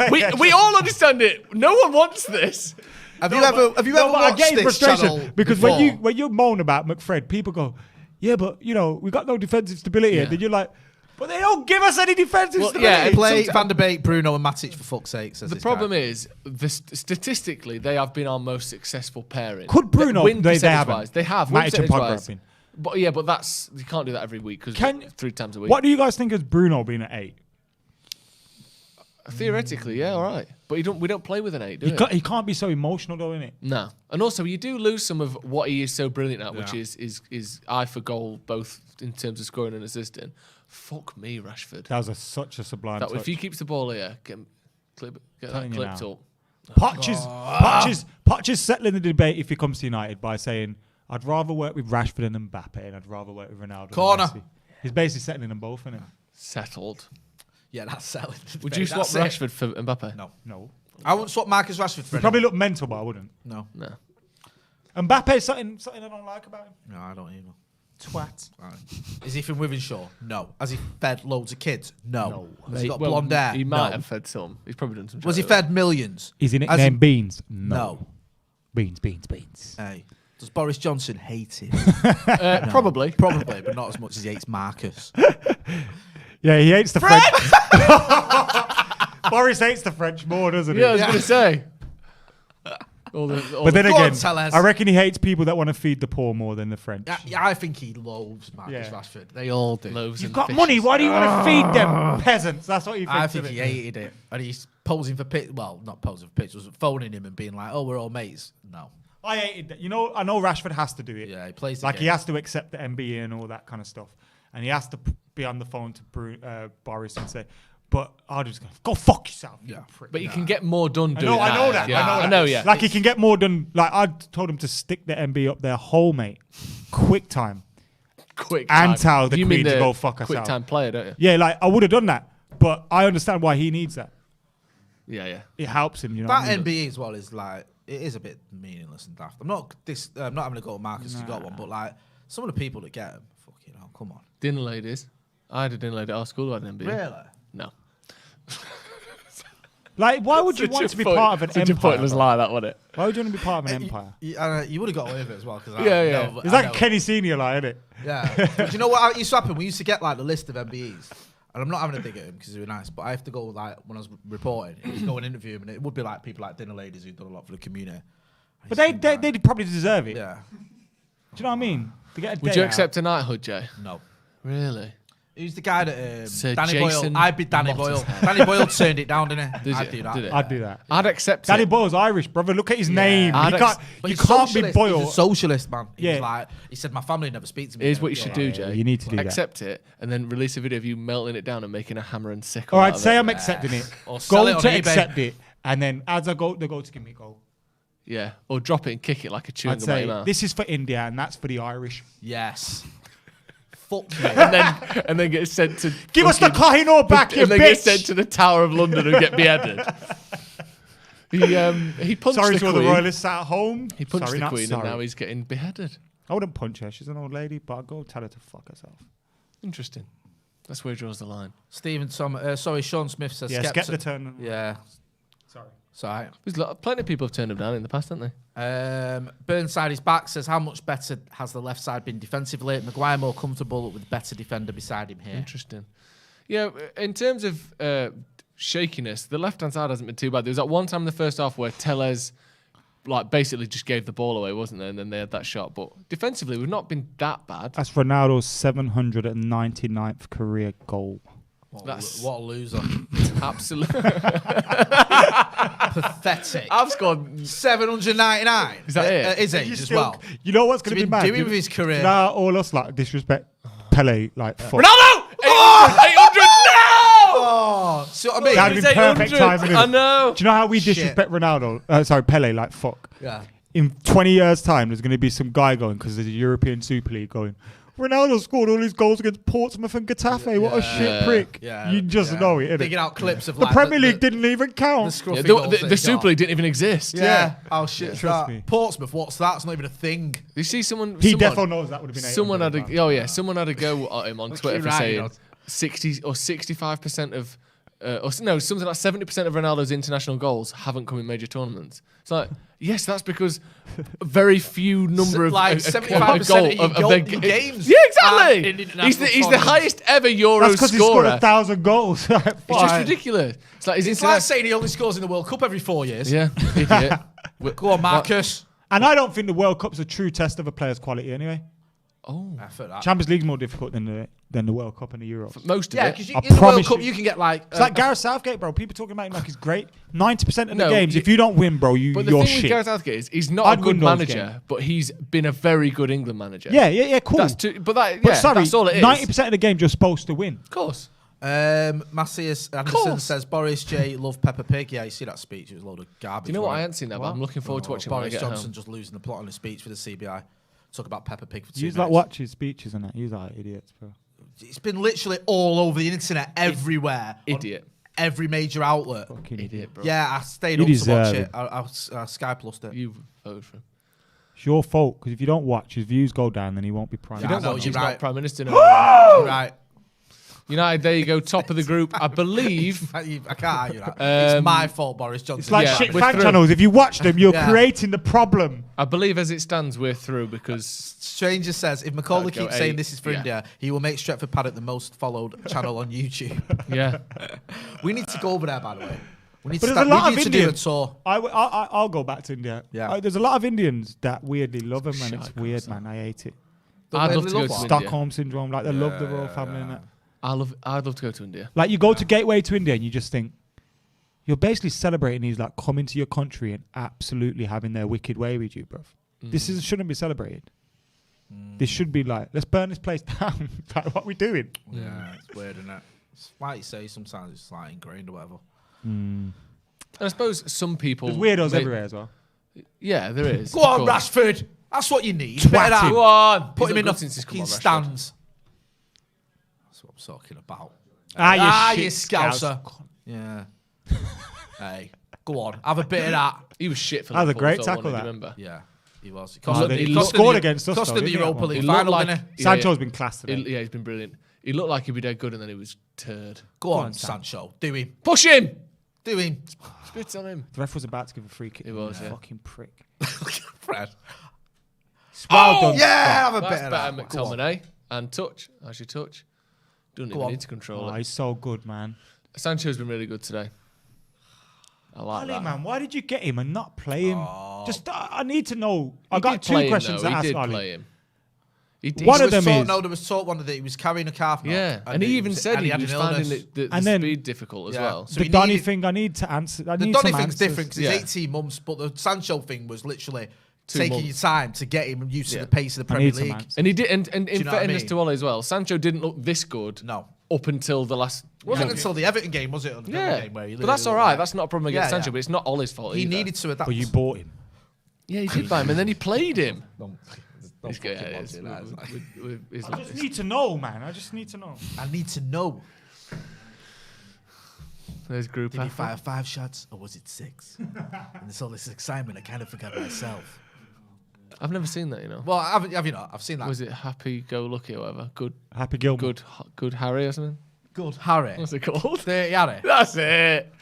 We all understand it. No one wants this. Have you ever watched this frustration channel because before? when you moan about McFred, people go, yeah, but we got no defensive stability. Yeah. And then you're like, but they don't give us any defensive stability. Yeah, play Van der Beek, Bruno, and Matic for fuck's sake. Says The problem is, statistically, they have been our most successful pairing. Could Bruno? They haven't. They have. Matic and Pogba have been. But that's you can't do that every week because 3 times a week. What do you guys think of Bruno being at 8? Theoretically, yeah, all right. But we don't play with an 8, do we? He can't be so emotional though, innit? No. And also, you do lose some of what he is so brilliant at, which is eye for goal, both in terms of scoring and assisting. Fuck me, Rashford. That was such a sublime touch. If he keeps the ball here, get that clipped up. Poch is settling the debate if he comes to United by saying, I'd rather work with Rashford and Mbappe and I'd rather work with Ronaldo. Corner. He's basically settling them both, isn't it? Settled. Yeah, that's selling. Would you swap Rashford for Mbappe? No. I wouldn't swap Marcus Rashford for He'd probably look mental, but I wouldn't. No. Mbappe is something I don't like about him. No, I don't either. Twat. Right. Is he from Wivenshaw? No. Has he fed loads of kids? No. Has he got Well, blonde hair? He might No. have fed some. He's probably done some. Was he fed millions? Is he nicknamed Beans? No. Beans. Hey. Does Boris Johnson hate him? No. Probably, but not as much as he hates Marcus. Yeah, he hates the French. Boris hates the French more, doesn't he? Yeah, I was going to say. But then again, I reckon he hates people that want to feed the poor more than the French. Yeah, I think he loves Marcus Rashford. They all do. You've got money. Why do you want to feed them peasants? That's what he thinks. I think he hated it. And he's posing for pictures. Well, not posing for pictures, phoning him and being like, oh, we're all mates. No. I hated that. I know Rashford has to do it. Yeah, he plays he has to accept the MBE and all that kind of stuff. And he has to be on the phone to Boris and say, but I'll just go fuck yourself. Yeah. But you can get more done doing that. I know that. I know, yeah. Like, he can get more done. Like, I told him to stick the MB up their hole, mate. Quick time. And tell the Queen to go fuck herself. Quick time player, don't you? Yeah, like, I would have done that. But I understand why he needs that. Yeah. It helps him, That MBE as well is like, it is a bit meaningless and daft. I'm not having to go to Marcus who got one, but like, some of the people that get them, fucking hell, come on. Dinner ladies. I had a dinner lady at our school who had an MBA. Really? No. Like, why would you want to be part of an empire? Such a pointless lie, that, wasn't it? Why would you want to be part of an empire? You would have got away with it as well. Yeah. It's like a Kenny Senior lie, isn't it? Yeah. But you know what used to happen? We used to get like the list of MBEs. And I'm not having a dig at him because they were nice, but I have to go like when I was reporting, I used to go and interview him, and it would be like people like dinner ladies who've done a lot for the community. But they probably deserve it. Yeah. Do you know what I mean? To get a Would day you out. accept a knighthood, Jay? No. Really? Who's the guy that Sir Danny Jason Boyle? I'd be Danny Boyle. Danny Boyle turned it down, didn't he? I'd do that. Did it? I'd do that. I'd accept Danny it. Boyle's Irish, brother. Look at his name. I'd You can't be Boyle. He's a socialist, man. Yeah. He said, my family never speaks to me. Here's what you should do, Jay. You need to do that. Accept it, and then release a video of you melting it down and making a hammer and sickle. All right, out of say it. I'm accepting it. Or sell it Go on to eBay. accept it, and then as I go, they go to give me a goal. Yeah, or drop it and kick it like a chewing I'd gum out say your mouth. this is for India, and that's for the Irish. Yes. Fuck me. and then get sent to Give us the Kohinoor back, you and then get bitch. sent to the Tower of London and get beheaded. He punched Sorry the to all Queen. the royalists at home. He punched Sorry, the not Queen, sorry. and now he's getting beheaded. I wouldn't punch her. She's an old lady, but I'd go tell her to fuck herself. Interesting. That's where he draws the line. Sean Smith says. Yeah, get the turn. Yeah. Sorry. There's plenty of people have turned him down in the past, haven't they? Burnside is back. Says, how much better has the left side been defensively? Maguire more comfortable with a better defender beside him here. Interesting. Yeah, in terms of shakiness, the left-hand side hasn't been too bad. There was that one time in the first half where Tellez basically just gave the ball away, wasn't there? And then they had that shot. But defensively, we've not been that bad. That's Ronaldo's 799th career goal. What a loser. Absolutely. Pathetic. I've scored 799. Is that it? His age as well. You know what's going to be mad? Doing with his career. Nah, all us disrespect Pele fuck. Ronaldo! 800! No! Oh, see what I mean? That'd be perfect timing. I know. Do you know how we disrespect Ronaldo? Pele fuck. Yeah. In 20 years' time, there's going to be some guy going, because there's a European Super League going, Ronaldo scored all his goals against Portsmouth and Getafe. What a shit prick. Yeah, You just know it, innit? Digging out clips of The like, Premier League didn't even count. scruffy goals that the he Super got. League didn't even exist. Yeah. Oh shit. Trust me. Portsmouth. What's that? It's not even a thing. You see someone. He someone, definitely knows that would have been. Someone had 800 a someone had a go at him on Twitter for right, saying you know. 60 or 65% of something like 70% of Ronaldo's international goals haven't come in major tournaments. It's like, yes, that's because a very few number of like 75% of your games. Yeah, exactly. in He's international the tournaments. highest ever Euro That's because he scored scorer. 1,000 goals. It's just ridiculous. It's like It's like saying he only scores in the World Cup every 4 years. yeah, idiot. Go on, Marcus. And I don't think the World Cup's a true test of a player's quality anyway. Oh, Champions League's more difficult than the World Cup and the Euros. most of Yeah, it. because I in the World promise Cup you. you can get like. It's like Gareth Southgate, bro. People talking about him like he's great. 90% of the No, games, if you don't win, bro, But the you're thing with shit. Gareth Southgate is he's not I'd a win good those manager, games. but he's been a very good England manager. Yeah, cool. That's but But sorry, that's all it is. 90% of the games you're supposed to win. Of course. Macias Anderson says Boris J. love Peppa Pig. Yeah, you see that speech? It was a load of garbage. Do you know what? I right? haven't seen that, but I'm looking forward to watching it when I Boris get Johnson home. just losing the plot on his speech for the CBI. Talk about Peppa Pig for 2 You minutes. like watch his speeches and that. You like idiots, bro. It's been literally all over the internet, everywhere. Idiot. On every major outlet. Fucking Idiot, bro. Yeah, I stayed You up to deserve watch it. it. I Sky Plus'd it. You voted for him. It's your fault because if you don't watch, his views go down, then he won't be prime. Yeah, I know, He's you're not right. Prime Minister now. Right. United, there you go, top of the group. I believe. I can't argue that. It's my fault, Boris Johnson. It's like Yeah, shit we're fan through. channels. If you watch them, you're Yeah. creating the problem. I believe as it stands, we're through because Stranger says, if McKola That'd go keeps saying 8, this is for yeah. India, he will make Stretford Paddock the most followed channel on YouTube. yeah, We need to go over there, by the way. We need But to, there's a lot we of need to do a Indians. tour. I'll go back to India. Yeah. There's a lot of Indians that weirdly love him, and it's Shut weird, man. I hate it. I'd love They to go love to what? India. Stockholm syndrome, like they love the royal family and that. I'd love to go to India. Like you go to Gateway to India and you just think you're basically celebrating these like coming to your country and absolutely having their wicked way with you, bruv. This shouldn't be celebrated. This should be like, let's burn this place down. Like, what are we doing? Yeah, it's weird, isn't it? It's like you say, sometimes it's like ingrained or whatever. And I suppose some people. There's weirdos they- everywhere as well. Yeah, there is. Go of on, course. Rashford. That's what you need. Twat Better him. Go on. Put He's him in not the good since he's come fucking on, Rashford. stands. That's what I'm talking about. You you shit scouser. Yeah. Hey, go on. Have a bit of that. He was shit for That was a Liverpool, great so I tackle, wanted to that. remember. Yeah, he was. He He cost scored the- against us, cost though, him the didn't he, at Europa one League He final, looked didn't like he? Sancho's been class today. Yeah, he's been brilliant. He looked like he'd be dead good, and then he was turd. Go on, Sancho. Do him. Push him. Do him. Spit on him. The ref was about to give a free kick. He was, yeah. Fucking prick. Fred. Well done. Yeah, have a That's bit of better, that. Go on. McTominay. And touch. As you touch. Doesn't even on. need to control Oh, it. he's so good, man. Sancho's been really good today. I like Ali, that. man, why did you get him and not play him? Just, I need to know. I He got did two play him, questions though. to He ask did Ali. play him. He did. One There of was them talk- is- No, there was talk one that he was carrying a calf. knot, Yeah, and he even said and he had was an finding illness. the And then- speed difficult as Yeah. well. So The he Donny needed- thing, I need to answer. I The need Donny some thing's answers. different because Yeah. it's 18 months, but the Sancho thing was literally 2 taking months. your time to get him used to Yeah. the pace of the I Premier need some League. answers. And he did, and in you know what I fairness mean? to Ole as well, Sancho didn't look this good No. up until the last. Wasn't until the Everton game, was it? Or the Villa Yeah, game where he but that's all literally right. looked That's not a problem against Yeah, Sancho, yeah. but it's not Ole's fault. He either. needed to adapt. But you bought him. Yeah, he did buy him, and then he played him. Don't He's good. fucking Yeah, want it's- to, that is like- he's I like just this. need to know, man. I just need to know. I need to know. There's group Did he F. fire 5 shots or was it 6? And there's all this excitement. I kind of forgot myself. I've never seen that, you know. Well, have you not? I've seen that. Was it Happy Go Lucky or whatever? Happy Gilmore. Good Harry or something? Good Harry? What's it called? Harry. That's it.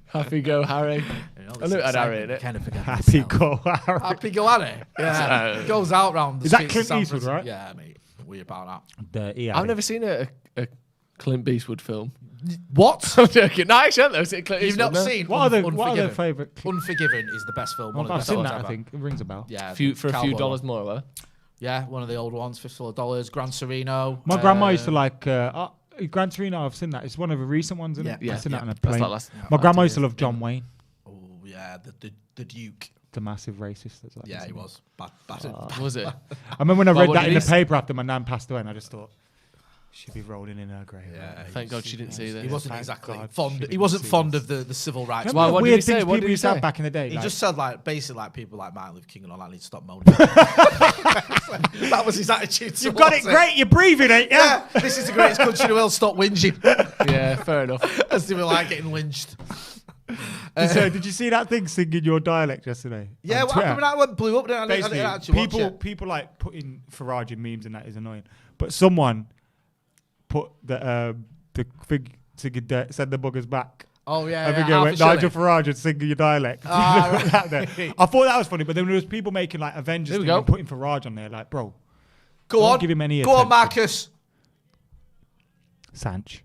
Happy Go Harry. You know, I knew it had Harry in excitement, it. Kind of forgot Happy myself. go, Harry. Happy Go Harry. Yeah. Goes out round the Is that streets Clint of San Eastwood, Francisco. right? Yeah, mate. We about Dirty I've never seen a Clint Eastwood film. that. What? I'm joking. No, actually, I've never seen Clint You've Eastwood. not no. seen What are their Unforgiven? favourite? Unforgiven is the best film. One of the I've best seen films that. I ever. think it rings a bell. Yeah, For a few Cowboy dollars one. more, or whatever. Yeah, one of the old ones, $50 dollars. Gran Torino. My grandma used to like Gran Torino. I've seen that. It's one of the recent ones, isn't it? Yeah, I've seen that on a That's plane. like last. My 5 grandma used to years. love John Wayne, Oh yeah, the Duke. the massive racist. That's like Yeah, this, he isn't was. Bad. Was it? I remember when I Well, read what that did in he the s- paper after my nan passed away, and I just thought, She'd be rolling in her grave. Yeah, Thank God she didn't see this. He wasn't Thank exactly God fond. she He wasn't didn't see fond this. of the civil rights. Remember Why, the what did weird he say? things What people did he used to have say? back in the day? He like- just said basically people like Martin Luther King and all that need to stop moaning. That was his attitude. You've got it great. You're breathing, ain't you? Yeah, this is the greatest country in the world. Stop whinging. Yeah, fair enough. As they were like getting lynched. So, did you see that thing singing your dialect yesterday? Yeah, on what Twitter? happened when that one blew up? I didn't actually watch People, it. people like putting Farage in memes and that is annoying. But someone put the thing singing send the buggers back. Oh yeah, I think yeah, it went Alpha Nigel Shelley. Farage and singing your dialect. Ah, I thought that was funny, but then there was people making like Avengers There we thing go. and putting Farage on there, like, bro, Go don't on, give him any go on, attention. Marcus. Sanch.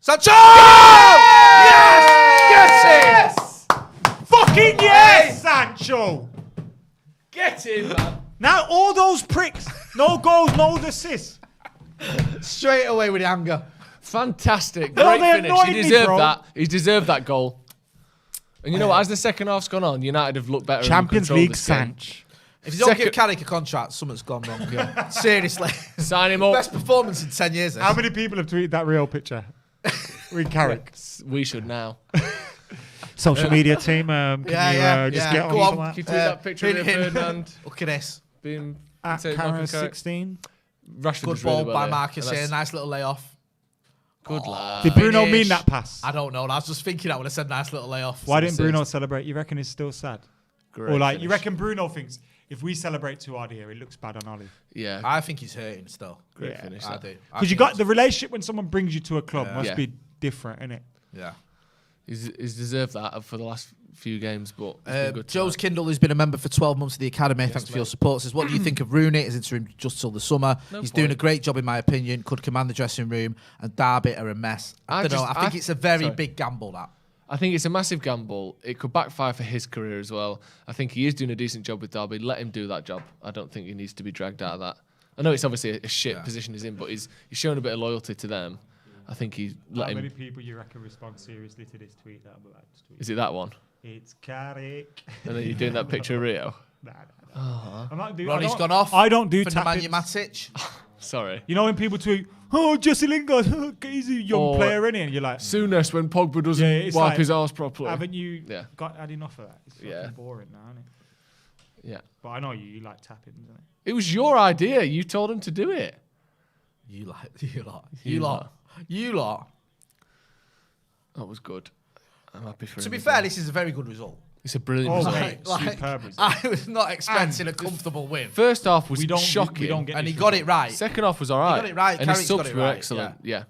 Sancho! Yes! Yes! Fucking yes, Sancho! Get in, man. Now all those pricks, no goals, no assists. Straight away with the anger. Fantastic. No, Great they finish. annoyed He me, deserved bro. that. He deserved that goal. And you know what? As the second half's gone on, United have looked better. Champions and League controlled this Sanch. game. If you don't Second- give Carrick a contract, something's gone wrong. Yeah. Seriously. Sign him up. Best performance in 10 years. this. How many people have tweeted that real picture? With Carrick. We should now. Social media team, can Yeah, you just yeah. get on Go with on. that? Can you tweet that picture of pin Rio in. Ferdinand Look at this. being At take Michael Karen Carrick? 16. Rashford Good was really ball well by there. Marcus And here. that's- Nice little layoff. Good lad. Did Bruno Finish. mean that pass? I don't know. I was just thinking that when I said nice little layoff. Why didn't assist. Bruno celebrate? You reckon he's still sad? Great Or like, you finish. reckon Bruno thinks if we celebrate too hard here, it looks bad on Ollie? Yeah. I think he's hurting still. Great Yeah, finish. I that. do. Because you got the relationship when someone brings you to a club Yeah. must Yeah. be different, innit? Yeah. He's deserved that for the last few games, but it's been good Joe's tonight. Kindle has been a member for 12 months of the Academy. Thanks for your support. Says, what do you think of Rooney? Is interim just till the summer. No He's point. doing a great job, in my opinion. Could command the dressing room, and Derby are a mess. I don't know. I think it's a very big gamble, that. I think it's a massive gamble. It could backfire for his career as well. I think he is doing a decent job with Derby. Let him do that job. I don't think he needs to be dragged out of that. I know it's obviously a shit position he's in, but he's shown a bit of loyalty to them. I think he let How him. many people you reckon respond seriously to this tweet? That Is it that one? It's Carrick. And then you're doing that picture of Rio. Nah. I'm not doing. Ronnie's gone off. I don't do for tap-ins. Nemanja Matic. Sorry. You know when people tweet, "Oh, Jesse Lingard, he's a young Or player, isn't he?" And you're like, Soonest when Pogba doesn't it's wipe like, his arse properly. haven't you Yeah. got had enough of that? It's fucking Yeah. boring now, isn't it? Yeah. But I know you like tapping, isn't it? It was your idea. You told him to do it. You lot. That was good. I'm happy for him. To be as fair, well. this is a very good result. It's a brilliant Oh, result. mate, superb result. I was not expecting a comfortable win. First half was We don't shocking. we don't get And he this got result. it right. Second half was all right. got it right. And his Carrick's subs got it were right, excellent. Yeah. Do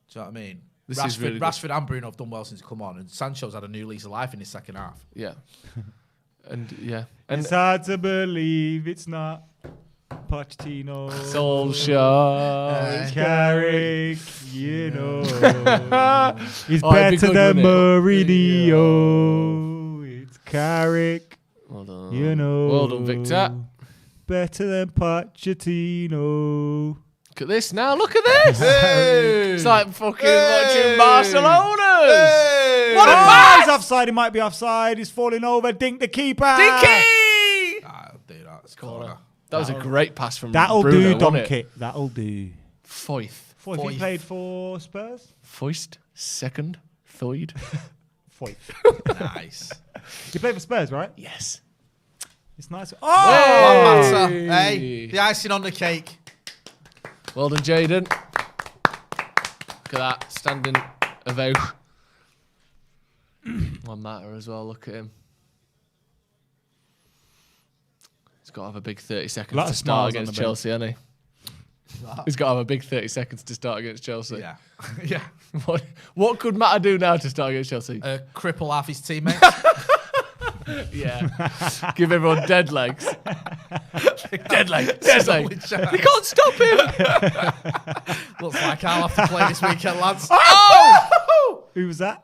you know what I mean? This is really good. Rashford and Bruno have done well since come on, and Sancho's had a new lease of life in his second half. Yeah. And yeah. And It's hard to believe it's not Pochettino. Solskjaer. Carrick, you know. He's Oh, it'd be better good, than wouldn't Mourinho. It's Carrick, Well done. you know. Well done, Victor. Better than Pochettino. Look at this now. Look at this. Hey! It's like fucking Hey! watching Barcelona. Hey! What a Oh, pass! he's offside. He might be offside. He's falling over. Dink the keeper. Dinky! I'll do that. It's corner. That was a great pass from That'll Bruno, do, wasn't it? Donkey. That'll do. Foyth. Foyth. He played for Spurs. Foist. Second. Third. Foyth. Nice. He played for Spurs, right? Yes. It's nice. One Oh! matter. Hey, the icing on the cake. Well done, Jaden. Look at that. Standing ovation. One matter as well. Look at him. He's got to have a big 30 seconds Lot to of start smiles on against the Chelsea, hasn't he? He's got to have a big 30 seconds to start against Chelsea. Yeah. Yeah. What could Matter do now to start against Chelsea? Cripple half his teammates. Yeah. Give everyone dead legs. Dead leg. Dead leg. You can't stop him. Looks like I'll have to play this weekend, lads. Oh! Who was that?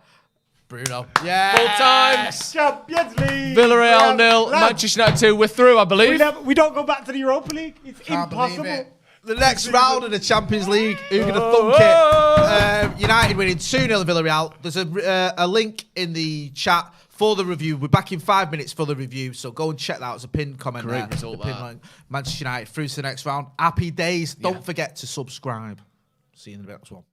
Bruno. Yeah. Full time. Champions League. Villarreal 0. Lads, Manchester United 2. We're through, I believe. we don't go back to the Europa League. It's Can't believe impossible. it. The next round of the Champions League, who's going to thunk it? United winning 2-0 Villarreal. There's a link in the chat for the review. We're back in 5 minutes for the review, so go and check that out. It's a pinned comment Great there. result, The pinned that. link. Manchester United through to the next round. Happy days. Don't forget to subscribe. See you in the next one.